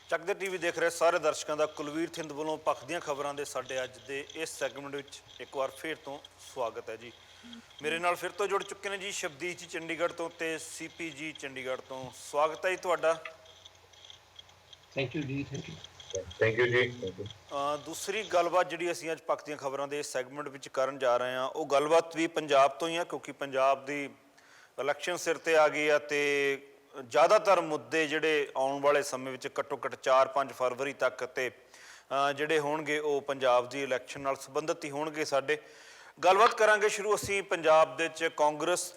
ਚੱਕਦੇ ਟੀਵੀ ਦੇਖ ਰਹੇ ਸਾਰੇ ਦਰਸ਼ਕਾਂ ਦਾ ਕੁਲਵੀਰ ਥਿੰਦ ਵੱਲੋਂ ਪੱਖ ਦੀਆਂ ਖਬਰਾਂ ਦੇ ਸਾਡੇ ਅੱਜ ਦੇ ਇਸ ਸੈਗਮੈਂਟ ਵਿੱਚ ਇੱਕ ਵਾਰ ਫਿਰ ਤੋਂ ਸਵਾਗਤ ਹੈ ਜੀ। ਮੇਰੇ ਨਾਲ ਫਿਰ ਤੋਂ ਜੁੜ ਚੁੱਕੇ ਨੇ ਜੀ ਸ਼ਬਦੀਸ਼ ਜੀ ਚੰਡੀਗੜ੍ਹ ਤੋਂ ਤੇ ਸੀਪੀ ਜੀ ਚੰਡੀਗੜ੍ਹ ਤੋਂ। ਸਵਾਗਤ ਹੈ ਜੀ ਤੁਹਾਡਾ। ਥੈਂਕ ਯੂ ਜੀ। ਥੈਂਕ ਯੂ ਜੀ। ਦੂਸਰੀ ਗੱਲਬਾਤ ਜਿਹੜੀ ਅਸੀਂ ਅੱਜ ਪੱਖ ਦੀਆਂ ਖਬਰਾਂ ਦੇ ਸੈਗਮੈਂਟ ਵਿੱਚ ਕਰਨ ਜਾ ਰਹੇ ਹਾਂ ਉਹ ਗੱਲਬਾਤ ਵੀ ਪੰਜਾਬ ਤੋਂ ਹੀ ਆ, ਕਿਉਂਕਿ ਪੰਜਾਬ ਦੀ ਇਲੈਕਸ਼ਨ ਸਿਰ ਤੇ ਆ ਗਈ ਆ ਤੇ ਜ਼ਿਆਦਾਤਰ ਮੁੱਦੇ ਜਿਹੜੇ ਆਉਣ ਵਾਲੇ ਸਮੇਂ ਵਿੱਚ ਘੱਟੋ ਘੱਟ 4-5 ਫਰਵਰੀ ਤੱਕ ਤੇ ਜਿਹੜੇ ਹੋਣਗੇ ਉਹ ਪੰਜਾਬ ਦੀ ਇਲੈਕਸ਼ਨ ਨਾਲ ਸੰਬੰਧਿਤ ਹੀ ਹੋਣਗੇ। ਸਾਡੇ ਗੱਲਬਾਤ ਕਰਾਂਗੇ ਸ਼ੁਰੂ ਅਸੀਂ ਪੰਜਾਬ ਦੇ ਵਿੱਚ ਕਾਂਗਰਸ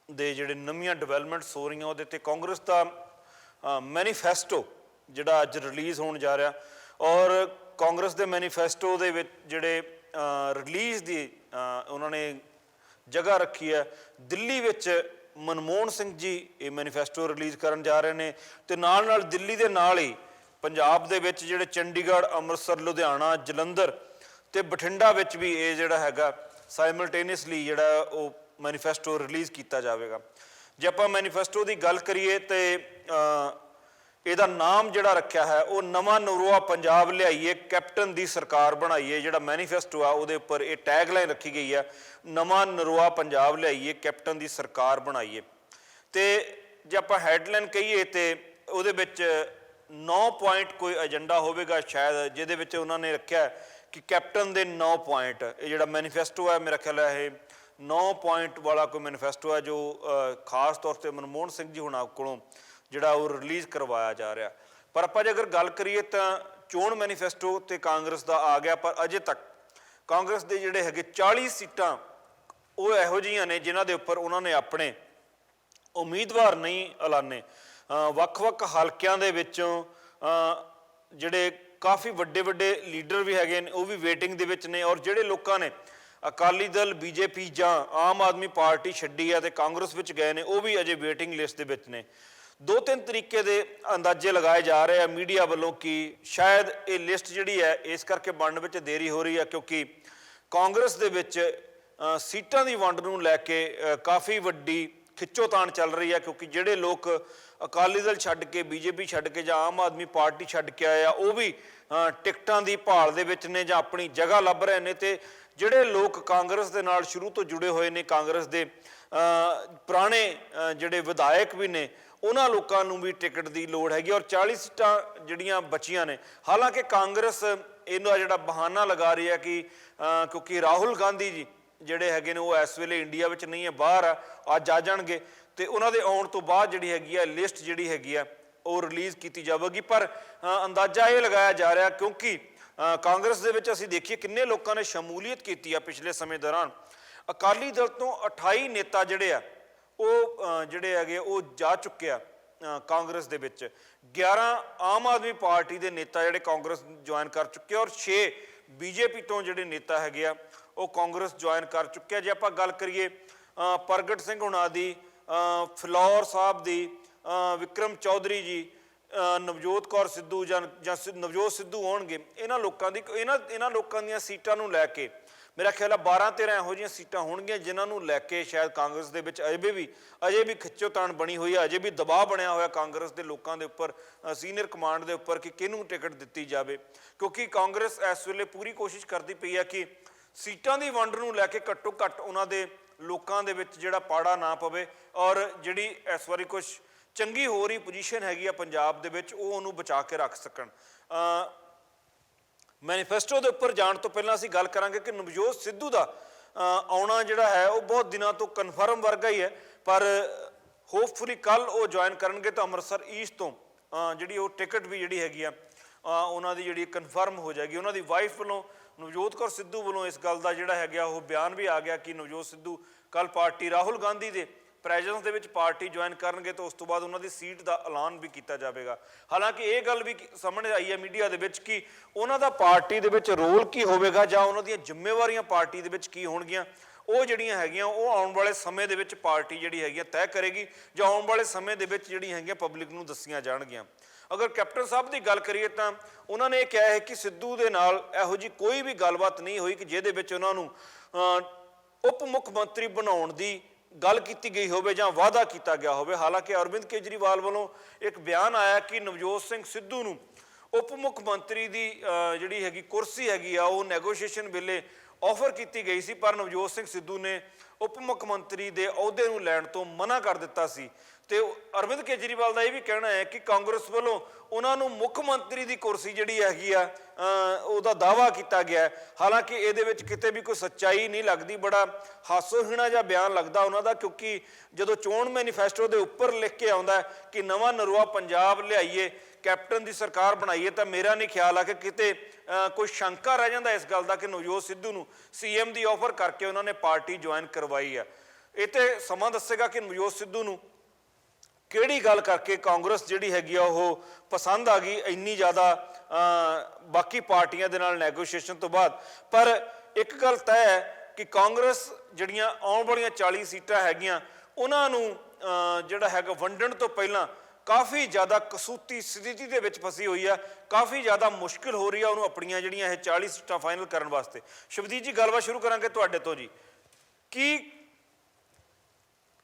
ਦੇ ਜਿਹੜੇ ਨਵੀਆਂ ਡਿਵੈਲਪਮੈਂਟਸ ਹੋ ਰਹੀਆਂ ਉਹਦੇ 'ਤੇ। ਕਾਂਗਰਸ ਦਾ ਮੈਨੀਫੈਸਟੋ ਜਿਹੜਾ ਅੱਜ ਰਿਲੀਜ਼ ਹੋਣ ਜਾ ਰਿਹਾ ਔਰ ਕਾਂਗਰਸ ਦੇ ਮੈਨੀਫੈਸਟੋ ਦੇ ਵਿੱਚ ਜਿਹੜੇ ਰਿਲੀਜ਼ ਦੀ ਉਹਨਾਂ ਨੇ ਜਗ੍ਹਾ ਰੱਖੀ ਹੈ ਦਿੱਲੀ ਵਿੱਚ। ਮਨਮੋਹਨ ਸਿੰਘ ਜੀ ਇਹ ਮੈਨੀਫੈਸਟੋ ਰਿਲੀਜ਼ ਕਰਨ ਜਾ ਰਹੇ ਨੇ ਤੇ ਨਾਲ ਨਾਲ ਦਿੱਲੀ ਦੇ ਨਾਲ ਹੀ ਪੰਜਾਬ ਦੇ ਵਿੱਚ ਜਿਹੜੇ ਚੰਡੀਗੜ੍ਹ, ਅੰਮ੍ਰਿਤਸਰ, ਲੁਧਿਆਣਾ, ਜਲੰਧਰ ਤੇ ਬਠਿੰਡਾ ਵਿੱਚ ਵੀ ਇਹ ਜਿਹੜਾ ਹੈਗਾ ਸਾਈਮਲਟੇਨੀਅਸਲੀ ਜਿਹੜਾ ਉਹ ਮੈਨੀਫੈਸਟੋ ਰਿਲੀਜ਼ ਕੀਤਾ ਜਾਵੇਗਾ। ਜੇ ਆਪਾਂ ਮੈਨੀਫੈਸਟੋ ਦੀ ਗੱਲ ਕਰੀਏ ਤੇ ਇਹਦਾ ਨਾਮ ਜਿਹੜਾ ਰੱਖਿਆ ਹੈ ਉਹ ਨਵਾਂ ਨਰੋਆ ਪੰਜਾਬ ਲਿਆਈਏ, ਕੈਪਟਨ ਦੀ ਸਰਕਾਰ ਬਣਾਈਏ। ਜਿਹੜਾ ਮੈਨੀਫੈਸਟੋ ਆ ਉਹਦੇ ਉੱਪਰ ਇਹ ਟੈਗ ਲਾਈਨ ਰੱਖੀ ਗਈ ਹੈ, ਨਵਾਂ ਨਰੋਆ ਪੰਜਾਬ ਲਿਆਈਏ, ਕੈਪਟਨ ਦੀ ਸਰਕਾਰ ਬਣਾਈਏ। ਤੇ ਜੇ ਆਪਾਂ ਹੈਡਲਾਈਨ ਕਹੀਏ ਤੇ ਉਹਦੇ ਵਿੱਚ 9 ਪੁਆਇੰਟ ਕੋਈ ਏਜੰਡਾ ਹੋਵੇਗਾ ਸ਼ਾਇਦ, ਜਿਹਦੇ ਵਿੱਚ ਉਹਨਾਂ ਨੇ ਰੱਖਿਆ ਕਿ ਕੈਪਟਨ ਦੇ 9 ਪੁਆਇੰਟ। ਇਹ ਜਿਹੜਾ ਮੈਨੀਫੈਸਟੋ ਹੈ ਮੇਰਾ ਖਿਆਲ ਹੈ ਇਹ 9 ਪੁਆਇੰਟ ਵਾਲਾ ਕੋਈ ਮੈਨੀਫੈਸਟੋ ਹੈ ਜੋ ਖਾਸ ਤੌਰ 'ਤੇ ਮਨਮੋਹਨ ਸਿੰਘ ਜੀ ਹੁਣਾਂ ਕੋਲੋਂ ਜਿਹੜਾ ਉਹ ਰਿਲੀਜ਼ ਕਰਵਾਇਆ ਜਾ ਰਿਹਾ। ਪਰ ਆਪਾਂ ਜੇ ਅਗਰ ਗੱਲ ਕਰੀਏ ਤਾਂ ਚੋਣ ਮੈਨੀਫੈਸਟੋ ਤੇ ਕਾਂਗਰਸ ਦਾ ਆ ਗਿਆ, ਪਰ ਅਜੇ ਤੱਕ ਕਾਂਗਰਸ ਦੇ ਜਿਹੜੇ ਹੈਗੇ 40 ਸੀਟਾਂ ਉਹ ਇਹੋ ਜਿਹੀਆਂ ਨੇ ਜਿਨ੍ਹਾਂ ਦੇ ਉੱਪਰ ਉਹਨਾਂ ਨੇ ਆਪਣੇ ਉਮੀਦਵਾਰ ਨਹੀਂ ਐਲਾਨੇ। ਵੱਖ-ਵੱਖ ਹਲਕਿਆਂ ਦੇ ਵਿੱਚੋਂ ਜਿਹੜੇ ਕਾਫੀ ਵੱਡੇ ਵੱਡੇ ਲੀਡਰ ਵੀ ਹੈਗੇ ਨੇ ਉਹ ਵੀ ਵੇਟਿੰਗ ਦੇ ਵਿੱਚ ਨੇ ਔਰ ਜਿਹੜੇ ਲੋਕਾਂ ਨੇ ਅਕਾਲੀ ਦਲ, ਬੀਜੇਪੀ ਜਾਂ ਆਮ ਆਦਮੀ ਪਾਰਟੀ ਛੱਡੀ ਹੈ ਤੇ ਕਾਂਗਰਸ ਵਿੱਚ ਗਏ ਨੇ ਉਹ ਵੀ ਅਜੇ ਵੇਟਿੰਗ ਲਿਸਟ ਦੇ ਵਿੱਚ ਨੇ। 2-3 ਤਰੀਕੇ ਦੇ ਅੰਦਾਜ਼ੇ ਲਗਾਏ ਜਾ ਰਹੇ ਆ ਮੀਡੀਆ ਵੱਲੋਂ ਕਿ ਸ਼ਾਇਦ ਇਹ ਲਿਸਟ ਜਿਹੜੀ ਹੈ ਇਸ ਕਰਕੇ ਬਣਨ ਵਿੱਚ ਦੇਰੀ ਹੋ ਰਹੀ ਹੈ ਕਿਉਂਕਿ ਕਾਂਗਰਸ ਦੇ ਵਿੱਚ ਸੀਟਾਂ ਦੀ ਵੰਡ ਨੂੰ ਲੈ ਕੇ ਕਾਫੀ ਵੱਡੀ ਖਿੱਚੋਤਾਣ ਚੱਲ ਰਹੀ ਹੈ। ਕਿਉਂਕਿ ਜਿਹੜੇ ਲੋਕ ਅਕਾਲੀ ਦਲ ਛੱਡ ਕੇ, ਬੀਜੇਪੀ ਛੱਡ ਕੇ ਜਾਂ ਆਮ ਆਦਮੀ ਪਾਰਟੀ ਛੱਡ ਕੇ ਆਏ ਆ ਉਹ ਵੀ ਟਿਕਟਾਂ ਦੀ ਭਾਲ ਦੇ ਵਿੱਚ ਨੇ ਜਾਂ ਆਪਣੀ ਜਗ੍ਹਾ ਲੱਭ ਰਹੇ ਨੇ। ਤੇ ਜਿਹੜੇ ਲੋਕ ਕਾਂਗਰਸ ਦੇ ਨਾਲ ਸ਼ੁਰੂ ਤੋਂ ਜੁੜੇ ਹੋਏ ਨੇ, ਕਾਂਗਰਸ ਦੇ ਪੁਰਾਣੇ ਜਿਹੜੇ ਵਿਧਾਇਕ ਵੀ ਨੇ, ਉਹਨਾਂ ਲੋਕਾਂ ਨੂੰ ਵੀ ਟਿਕਟ ਦੀ ਲੋੜ ਹੈਗੀ। ਔਰ 40 ਸੀਟਾਂ ਜਿਹੜੀਆਂ ਬਚੀਆਂ ਨੇ, ਹਾਲਾਂਕਿ ਕਾਂਗਰਸ ਇਹਦਾ ਜਿਹੜਾ ਬਹਾਨਾ ਲਗਾ ਰਹੀ ਹੈ ਕਿ ਕਿਉਂਕਿ ਰਾਹੁਲ ਗਾਂਧੀ ਜੀ ਜਿਹੜੇ ਹੈਗੇ ਨੇ ਉਹ ਇਸ ਵੇਲੇ ਇੰਡੀਆ ਵਿੱਚ ਨਹੀਂ ਹੈ, ਬਾਹਰ ਆ, ਅੱਜ ਆ ਜਾਣਗੇ ਤੇ ਉਹਨਾਂ ਦੇ ਆਉਣ ਤੋਂ ਬਾਅਦ ਜਿਹੜੀ ਹੈਗੀ ਆ ਲਿਸਟ ਜਿਹੜੀ ਹੈਗੀ ਆ ਉਹ ਰਿਲੀਜ਼ ਕੀਤੀ ਜਾਵੇਗੀ। ਪਰ ਅੰਦਾਜ਼ਾ ਇਹ ਲਗਾਇਆ ਜਾ ਰਿਹਾ ਕਿਉਂਕਿ ਕਾਂਗਰਸ ਦੇ ਵਿੱਚ ਅਸੀਂ ਦੇਖੀਏ ਕਿੰਨੇ ਲੋਕਾਂ ਨੇ ਸ਼ਮੂਲੀਅਤ ਕੀਤੀ ਆ ਪਿਛਲੇ ਸਮੇਂ ਦੌਰਾਨ। ਅਕਾਲੀ ਦਲ ਤੋਂ 28 ਨੇਤਾ ਜਿਹੜੇ ਆ ਉਹ ਜਿਹੜੇ ਹੈਗੇ ਉਹ ਜਾ ਚੁੱਕੇ ਆ ਕਾਂਗਰਸ ਦੇ ਵਿੱਚ। 11 ਆਮ ਆਦਮੀ ਪਾਰਟੀ ਦੇ ਨੇਤਾ ਜਿਹੜੇ ਕਾਂਗਰਸ ਜੁਆਇਨ ਕਰ ਚੁੱਕੇ ਔਰ 6 ਬੀਜੇਪੀ ਤੋਂ ਜਿਹੜੇ ਨੇਤਾ ਹੈਗੇ ਆ ਉਹ ਕਾਂਗਰਸ ਜੁਆਇਨ ਕਰ ਚੁੱਕੇ ਆ। ਜੇ ਆਪਾਂ ਗੱਲ ਕਰੀਏ ਪ੍ਰਗਟ ਸਿੰਘ ਹੁਣਾਂ ਦੀ, ਫਿਲੌਰ ਸਾਹਿਬ ਦੀ, ਵਿਕਰਮ ਚੌਧਰੀ ਜੀ, ਨਵਜੋਤ ਕੌਰ ਸਿੱਧੂ ਜਾਂ ਨਵਜੋਤ ਸਿੱਧੂ ਹੋਣਗੇ, ਇਹਨਾਂ ਲੋਕਾਂ ਦੀਆਂ ਸੀਟਾਂ ਨੂੰ ਲੈ ਕੇ ਮੇਰਾ ਖਿਆਲ ਹੈ 12-13 ਇਹੋ ਜਿਹੀਆਂ ਸੀਟਾਂ ਹੋਣਗੀਆਂ ਜਿਨ੍ਹਾਂ ਨੂੰ ਲੈ ਕੇ ਸ਼ਾਇਦ ਕਾਂਗਰਸ ਦੇ ਵਿੱਚ ਅਜੇ ਵੀ ਖਿੱਚੋਤਾਣ ਬਣੀ ਹੋਈ ਹੈ, ਅਜੇ ਵੀ ਦਬਾਅ ਬਣਿਆ ਹੋਇਆ ਕਾਂਗਰਸ ਦੇ ਲੋਕਾਂ ਦੇ ਉੱਪਰ, ਸੀਨੀਅਰ ਕਮਾਂਡ ਦੇ ਉੱਪਰ ਕਿ ਕਿਹਨੂੰ ਟਿਕਟ ਦਿੱਤੀ ਜਾਵੇ। ਕਿਉਂਕਿ ਕਾਂਗਰਸ ਇਸ ਵੇਲੇ ਪੂਰੀ ਕੋਸ਼ਿਸ਼ ਕਰਦੀ ਪਈ ਹੈ ਕਿ ਸੀਟਾਂ ਦੀ ਵੰਡ ਨੂੰ ਲੈ ਕੇ ਘੱਟੋ ਘੱਟ ਉਹਨਾਂ ਦੇ ਲੋਕਾਂ ਦੇ ਵਿੱਚ ਜਿਹੜਾ ਪਾੜਾ ਨਾ ਪਵੇ ਔਰ ਜਿਹੜੀ ਇਸ ਵਾਰੀ ਕੁਛ ਚੰਗੀ ਹੋ ਰਹੀ ਪੋਜੀਸ਼ਨ ਹੈਗੀ ਆ ਪੰਜਾਬ ਦੇ ਵਿੱਚ ਉਹ ਉਹਨੂੰ ਬਚਾ ਕੇ ਰੱਖ ਸਕਣ। ਮੈਨੀਫੈਸਟੋ ਦੇ ਉੱਪਰ ਜਾਣ ਤੋਂ ਪਹਿਲਾਂ ਅਸੀਂ ਗੱਲ ਕਰਾਂਗੇ ਕਿ ਨਵਜੋਤ ਸਿੱਧੂ ਦਾ ਆਉਣਾ ਜਿਹੜਾ ਹੈ ਉਹ ਬਹੁਤ ਦਿਨਾਂ ਤੋਂ ਕਨਫਰਮ ਵਰਗਾ ਹੀ ਹੈ, ਪਰ ਹੋਪਫੁਲੀ ਕੱਲ੍ਹ ਉਹ ਜੁਆਇਨ ਕਰਨਗੇ ਤਾਂ ਅੰਮ੍ਰਿਤਸਰ ਈਸਟ ਤੋਂ ਜਿਹੜੀ ਉਹ ਟਿਕਟ ਵੀ ਜਿਹੜੀ ਹੈਗੀ ਆ ਉਹਨਾਂ ਦੀ ਜਿਹੜੀ ਕਨਫਰਮ ਹੋ ਜਾਏਗੀ। ਉਹਨਾਂ ਦੀ ਵਾਈਫ ਵੱਲੋਂ, ਨਵਜੋਤ ਕੌਰ ਸਿੱਧੂ ਵੱਲੋਂ ਇਸ ਗੱਲ ਦਾ ਜਿਹੜਾ ਹੈਗਾ ਉਹ ਬਿਆਨ ਵੀ ਆ ਗਿਆ ਕਿ ਨਵਜੋਤ ਸਿੱਧੂ ਕੱਲ੍ਹ ਪਾਰਟੀ ਰਾਹੁਲ ਗਾਂਧੀ ਦੇ ਪ੍ਰੈਜ਼ੈਂਸ ਦੇ ਵਿੱਚ ਪਾਰਟੀ ਜੁਆਇਨ ਕਰਨਗੇ ਤਾਂ ਉਸ ਤੋਂ ਬਾਅਦ ਉਹਨਾਂ ਦੀ ਸੀਟ ਦਾ ਐਲਾਨ ਵੀ ਕੀਤਾ ਜਾਵੇਗਾ। ਹਾਲਾਂਕਿ ਇਹ ਗੱਲ ਵੀ ਸਾਹਮਣੇ ਆਈ ਹੈ ਮੀਡੀਆ ਦੇ ਵਿੱਚ ਕਿ ਉਹਨਾਂ ਦਾ ਪਾਰਟੀ ਦੇ ਵਿੱਚ ਰੋਲ ਕੀ ਹੋਵੇਗਾ ਜਾਂ ਉਹਨਾਂ ਦੀਆਂ ਜ਼ਿੰਮੇਵਾਰੀਆਂ ਪਾਰਟੀ ਦੇ ਵਿੱਚ ਕੀ ਹੋਣਗੀਆਂ ਉਹ ਜਿਹੜੀਆਂ ਹੈਗੀਆਂ ਉਹ ਆਉਣ ਵਾਲੇ ਸਮੇਂ ਦੇ ਵਿੱਚ ਪਾਰਟੀ ਜਿਹੜੀ ਹੈਗੀ ਤੈਅ ਕਰੇਗੀ ਜਾਂ ਆਉਣ ਵਾਲੇ ਸਮੇਂ ਦੇ ਵਿੱਚ ਜਿਹੜੀਆਂ ਹੈਗੀਆਂ ਪਬਲਿਕ ਨੂੰ ਦੱਸੀਆਂ ਜਾਣਗੀਆਂ। ਅਗਰ ਕੈਪਟਨ ਸਾਹਿਬ ਦੀ ਗੱਲ ਕਰੀਏ ਤਾਂ ਉਹਨਾਂ ਨੇ ਇਹ ਕਿਹਾ ਹੈ ਕਿ ਸਿੱਧੂ ਦੇ ਨਾਲ ਇਹੋ ਜਿਹੀ ਕੋਈ ਵੀ ਗੱਲਬਾਤ ਨਹੀਂ ਹੋਈ ਕਿ ਜਿਹਦੇ ਵਿੱਚ ਉਹਨਾਂ ਨੂੰ ਉਪ ਮੁੱਖ ਮੰਤਰੀ ਬਣਾਉਣ ਦੀ ਗੱਲ ਕੀਤੀ ਗਈ ਹੋਵੇ ਜਾਂ ਵਾਅਦਾ ਕੀਤਾ ਗਿਆ ਹੋਵੇ। ਹਾਲਾਂਕਿ ਅਰਵਿੰਦ ਕੇਜਰੀਵਾਲ ਵੱਲੋਂ ਇੱਕ ਬਿਆਨ ਆਇਆ ਕਿ ਨਵਜੋਤ ਸਿੰਘ ਸਿੱਧੂ ਨੂੰ ਉਪ ਮੁੱਖ ਮੰਤਰੀ ਦੀ ਜਿਹੜੀ ਹੈਗੀ ਕੁਰਸੀ ਹੈਗੀ ਆ ਉਹ ਨੈਗੋਸ਼ੀਏਸ਼ਨ ਵੇਲੇ ਆਫਰ ਕੀਤੀ ਗਈ ਸੀ, ਪਰ ਨਵਜੋਤ ਸਿੰਘ ਸਿੱਧੂ ਨੇ ਉਪ ਮੁੱਖ ਮੰਤਰੀ ਦੇ ਅਹੁਦੇ ਨੂੰ ਲੈਣ ਤੋਂ ਮਨਾ ਕਰ ਦਿੱਤਾ ਸੀ। ਤੇ ਅਰਵਿੰਦ ਕੇਜਰੀਵਾਲ ਦਾ ਇਹ ਵੀ ਕਹਿਣਾ ਹੈ ਕਿ ਕਾਂਗਰਸ ਵੱਲੋਂ ਉਹਨਾਂ ਨੂੰ ਮੁੱਖ ਮੰਤਰੀ ਦੀ ਕੁਰਸੀ ਜਿਹੜੀ ਹੈਗੀ ਆ ਉਹਦਾ ਦਾਅਵਾ ਕੀਤਾ ਗਿਆ। ਹਾਲਾਂਕਿ ਇਹਦੇ ਵਿੱਚ ਕਿਤੇ ਵੀ ਕੋਈ ਸੱਚਾਈ ਨਹੀਂ ਲੱਗਦੀ, ਬੜਾ ਹਾਸੋਹੀਣਾ ਜਿਹਾ ਬਿਆਨ ਲੱਗਦਾ ਉਹਨਾਂ ਦਾ, ਕਿਉਂਕਿ ਜਦੋਂ ਚੋਣ ਮੈਨੀਫੈਸਟੋ ਦੇ ਉੱਪਰ ਲਿਖ ਕੇ ਆਉਂਦਾ ਕਿ ਨਵਾਂ ਨਰੂਆ ਪੰਜਾਬ ਲਿਆਈਏ, ਕੈਪਟਨ ਦੀ ਸਰਕਾਰ ਬਣਾਈਏ, ਤਾਂ ਮੇਰਾ ਨਹੀਂ ਖਿਆਲ ਆ ਕਿ ਕਿਤੇ ਕੋਈ ਸ਼ੰਕਾ ਰਹਿ ਜਾਂਦਾ ਇਸ ਗੱਲ ਦਾ ਕਿ ਨਵਜੋਤ ਸਿੱਧੂ ਨੂੰ CM ਦੀ ਆਫਰ ਕਰਕੇ ਉਹਨਾਂ ਨੇ ਪਾਰਟੀ ਜੁਆਇਨ ਕਰਵਾਈ ਆ। ਇਹ ਤੇ ਸਮਾਂ ਦੱਸੇਗਾ ਕਿ ਨਵਜੋਤ ਸਿੱਧੂ ਨੂੰ ਕਿਹੜੀ ਗੱਲ ਕਰਕੇ ਕਾਂਗਰਸ ਜਿਹੜੀ ਹੈਗੀ ਆ ਉਹ ਪਸੰਦ ਆ ਗਈ ਇੰਨੀ ਜ਼ਿਆਦਾ ਬਾਕੀ ਪਾਰਟੀਆਂ ਦੇ ਨਾਲ ਨੈਗੋਸ਼ੀਏਸ਼ਨ ਤੋਂ ਬਾਅਦ। ਪਰ ਇੱਕ ਗੱਲ ਤੈਅ ਹੈ ਕਿ ਕਾਂਗਰਸ ਜਿਹੜੀਆਂ ਆਉਣ ਵਾਲੀਆਂ 40 ਸੀਟਾਂ ਹੈਗੀਆਂ ਉਹਨਾਂ ਨੂੰ ਜਿਹੜਾ ਹੈਗਾ ਵੰਡਣ ਤੋਂ ਪਹਿਲਾਂ ਕਾਫੀ ਜ਼ਿਆਦਾ ਕਸੂਤੀ ਸਥਿਤੀ ਦੇ ਵਿੱਚ ਫਸੀ ਹੋਈ ਆ, ਕਾਫੀ ਜ਼ਿਆਦਾ ਮੁਸ਼ਕਿਲ ਹੋ ਰਹੀ ਆ ਉਹਨੂੰ ਆਪਣੀਆਂ ਜਿਹੜੀਆਂ ਇਹ 40 ਸੀਟਾਂ ਫਾਈਨਲ ਕਰਨ ਵਾਸਤੇ। ਸ਼ਿਵਦੀਪ ਜੀ, ਗੱਲਬਾਤ ਸ਼ੁਰੂ ਕਰਾਂਗੇ ਤੁਹਾਡੇ ਤੋਂ ਜੀ। ਕੀ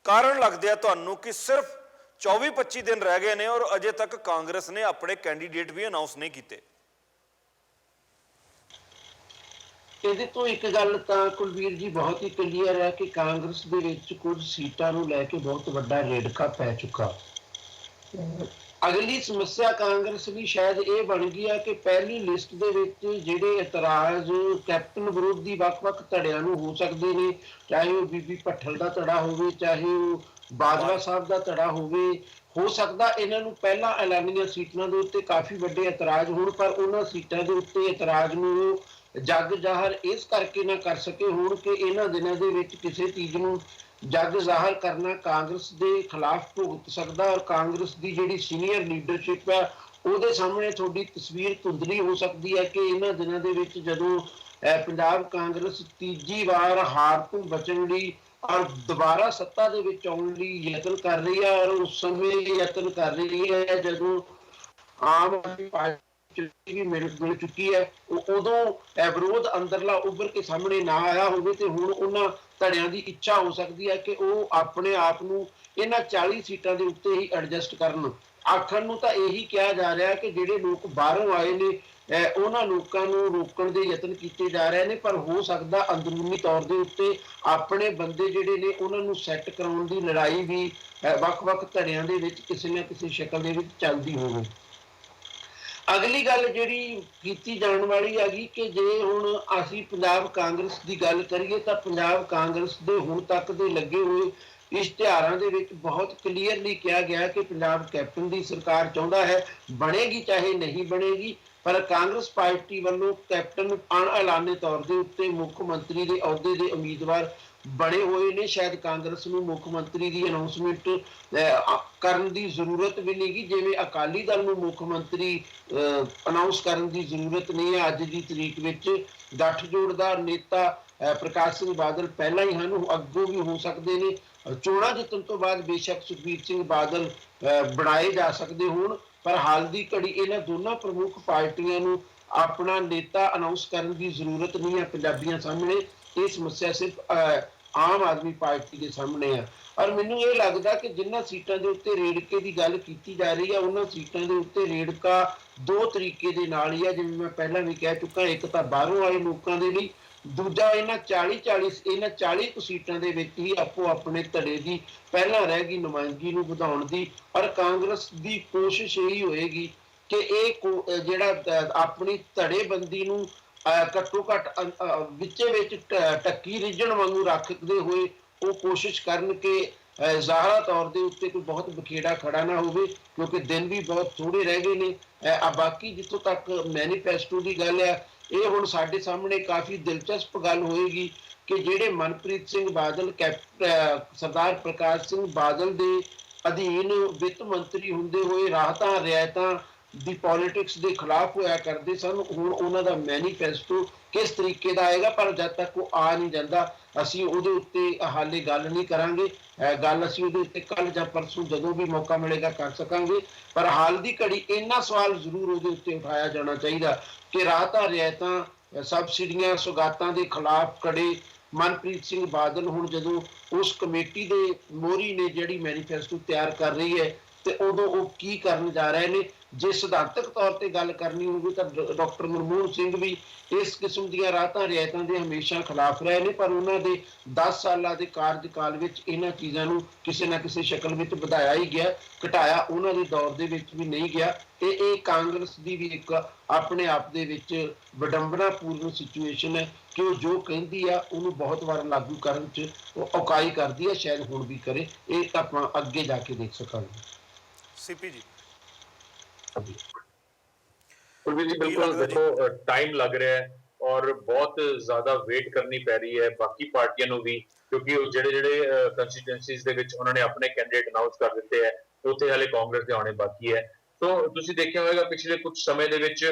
ਕਾਰਨ ਲੱਗਦੇ ਆ ਤੁਹਾਨੂੰ ਕਿ ਸਿਰਫ 24-25 ਦਿਨ ਰਹਿ ਗਏ ਨੇ ਔਰ ਅਜੇ ਤੱਕ ਕਾਂਗਰਸ ਨੇ ਆਪਣੇ ਕੈਂਡੀਡੇਟ ਵੀ ਅਨਾਉਂਸ ਨਹੀਂ ਕੀਤੇ? ਇਹਦੇ ਤੋਂ ਇੱਕ ਗੱਲ ਤਾਂ ਕੁਲਵੀਰ ਜੀ ਬਹੁਤ ਹੀ ਕਲੀਅਰ ਹੈ ਕਿ ਕਾਂਗਰਸ ਦੇ ਵਿੱਚ ਕੁਝ ਸੀਟਾਂ ਨੂੰ ਲੈ ਕੇ ਬਹੁਤ ਵੱਡਾ ਰੇੜਕਾ ਪੈ ਚੁੱਕਾ। ਅਗਲੀ ਸਮੱਸਿਆ ਕਾਂਗਰਸ ਦੀ ਸ਼ਾਇਦ ਇਹ ਬਣ ਗਈ ਹੈ ਕਿ ਪਹਿਲੀ ਲਿਸਟ ਦੇ ਵਿੱਚ ਜਿਹੜੇ ਇਤਰਾਜ਼ ਕੈਪਟਨ ਵਿਰੋਧੀ ਵੱਖ-ਵੱਖ ਧੜਿਆਂ ਨੂੰ ਹੋ ਸਕਦੇ ਨੇ, ਚਾਹੇ ਉਹ ਬੀਬੀ ਭੱਠਲ ਦਾ ਧੜਾ ਹੋਵੇ, ਚਾਹੇ ਉਹ ਬਾਜਵਾ ਸਾਹਿਬ ਦਾ ਧੜਾ ਹੋਵੇ, ਹੋ ਸਕਦਾ ਇਹਨਾਂ ਨੂੰ ਪਹਿਲਾਂ ਐਲਾਨੀਆਂ ਸੀਟਾਂ ਦੇ ਉੱਤੇ ਕਾਫੀ ਵੱਡੇ ਇਤਰਾਜ਼ ਹੋਣ, ਪਰ ਉਹਨਾਂ ਸੀਟਾਂ ਦੇ ਉੱਤੇ ਇਤਰਾਜ਼ ਨੂੰ ਜੱਗ ਜ਼ਾਹਰ ਇਸ ਕਰਕੇ ਨਾ ਕਰ ਸਕੇ ਹੋਣ ਕਿ ਇਹਨਾਂ ਦਿਨਾਂ ਦੇ ਵਿੱਚ ਕਿਸੇ ਚੀਜ਼ ਨੂੰ ਜੱਗ ਜ਼ਾਹਰ ਕਰਨਾ ਕਾਂਗਰਸ ਦੇ ਖਿਲਾਫ ਭੁਗਤ ਸਕਦਾ, ਔਰ ਕਾਂਗਰਸ ਦੀ ਜਿਹੜੀ ਸੀਨੀਅਰ ਲੀਡਰਸ਼ਿਪ ਹੈ ਉਹਦੇ ਸਾਹਮਣੇ ਤੁਹਾਡੀ ਤਸਵੀਰ ਧੁੰਦਲੀ ਹੋ ਸਕਦੀ ਹੈ ਕਿ ਇਹਨਾਂ ਦਿਨਾਂ ਦੇ ਵਿੱਚ ਜਦੋਂ ਪੰਜਾਬ ਕਾਂਗਰਸ ਤੀਜੀ ਵਾਰ ਹਾਰ ਤੋਂ ਬਚਣ ਲਈ ਔਰ ਦੁਬਾਰਾ ਸੱਤਾ ਦੇ ਵਿੱਚ ਆਉਣ ਲਈ ਯਤਨ ਕਰ ਰਹੀ ਹੈ, ਔਰ ਉਸ ਸਮੇਂ ਯਤਨ ਕਰ ਰਹੀ ਹੈ ਜਦੋਂ ਆਮ ਆਦਮੀ ਪਾਰਟੀ ਵੀ ਮਿਲ ਚੁੱਕੀ ਹੈ, ਉਦੋਂ ਵਿਰੋਧ ਅੰਦਰਲਾ ਉੱਭਰ ਕੇ ਸਾਹਮਣੇ ਨਾ ਆਇਆ ਹੋਵੇ ਤੇ ਹੁਣ ਉਹਨਾਂ ਧੜਿਆਂ ਦੀ ਇੱਛਾ ਹੋ ਸਕਦੀ ਹੈ ਕਿ ਉਹ ਆਪਣੇ ਆਪ ਨੂੰ ਇਹਨਾਂ 40 ਸੀਟਾਂ ਦੇ ਉੱਤੇ ਹੀ ਐਡਜਸਟ ਕਰਨ। ਆਖਣ ਨੂੰ ਤਾਂ ਇਹੀ ਕਿਹਾ ਜਾ ਰਿਹਾ ਕਿ ਜਿਹੜੇ ਲੋਕ ਬਾਹਰੋਂ ਆਏ ਨੇ ਉਹਨਾਂ ਲੋਕਾਂ ਨੂੰ ਰੋਕਣ ਦੇ ਯਤਨ ਕੀਤੇ ਜਾ ਰਹੇ ਨੇ, ਪਰ ਹੋ ਸਕਦਾ ਅੰਦਰੂਨੀ ਤੌਰ ਦੇ ਉੱਤੇ ਆਪਣੇ ਬੰਦੇ ਜਿਹੜੇ ਨੇ ਉਹਨਾਂ ਨੂੰ ਸੈੱਟ ਕਰਾਉਣ ਦੀ ਲੜਾਈ ਵੀ ਵੱਖ-ਵੱਖ ਧੜਿਆਂ ਦੇ ਵਿੱਚ ਕਿਸੇ ਨਾ ਕਿਸੇ ਸ਼ਕਲ ਦੇ ਵਿੱਚ ਚੱਲਦੀ ਹੋਵੇ। ਅਗਲੀ ਗੱਲ ਜਿਹੜੀ ਕੀਤੀ ਜਾਣ ਵਾਲੀ ਹੈਗੀ ਕਿ ਜੇ ਹੁਣ ਅਸੀਂ ਪੰਜਾਬ ਕਾਂਗਰਸ ਦੀ ਗੱਲ ਕਰੀਏ ਤਾਂ ਪੰਜਾਬ ਕਾਂਗਰਸ ਦੇ ਹੁਣ ਤੱਕ ਦੇ ਲੱਗੇ ਹੋਏ ਇਸ਼ਤਿਹਾਰਾਂ ਦੇ ਵਿੱਚ ਬਹੁਤ ਕਲੀਅਰਲੀ ਕਿਹਾ ਗਿਆ ਕਿ ਪੰਜਾਬ ਕੈਪਟਨ ਦੀ ਸਰਕਾਰ ਚਾਹੁੰਦਾ ਹੈ, ਬਣੇਗੀ ਚਾਹੇ ਨਹੀਂ ਬਣੇਗੀ, ਪਰ ਕਾਂਗਰਸ ਪਾਰਟੀ ਵੱਲੋਂ ਕੈਪਟਨ ਨੂੰ ਅਣਐਲਾਨੇ ਤੌਰ ਦੇ ਉੱਤੇ ਮੁੱਖ ਮੰਤਰੀ ਦੇ ਅਹੁਦੇ ਦੇ ਉਮੀਦਵਾਰ ਬਣੇ ਹੋਏ ਨੇ। ਸ਼ਾਇਦ ਕਾਂਗਰਸ ਨੂੰ ਮੁੱਖ ਮੰਤਰੀ ਦੀ ਅਨਾਉਂਸਮੈਂਟ ਕਰਨ ਦੀ ਜ਼ਰੂਰਤ ਵੀ ਨਹੀਂ ਗੀ, ਜਿਵੇਂ ਅਕਾਲੀ ਦਲ ਨੂੰ ਮੁੱਖ ਮੰਤਰੀ ਅਨਾਉਂਸ ਕਰਨ ਦੀ ਜ਼ਰੂਰਤ ਨਹੀਂ ਹੈ ਅੱਜ ਦੀ ਤਰੀਕ ਵਿੱਚ। ਗੱਠਜੋੜ ਦਾ ਨੇਤਾ ਪ੍ਰਕਾਸ਼ ਸਿੰਘ ਬਾਦਲ ਪਹਿਲਾਂ ਹੀ ਹਨ, ਅੱਗੋਂ ਵੀ ਹੋ ਸਕਦੇ ਨੇ। ਚੋਣਾਂ ਜਿੱਤਣ ਤੋਂ ਬਾਅਦ ਬੇਸ਼ੱਕ ਸੁਖਬੀਰ ਸਿੰਘ ਬਾਦਲ ਬਣਾਏ ਜਾ ਸਕਦੇ ਹੋਣ, ਪਰ ਹਾਲ ਦੀ ਘੜੀ ਇਹਨਾਂ ਦੋਨਾਂ ਪ੍ਰਮੁੱਖ ਪਾਰਟੀਆਂ ਨੂੰ ਆਪਣਾ ਨੇਤਾ ਅਨਾਉਂਸ ਕਰਨ ਦੀ ਜ਼ਰੂਰਤ ਨਹੀਂ ਹੈ ਪੰਜਾਬੀਆਂ ਸਾਹਮਣੇ। ਇਹ ਸਮੱਸਿਆ ਸਿਰਫ ਆਮ ਆਦਮੀ ਪਾਰਟੀ ਦੇ ਸਾਹਮਣੇ ਹੈ। ਔਰ ਮੈਨੂੰ ਇਹ ਲੱਗਦਾ ਕਿ ਜਿਨ੍ਹਾਂ ਸੀਟਾਂ ਦੇ ਉੱਤੇ ਰੇੜਕੇ ਦੀ ਗੱਲ ਕੀਤੀ ਜਾ ਰਹੀ ਹੈ ਉਹਨਾਂ ਸੀਟਾਂ ਦੇ ਉੱਤੇ ਰੇੜਕਾ ਦੋ ਤਰੀਕੇ ਦੇ ਨਾਲ ਹੀ ਹੈ, ਜਿਵੇਂ ਮੈਂ ਪਹਿਲਾਂ ਵੀ ਕਹਿ ਚੁੱਕਾ। ਇੱਕ ਤਾਂ ਬਾਹਰੋਂ ਆਏ ਲੋਕਾਂ ਦੇ ਲਈ, ਦੂਜਾ ਇਹਨਾਂ 40 ਸੀਟਾਂ ਦੇ ਵਿੱਚ ਹੀ ਆਪੋ ਆਪਣੇ ਧੜੇ ਦੀ ਪਹਿਲਾਂ ਰਹਿ ਗਈ ਨੁਮਾਇੰਦਗੀ ਨੂੰ ਵਧਾਉਣ ਦੀ। ਔਰ ਕਾਂਗਰਸ ਦੀ ਕੋਸ਼ਿਸ਼ ਇਹੀ ਹੋਏਗੀ ਕਿ ਇਹ ਜਿਹੜਾ ਆਪਣੀ ਧੜੇਬੰਦੀ ਨੂੰ ਘੱਟੋ ਘੱਟ ਵਿੱਚ ਟੱਕੀ ਰਿੱਝਣ ਵਾਂਗੂ ਰੱਖਦੇ ਹੋਏ ਉਹ ਕੋਸ਼ਿਸ਼ ਕਰਨ ਕਿ ਜ਼ਾਹਰਾ ਤੌਰ ਦੇ ਉੱਤੇ ਕੋਈ ਬਹੁਤ ਬਖੇੜਾ ਖੜਾ ਨਾ ਹੋਵੇ, ਕਿਉਂਕਿ ਦਿਨ ਵੀ ਬਹੁਤ ਥੋੜੇ ਰਹਿ ਗਏ ਨੇ। ਬਾਕੀ ਜਿੱਥੋਂ ਤੱਕ ਮੈਨੀਫੈਸਟੋ ਦੀ ਗੱਲ ਹੈ, ਇਹ ਹੁਣ ਸਾਡੇ ਸਾਹਮਣੇ ਕਾਫੀ ਦਿਲਚਸਪ ਗੱਲ ਹੋਏਗੀ ਕਿ ਜਿਹੜੇ ਮਨਪ੍ਰੀਤ ਸਿੰਘ ਬਾਦਲ ਸਰਦਾਰ ਪ੍ਰਕਾਸ਼ ਸਿੰਘ ਬਾਦਲ ਦੇ ਅਧੀਨ ਵਿੱਤ ਮੰਤਰੀ ਹੁੰਦੇ ਹੋਏ ਰਾਹਤਾਂ ਰਿਆਇਤਾਂ ਦੀ ਪੋਲਿਟਿਕਸ ਦੇ ਖਿਲਾਫ ਹੋਇਆ ਕਰਦੇ ਸਨ, ਹੁਣ ਉਹਨਾਂ ਦਾ ਮੈਨੀਫੈਸਟੋ ਕਿਸ ਤਰੀਕੇ ਦਾ ਆਏਗਾ, ਪਰ ਜਦ ਤੱਕ ਉਹ ਆ ਨਹੀਂ ਜਾਂਦਾ ਅਸੀਂ ਉਹਦੇ ਉੱਤੇ ਹਾਲੇ ਗੱਲ ਨਹੀਂ ਕਰਾਂਗੇ। ਗੱਲ ਅਸੀਂ ਉਹਦੇ ਉੱਤੇ ਕੱਲ ਜਾਂ ਪਰਸੋਂ ਜਦੋਂ ਵੀ ਮੌਕਾ ਮਿਲੇਗਾ ਕਰ ਸਕਾਂਗੇ। ਪਰ ਹਾਲ ਦੀ ਘੜੀ ਇੰਨਾ ਸਵਾਲ ਜ਼ਰੂਰ ਉਹਦੇ ਉੱਤੇ ਉਠਾਇਆ ਜਾਣਾ ਚਾਹੀਦਾ ਕਿ ਰਾਹਤਾਂ ਰਿਆਇਤਾਂ ਸਬਸਿਡੀਆਂ ਸੁਗਾਤਾਂ ਦੇ ਖਿਲਾਫ ਖੜੇ ਮਨਪ੍ਰੀਤ ਸਿੰਘ ਬਾਦਲ ਹੁਣ ਜਦੋਂ ਉਸ ਕਮੇਟੀ ਦੇ ਮੋਹਰੀ ਨੇ ਜਿਹੜੀ ਮੈਨੀਫੈਸਟੋ ਤਿਆਰ ਕਰ ਰਹੀ ਹੈ ਤੇ ਉਦੋਂ ਉਹ ਕੀ ਕਰਨ ਜਾ ਰਹੇ ਨੇ। ਜੇ ਸਿਧਾਂਤਕ ਤੌਰ ਤੇ ਗੱਲ ਕਰਨੀ ਹੋਵੇ ਤਾਂ ਡਾਕਟਰ ਮਨਮੋਹਨ ਸਿੰਘ ਵੀ ਇਸ ਕਿਸਮ ਦੀਆਂ ਰਾਹਤਾਂ ਰਿਆਇਤਾਂ ਦੇ ਹਮੇਸ਼ਾ ਖਿਲਾਫ ਰਹੇ ਨੇ, ਪਰ ਉਹਨਾਂ ਦੇ 10 ਸਾਲਾਂ ਦੇ ਕਾਰਜਕਾਲ ਵਿੱਚ ਇਹਨਾਂ ਚੀਜ਼ਾਂ ਨੂੰ ਕਿਸੇ ਨਾ ਕਿਸੇ ਸ਼ਕਲ ਵਿੱਚ ਵਧਾਇਆ ਹੀ ਗਿਆ, ਘਟਾਇਆ ਉਹਨਾਂ ਦੇ ਦੌਰ ਦੇ ਵਿੱਚ ਵੀ ਨਹੀਂ ਗਿਆ। ਤੇ ਇਹ ਕਾਂਗਰਸ ਦੀ ਵੀ ਇੱਕ ਆਪਣੇ ਆਪ ਦੇ ਵਿੱਚ ਵਿਡੰਬਨਾਪੂਰਨ ਸਿਚੁਏਸ਼ਨ ਹੈ ਕਿ ਉਹ ਜੋ ਕਹਿੰਦੀ ਆ ਉਹਨੂੰ ਬਹੁਤ ਵਾਰ ਲਾਗੂ ਕਰਨ 'ਚ ਉਹ ਔਕਾਈ ਕਰਦੀ ਹੈ, ਸ਼ਾਇਦ ਹੁਣ ਵੀ ਕਰੇ। ਇਹ ਤਾਂ ਆਪਾਂ ਅੱਗੇ ਜਾ ਕੇ ਦੇਖ ਸਕਾਂਗੇ। ਸੀਪੀ ਜੀ कुलवीर जी बिल्कुल देखो टाइम लग रहा है और बहुत ज्यादा वेट करनी पै रही है बाकी पार्टियां ਨੂੰ ਵੀ ਕਿਉਂਕਿ ਉਹ ਜਿਹੜੇ ਕੰਸਟੀਟੂਐਂਸੀਜ਼ ਦੇ ਵਿੱਚ ਉਹਨਾਂ ਨੇ ਆਪਣੇ ਕੈਂਡੀਡੇਟ ਅਨਾਉਂਸ ਕਰ ਦਿੱਤੇ ਹੈ, ਉੱਥੇ ਹਾਲੇ ਕਾਂਗਰਸ ਦੇ ਆਉਣੇ ਬਾਕੀ ਹੈ। ਸੋ ਤੁਸੀਂ ਦੇਖਿਆ ਹੋਵੇਗਾ ਪਿਛਲੇ ਕੁਝ ਸਮੇਂ ਦੇ ਵਿੱਚ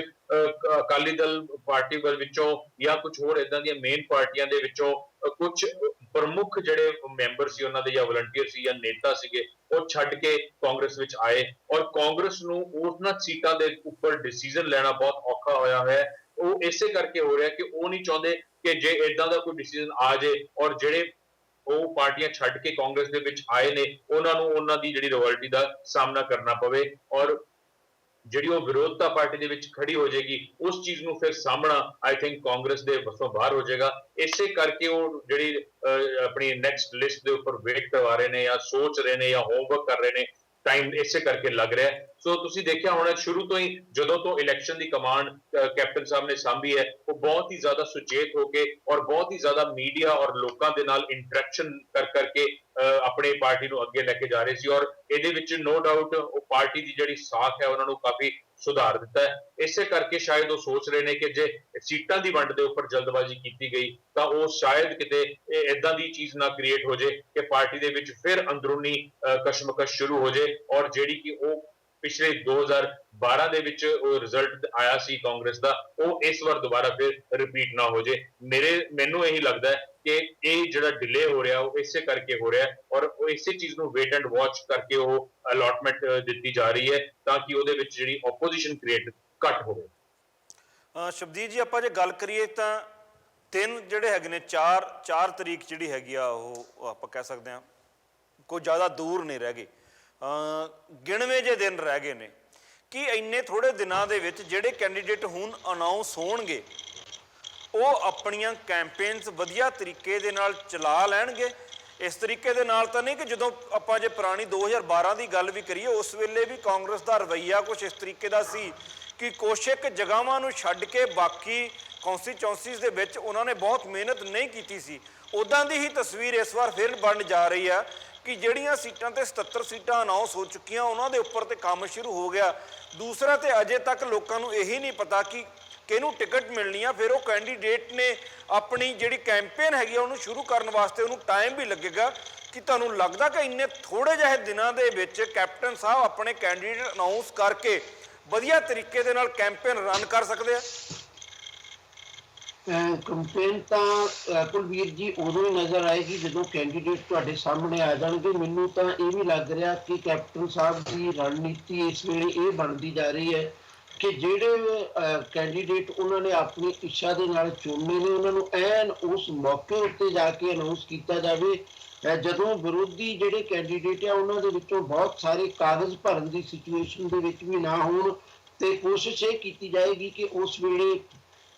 ਅਕਾਲੀ ਦਲ ਪਾਰਟੀ ਵੱਲ ਵਿੱਚੋਂ ਜਾਂ ਕੁਝ ਹੋਰ ਇਦਾਂ ਦੀਆਂ ਮੇਨ ਪਾਰਟੀਆਂ ਦੇ ਵਿੱਚੋਂ ਕੁਝ ਪ੍ਰਮੁੱਖ ਜਿਹੜੇ ਮੈਂਬਰ ਸੀ ਉਹਨਾਂ ਦੇ ਜਾਂ ਵਲੰਟੀਅਰ ਸੀ ਜਾਂ ਨੇਤਾ ਸੀਗੇ ਉਹ ਛੱਡ ਕੇ ਕਾਂਗਰਸ ਵਿੱਚ ਆਏ ਔਰ ਕਾਂਗਰਸ ਨੂੰ ਉਹਨਾਂ ਸੀਟਾਂ ਦੇ ਉੱਪਰ ਡਿਸੀਜਨ ਲੈਣਾ ਬਹੁਤ ਔਖਾ ਹੋਇਆ ਹੈ। ਉਹ ਇਸੇ ਕਰਕੇ ਹੋ ਰਿਹਾ ਕਿ ਉਹ ਨਹੀਂ ਚਾਹੁੰਦੇ ਕਿ ਜੇ ਇਦਾਂ ਦਾ ਕੋਈ ਡਿਸੀਜਨ ਆ ਜਾਏ ਔਰ ਜਿਹੜੇ ਉਹ ਪਾਰਟੀਆਂ ਛੱਡ ਕੇ ਕਾਂਗਰਸ ਦੇ ਵਿੱਚ ਆਏ ਨੇ ਉਹਨਾਂ ਨੂੰ ਉਹਨਾਂ ਦੀ ਜਿਹੜੀ ਰਿਵਲਟੀ ਦਾ ਸਾਹਮਣਾ ਕਰਨਾ ਪਵੇ ਔਰ ਜਿਹੜੀ ਉਹ ਵਿਰੋਧਤਾ ਪਾਰਟੀ ਦੇ ਵਿੱਚ ਖੜੀ ਹੋ ਜਾਏਗੀ ਉਸ ਚੀਜ਼ ਨੂੰ ਫਿਰ ਸਾਹਮਣਾ ਆਈ ਥਿੰਕ ਕਾਂਗਰਸ ਦੇ ਵੱਸੋਂ ਬਾਹਰ ਹੋ ਜਾਏਗਾ। ਇਸੇ ਕਰਕੇ ਉਹ ਜਿਹੜੀ ਆਪਣੀ ਨੈਕਸਟ ਲਿਸਟ ਦੇ ਉੱਪਰ ਵੇਟ ਕਰਵਾ ਰਹੇ ਨੇ ਜਾਂ ਸੋਚ ਰਹੇ ਨੇ ਜਾਂ ਹੋਮਵਰਕ ਕਰ ਰਹੇ ਨੇ, ਟਾਈਮ ਇਸੇ ਕਰਕੇ ਲੱਗ ਰਿਹਾ। ਸੋ ਤੁਸੀਂ ਦੇਖਿਆ ਹੋਣਾ ਸ਼ੁਰੂ ਤੋਂ ਹੀ ਜਦੋਂ ਤੋਂ ਇਲੈਕਸ਼ਨ ਦੀ ਕਮਾਂਡ ਕੈਪਟਨ ਸਾਹਿਬ ਨੇ ਸਾਂਭੀ ਹੈ ਉਹ ਬਹੁਤ ਹੀ ਜ਼ਿਆਦਾ ਸੁਚੇਤ ਹੋ ਕੇ ਔਰ ਬਹੁਤ ਹੀ ਜ਼ਿਆਦਾ ਮੀਡੀਆ ਔਰ ਲੋਕਾਂ ਦੇ ਨਾਲ ਇੰਟਰੈਕਸ਼ਨ ਕਰਕੇ ਆਪਣੀ ਪਾਰਟੀ ਨੂੰ ਅੱਗੇ ਲੈ ਕੇ ਜਾ ਰਹੇ ਸੀ ਔਰ ਇਹਦੇ ਵਿੱਚ ਨੋ ਡਾਊਟ ਉਹ ਪਾਰਟੀ ਦੀ ਜਿਹੜੀ ਸਾਖ ਹੈ ਉਹਨਾਂ ਨੂੰ ਕਾਫੀ ਸੁਧਾਰ ਦਿੱਤਾ ਹੈ। ਇਸੇ ਕਰਕੇ ਸ਼ਾਇਦ ਉਹ ਸੋਚ ਰਹੇ ਨੇ ਕਿ ਜੇ ਸੀਟਾਂ ਦੀ ਵੰਡ ਦੇ ਉੱਪਰ ਜਲਦਬਾਜ਼ੀ ਕੀਤੀ ਗਈ ਤਾਂ ਉਹ ਸ਼ਾਇਦ ਕਿਤੇ ਇਦਾਂ ਦੀ ਚੀਜ਼ ਨਾ ਕ੍ਰੀਏਟ ਹੋ ਜਾਏ ਕਿ ਪਾਰਟੀ ਦੇ ਵਿੱਚ ਫਿਰ ਅੰਦਰੂਨੀ ਕਸ਼ਮਕਸ਼ ਸ਼ੁਰੂ ਹੋ ਜਾਏ ਔਰ ਜਿਹੜੀ ਕਿ ਉਹ ਪਿਛਲੇ 2012 ਦੇ ਵਿੱਚ ਉਹ ਰਿਜ਼ਲਟ ਆਇਆ ਸੀ ਕਾਂਗਰਸ ਦਾ ਉਹ ਇਸ ਵਾਰ ਦੁਬਾਰਾ ਫਿਰ ਰਿਪੀਟ ਨਾ ਹੋ ਜਾਏ। ਮੈਨੂੰ ਇਹੀ ਲੱਗਦਾ ਹੈ ਕਿ ਇਹ ਜਿਹੜਾ ਡਿਲੇ ਹੋ ਰਿਹਾ ਉਹ ਇਸੇ ਕਰਕੇ ਹੋ ਰਿਹਾ ਔਰ ਉਹ ਇਸੇ ਚੀਜ਼ ਨੂੰ ਵੇਟ ਐਂਡ ਵਾਚ ਕਰਕੇ ਉਹ ਅਲਾਟਮੈਂਟ ਦਿੱਤੀ ਜਾ ਰਹੀ ਹੈ ਤਾਂ ਕਿ ਉਹਦੇ ਵਿੱਚ ਜਿਹੜੀ ਆਪੋਜੀਸ਼ਨ ਕ੍ਰੀਏਟ ਘੱਟ ਹੋਵੇ। ਸ਼ਬਦੀਪ ਜੀ ਆਪਾਂ ਜੇ ਗੱਲ ਕਰੀਏ ਤਾਂ ਤਿੰਨ ਜਿਹੜੇ ਹੈਗੇ ਨੇ 4 ਤਰੀਕ ਜਿਹੜੀ ਹੈਗੀ ਆ ਉਹ ਆਪਾਂ ਕਹਿ ਸਕਦੇ ਹਾਂ ਕੋਈ ਜ਼ਿਆਦਾ ਦੂਰ ਨਹੀਂ ਰਹਿ ਗਏ, ਗਿਣਵੇਂ ਜੇ ਦਿਨ ਰਹਿ ਗਏ ਨੇ ਕਿ ਇੰਨੇ ਥੋੜੇ ਦਿਨਾਂ ਦੇ ਵਿੱਚ ਜਿਹੜੇ ਕੈਂਡੀਡੇਟ ਹੁਣ ਅਨਾਉਂਸ ਹੋਣਗੇ ਉਹ ਆਪਣੀਆਂ ਕੈਂਪੇਨਸ ਵਧੀਆ ਤਰੀਕੇ ਦੇ ਨਾਲ ਚਲਾ ਲੈਣਗੇ। ਇਸ ਤਰੀਕੇ ਦੇ ਨਾਲ ਤਾਂ ਨਹੀਂ ਕਿ ਜਦੋਂ ਆਪਾਂ ਜੇ ਪੁਰਾਣੀ 2012 ਦੀ ਗੱਲ ਵੀ ਕਰੀਏ ਉਸ ਵੇਲੇ ਵੀ ਕਾਂਗਰਸ ਦਾ ਰਵੱਈਆ ਕੁਝ ਇਸ ਤਰੀਕੇ ਦਾ ਸੀ ਕਿ ਕੁਛ ਇੱਕ ਜਗ੍ਹਾਵਾਂ ਨੂੰ ਛੱਡ ਕੇ ਬਾਕੀ ਕੌਂਸਟੀਚੁਐਂਸੀਜ਼ ਦੇ ਵਿੱਚ ਉਹਨਾਂ ਨੇ ਬਹੁਤ ਮਿਹਨਤ ਨਹੀਂ ਕੀਤੀ ਸੀ। ਉੱਦਾਂ ਦੀ ਹੀ ਤਸਵੀਰ ਇਸ ਵਾਰ ਫਿਰ ਬਣ ਜਾ ਰਹੀ ਆ ਕਿ ਜਿਹੜੀਆਂ ਸੀਟਾਂ ਤੇ 77 ਸੀਟਾਂ ਅਨਾਉਂਸ ਹੋ ਚੁੱਕੀਆਂ ਉਹਨਾਂ ਦੇ ਉੱਪਰ ਤੇ ਕੰਮ ਸ਼ੁਰੂ ਹੋ ਗਿਆ। ਦੂਸਰਾ ਤੇ ਅਜੇ ਤੱਕ ਲੋਕਾਂ ਨੂੰ ਇਹੀ ਨਹੀਂ ਪਤਾ ਕਿ ਕਿਹਨੂੰ ਟਿਕਟ ਮਿਲਣੀ ਆ। ਫਿਰ ਉਹ ਕੈਂਡੀਡੇਟ ਨੇ ਆਪਣੀ ਜਿਹੜੀ ਕੈਂਪੇਨ ਹੈਗੀ ਆ ਉਹਨੂੰ ਸ਼ੁਰੂ ਕਰਨ ਵਾਸਤੇ ਉਹਨੂੰ ਟਾਈਮ ਵੀ ਲੱਗੇਗਾ। ਕਿ ਤੁਹਾਨੂੰ ਲੱਗਦਾ ਕਿ ਇੰਨੇ ਥੋੜੇ ਜਿਹੇ ਦਿਨਾਂ ਦੇ ਵਿੱਚ ਕੈਪਟਨ ਸਾਹਿਬ ਆਪਣੇ ਕੈਂਡੀਡੇਟ ਅਨਾਉਂਸ ਕਰਕੇ ਵਧੀਆ ਤਰੀਕੇ ਦੇ ਨਾਲ ਕੈਂਪੇਨ ਰਨ ਕਰ ਸਕਦੇ ਆ? ਕੰਪੇਨ ਤਾਂ ਕੁਲਵੀਰ ਜੀ ਉਦੋਂ ਹੀ ਨਜ਼ਰ ਆਏਗੀ ਜਦੋਂ ਕੈਂਡੀਡੇਟ ਤੁਹਾਡੇ ਸਾਹਮਣੇ ਆ ਜਾਣਗੇ। ਮੈਨੂੰ ਤਾਂ ਇਹ ਵੀ ਲੱਗ ਰਿਹਾ ਕਿ ਕੈਪਟਨ ਸਾਹਿਬ ਦੀ ਰਣਨੀਤੀ ਇਸ ਵੇਲੇ ਇਹ ਬਣਦੀ ਜਾ ਰਹੀ ਹੈ ਕਿ ਜਿਹੜੇ ਕੈਂਡੀਡੇਟ ਉਹਨਾਂ ਨੇ ਆਪਣੀ ਇੱਛਾ ਦੇ ਨਾਲ ਚੁਣਨੇ ਨੇ ਉਹਨਾਂ ਨੂੰ ਐਨ ਉਸ ਮੌਕੇ ਉੱਤੇ ਜਾ ਕੇ ਅਨਾਉਂਸ ਕੀਤਾ ਜਾਵੇ ਜਦੋਂ ਵਿਰੋਧੀ ਜਿਹੜੇ ਕੈਂਡੀਡੇਟ ਆ ਉਹਨਾਂ ਦੇ ਵਿੱਚੋਂ ਬਹੁਤ ਸਾਰੇ ਕਾਗਜ਼ ਭਰਨ ਦੀ ਸਿਚੁਏਸ਼ਨ ਦੇ ਵਿੱਚ ਵੀ ਨਾ ਹੋਣ ਤੇ ਕੋਸ਼ਿਸ਼ ਇਹ ਕੀਤੀ ਜਾਏਗੀ ਕਿ ਉਸ ਵੇਲੇ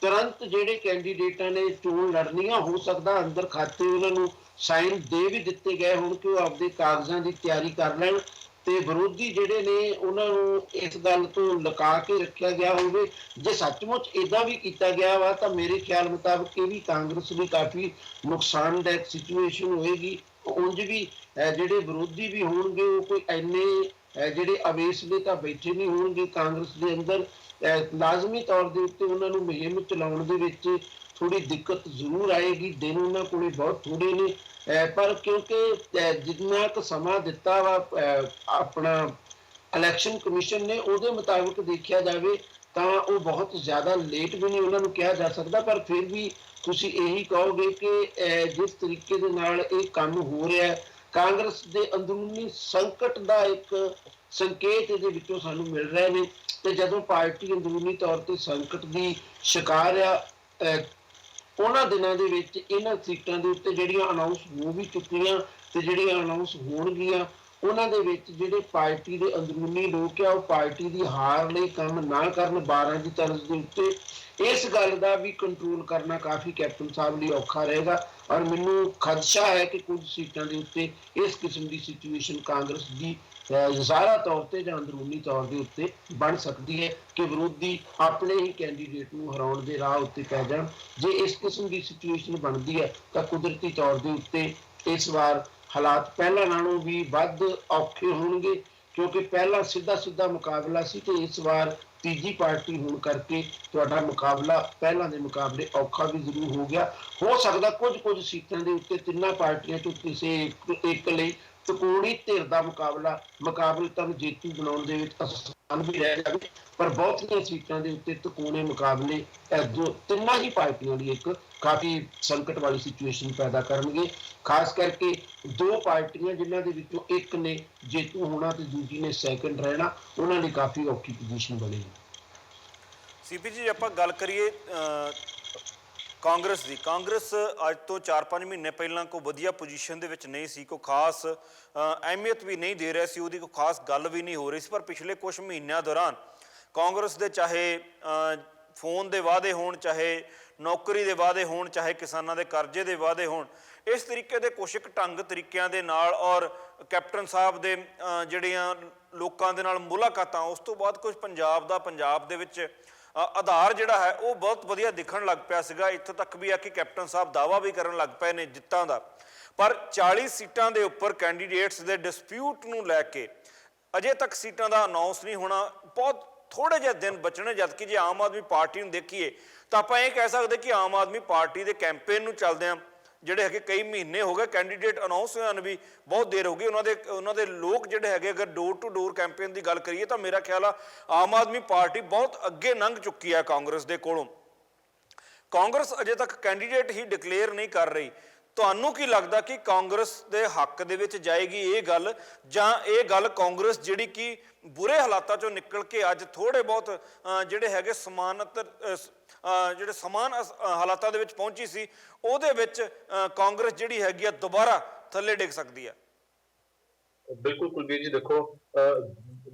ਤੁਰੰਤ ਜਿਹੜੇ ਕੈਂਡੀਡੇਟਾਂ ਨੇ ਚੋਣ ਲੜਨੀ ਆ ਹੋ ਸਕਦਾ ਅੰਦਰ ਖਾਤੇ ਉਹਨਾਂ ਨੂੰ ਸਾਈਨ ਦੇ ਵੀ ਦਿੱਤੇ ਗਏ ਹੋਣ ਕਿ ਉਹ ਆਪਦੇ ਕਾਗਜ਼ਾਂ ਦੀ ਤਿਆਰੀ ਕਰ ਲੈਣ ਤੇ ਵਿਰੋਧੀ ਜਿਹੜੇ ਨੇ ਉਹਨਾਂ ਨੂੰ ਇਸ ਗੱਲ ਤੋਂ ਲੁਕਾ ਕੇ ਰੱਖਿਆ ਗਿਆ ਹੋਵੇ। ਜੇ ਸੱਚਮੁੱਚ ਇਦਾਂ ਵੀ ਕੀਤਾ ਗਿਆ ਵਾ ਤਾਂ ਮੇਰੇ ਖਿਆਲ ਮੁਤਾਬਕ ਇਹ ਵੀ ਕਾਂਗਰਸ ਦੀ ਕਾਫੀ ਨੁਕਸਾਨਦਾਇਕ ਸਿਚੁਏਸ਼ਨ ਹੋਏਗੀ। ਉਂਝ ਵੀ ਜਿਹੜੇ ਵਿਰੋਧੀ ਵੀ ਹੋਣਗੇ ਉਹ ਕੋਈ ਇੰਨੇ ਜਿਹੜੇ ਅਵੇਸਲੇ ਤਾਂ ਬੈਠੇ ਨਹੀਂ ਹੋਣਗੇ ਕਾਂਗਰਸ ਦੇ ਅੰਦਰ। ਲਾਜ਼ਮੀ ਤੌਰ ਦੇ ਉੱਤੇ ਉਹਨਾਂ ਨੂੰ ਮੁਹਿੰਮ ਚਲਾਉਣ ਦੇ ਵਿੱਚ ਥੋੜੀ ਦਿੱਕਤ ਜ਼ਰੂਰ ਆਏਗੀ। ਦਿਨ ਉਹਨਾਂ ਕੋਲੇ ਬਹੁਤ ਥੋੜੇ ਨੇ ਪਰ ਕਿਉਂਕਿ ਜਿੰਨਾ ਕੁ ਸਮਾਂ ਦਿੱਤਾ ਵਾ ਆਪਣਾ ਇਲੈਕਸ਼ਨ ਕਮਿਸ਼ਨ ਨੇ ਉਹਦੇ ਮੁਤਾਬਕ ਦੇਖਿਆ ਜਾਵੇ ਤਾਂ ਉਹ ਬਹੁਤ ਜ਼ਿਆਦਾ ਲੇਟ ਵੀ ਨਹੀਂ ਉਹਨਾਂ ਨੂੰ ਕਿਹਾ ਜਾ ਸਕਦਾ। ਪਰ ਫਿਰ ਵੀ ਤੁਸੀਂ ਇਹੀ ਕਹੋਗੇ ਕਿ ਜਿਸ ਤਰੀਕੇ ਦੇ ਨਾਲ ਇਹ ਕੰਮ ਹੋ ਰਿਹਾ ਕਾਂਗਰਸ ਦੇ ਅੰਦਰੂਨੀ ਸੰਕਟ ਦਾ ਇੱਕ ਸੰਕੇਤ ਇਹਦੇ ਵਿੱਚੋਂ ਸਾਨੂੰ ਮਿਲ ਰਹੇ ਨੇ ਤੇ ਜਦੋਂ ਪਾਰਟੀ ਅੰਦਰੂਨੀ ਤੌਰ ਤੇ ਸੰਕਟ ਦੀ ਸ਼ਿਕਾਰ ਆ ਉਹਨਾਂ ਦਿਨਾਂ ਦੇ ਵਿੱਚ ਇਹਨਾਂ ਸੀਟਾਂ ਦੇ ਉੱਤੇ ਜਿਹੜੀਆਂ ਅਨਾਉਂਸ ਹੋ ਵੀ ਚੁੱਕੀਆਂ ਤੇ ਜਿਹੜੀਆਂ ਅਨਾਉਂਸ ਹੋਣਗੀਆਂ, ਉਹਨਾਂ ਦੇ ਵਿੱਚ ਜਿਹੜੇ ਪਾਰਟੀ ਦੇ ਅੰਦਰੂਨੀ ਲੋਕ ਆ ਉਹ ਪਾਰਟੀ ਦੀ ਹਾਰ ਲਈ ਕੰਮ ਨਾ ਕਰਨ 12 ਦੀ ਤਰਜ਼ ਦੇ ਉੱਤੇ, ਇਸ ਗੱਲ ਦਾ ਵੀ ਕੰਟਰੋਲ ਕਰਨਾ ਕਾਫੀ ਕੈਪਟਨ ਸਾਹਿਬ ਲਈ ਔਖਾ ਰਹੇਗਾ। ਔਰ ਮੈਨੂੰ ਖਦਸ਼ਾ ਹੈ ਕਿ ਕੁਝ ਸੀਟਾਂ ਦੇ ਉੱਤੇ ਇਸ ਕਿਸਮ ਦੀ ਸਿਚੁਏਸ਼ਨ ਕਾਂਗਰਸ ਦੀ ਜ਼ਾਹਰਾ ਤੌਰ ਤੇ ਜਾਂ ਅੰਦਰੂਨੀ ਤੌਰ ਦੇ ਉੱਤੇ ਬਣ ਸਕਦੀ ਹੈ ਕਿ ਵਿਰੋਧੀ ਆਪਣੇ ਹੀ ਕੈਂਡੀਡੇਟ ਨੂੰ ਹਰਾਉਣ ਦੇ ਰਾਹ ਉੱਤੇ ਪੈ ਜਾਣ। ਜੇ ਇਸ ਕਿਸਮ ਦੀ ਸਿਚੁਏਸ਼ਨ ਬਣਦੀ ਹੈ ਤਾਂ ਕੁਦਰਤੀ ਤੌਰ ਦੇ ਉੱਤੇ ਇਸ ਵਾਰ ਹਾਲਾਤ ਪਹਿਲਾਂ ਨਾਲੋਂ ਵੀ ਵੱਧ ਔਖੇ ਹੋਣਗੇ, ਕਿਉਂਕਿ ਪਹਿਲਾਂ ਸਿੱਧਾ ਮੁਕਾਬਲਾ ਸੀ ਤੇ ਇਸ ਵਾਰ ਤੀਜੀ ਪਾਰਟੀ ਹੋਣ ਕਰਕੇ ਤੁਹਾਡਾ ਮੁਕਾਬਲਾ ਪਹਿਲਾਂ ਦੇ ਮੁਕਾਬਲੇ ਔਖਾ ਵੀ ਜ਼ਰੂਰ ਹੋ ਗਿਆ। ਹੋ ਸਕਦਾ ਕੁਝ ਸੀਟਾਂ ਦੇ ਉੱਤੇ ਤਿੰਨਾਂ ਪਾਰਟੀਆਂ ਚੋਂ ਕਿਸੇ ਇੱਕ ਲਈ ਤਕੋੜੀ ਧਿਰ ਦਾ ਮੁਕਾਬਲਤਨ ਨੂੰ ਜੇਤੂ ਬਣਾਉਣ ਦੇ ਵਿੱਚ ਆਸਾਨ ਵੀ ਰਹਿ ਜਾਵੇ, ਪਰ ਬਹੁਤੀਆਂ ਸੀਟਾਂ ਦੇ ਉੱਤੇ ਤਕੋਣੇ ਮੁਕਾਬਲੇ ਤਿੰਨਾਂ ਹੀ ਪਾਰਟੀਆਂ ਲਈ ਇੱਕ ਕਾਫੀ ਸੰਕਟ ਵਾਲੀ ਸਿਚੁਏਸ਼ਨ ਪੈਦਾ ਕਰਨਗੇ। ਖਾਸ ਕਰਕੇ ਦੋ ਪਾਰਟੀਆਂ ਜਿਨ੍ਹਾਂ ਦੇ ਵਿੱਚੋਂ ਇੱਕ ਨੇ ਜੇਤੂ ਹੋਣਾ ਤੇ ਦੂਜੀ ਨੇ ਸੈਕੰਡ ਰਹਿਣਾ, ਉਹਨਾਂ ਲਈ ਕਾਫੀ ਔਖੀ ਪੋਜੀਸ਼ਨ ਬਣੇਗੀ। ਸੀਪੀ ਜੀ, ਆਪਾਂ ਗੱਲ ਕਰੀਏ ਕਾਂਗਰਸ ਦੀ। ਕਾਂਗਰਸ ਅੱਜ ਤੋਂ 4-5 ਮਹੀਨੇ ਪਹਿਲਾਂ ਕੋਈ ਵਧੀਆ ਪੋਜੀਸ਼ਨ ਦੇ ਵਿੱਚ ਨਹੀਂ ਸੀ, ਕੋਈ ਖਾਸ ਅਹਿਮੀਅਤ ਵੀ ਨਹੀਂ ਦੇ ਰਿਹਾ ਸੀ, ਉਹਦੀ ਕੋਈ ਖਾਸ ਗੱਲ ਵੀ ਨਹੀਂ ਹੋ ਰਹੀ ਸੀ। ਪਰ ਪਿਛਲੇ ਕੁਝ ਮਹੀਨਿਆਂ ਦੌਰਾਨ ਕਾਂਗਰਸ ਦੇ ਚਾਹੇ ਫੋਨ ਦੇ ਵਾਅਦੇ ਹੋਣ, ਚਾਹੇ ਨੌਕਰੀ ਦੇ ਵਾਅਦੇ ਹੋਣ, ਚਾਹੇ ਕਿਸਾਨਾਂ ਦੇ ਕਰਜ਼ੇ ਦੇ ਵਾਅਦੇ ਹੋਣ, ਇਸ ਤਰੀਕੇ ਦੇ ਕੁਛ ਇੱਕ ਢੰਗ ਤਰੀਕਿਆਂ ਦੇ ਨਾਲ ਔਰ ਕੈਪਟਨ ਸਾਹਿਬ ਦੇ ਜਿਹੜੀਆਂ ਲੋਕਾਂ ਦੇ ਨਾਲ ਮੁਲਾਕਾਤਾਂ, ਉਸ ਤੋਂ ਬਾਅਦ ਕੁਝ ਪੰਜਾਬ ਦੇ ਵਿੱਚ ਆਧਾਰ ਜਿਹੜਾ ਹੈ ਉਹ ਬਹੁਤ ਵਧੀਆ ਦਿਖਣ ਲੱਗ ਪਿਆ ਸੀਗਾ। ਇੱਥੋਂ ਤੱਕ ਵੀ ਆ ਕਿ ਕੈਪਟਨ ਸਾਹਿਬ ਦਾਅਵਾ ਵੀ ਕਰਨ ਲੱਗ ਪਏ ਨੇ ਜਿੱਤਾਂ ਦਾ। ਪਰ 40 ਸੀਟਾਂ ਦੇ ਉੱਪਰ ਕੈਂਡੀਡੇਟਸ ਦੇ ਡਿਸਪਿਊਟ ਨੂੰ ਲੈ ਕੇ ਅਜੇ ਤੱਕ ਸੀਟਾਂ ਦਾ ਅਨਾਉਂਸ ਨਹੀਂ ਹੋਣਾ, ਬਹੁਤ ਥੋੜੇ ਜਿਹੇ ਦਿਨ ਬਚਣੇ। ਜਦਕਿ ਜੇ ਆਮ ਆਦਮੀ ਪਾਰਟੀ ਨੂੰ ਦੇਖੀਏ ਤਾਂ ਆਪਾਂ ਇਹ ਕਹਿ ਸਕਦੇ ਕਿ ਆਮ ਆਦਮੀ ਪਾਰਟੀ ਦੇ ਕੈਂਪੇਨ ਨੂੰ ਚੱਲਦਿਆਂ ਜਿਹੜੇ ਹੈਗੇ ਕਈ ਮਹੀਨੇ ਹੋ ਗਏ, ਕੈਂਡੀਡੇਟ ਅਨਾਉਂਸ ਹੋਇਆ ਨੂੰ ਵੀ ਬਹੁਤ ਦੇਰ ਹੋ ਗਈ। ਉਹਨਾਂ ਦੇ ਲੋਕ ਜਿਹੜੇ ਹੈਗੇ, ਅਗਰ ਡੋਰ ਟੂ ਡੋਰ ਕੈਂਪੇਨ ਦੀ ਗੱਲ ਕਰੀਏ ਤਾਂ ਮੇਰਾ ਖਿਆਲ ਆ ਆਮ ਆਦਮੀ ਪਾਰਟੀ ਬਹੁਤ ਅੱਗੇ ਲੰਘ ਚੁੱਕੀ ਹੈ ਕਾਂਗਰਸ ਦੇ ਕੋਲੋਂ। ਕਾਂਗਰਸ ਅਜੇ ਤੱਕ ਕੈਂਡੀਡੇਟ ਹੀ ਡਿਕਲੇਅਰ ਨਹੀਂ ਕਰ ਰਹੀ। ਤੁਹਾਨੂੰ ਕੀ ਲੱਗਦਾ ਕਿ ਕਾਂਗਰਸ ਦੇ ਹੱਕ ਦੇ ਵਿੱਚ ਜਾਏਗੀ ਇਹ ਗੱਲ, ਜਾਂ ਇਹ ਗੱਲ ਕਾਂਗਰਸ ਜਿਹੜੀ ਕਿ ਬੁਰੇ ਹਾਲਾਤਾਂ ਚੋਂ ਨਿਕਲ ਕੇ ਅੱਜ ਥੋੜੇ ਬਹੁਤ ਜਿਹੜੇ ਹੈਗੇ ਸਮਾਨ ਹਾਲਾਤਾਂ ਦੇ ਵਿੱਚ ਪਹੁੰਚੀ ਸੀ, ਉਹਦੇ ਵਿੱਚ ਕਾਂਗਰਸ ਜਿਹੜੀ ਹੈਗੀ ਆ ਦੁਬਾਰਾ ਥੱਲੇ ਡਿੱਗ ਸਕਦੀ ਹੈ? ਬਿਲਕੁਲ ਕੁਲਬੀਰ ਜੀ, ਦੇਖੋ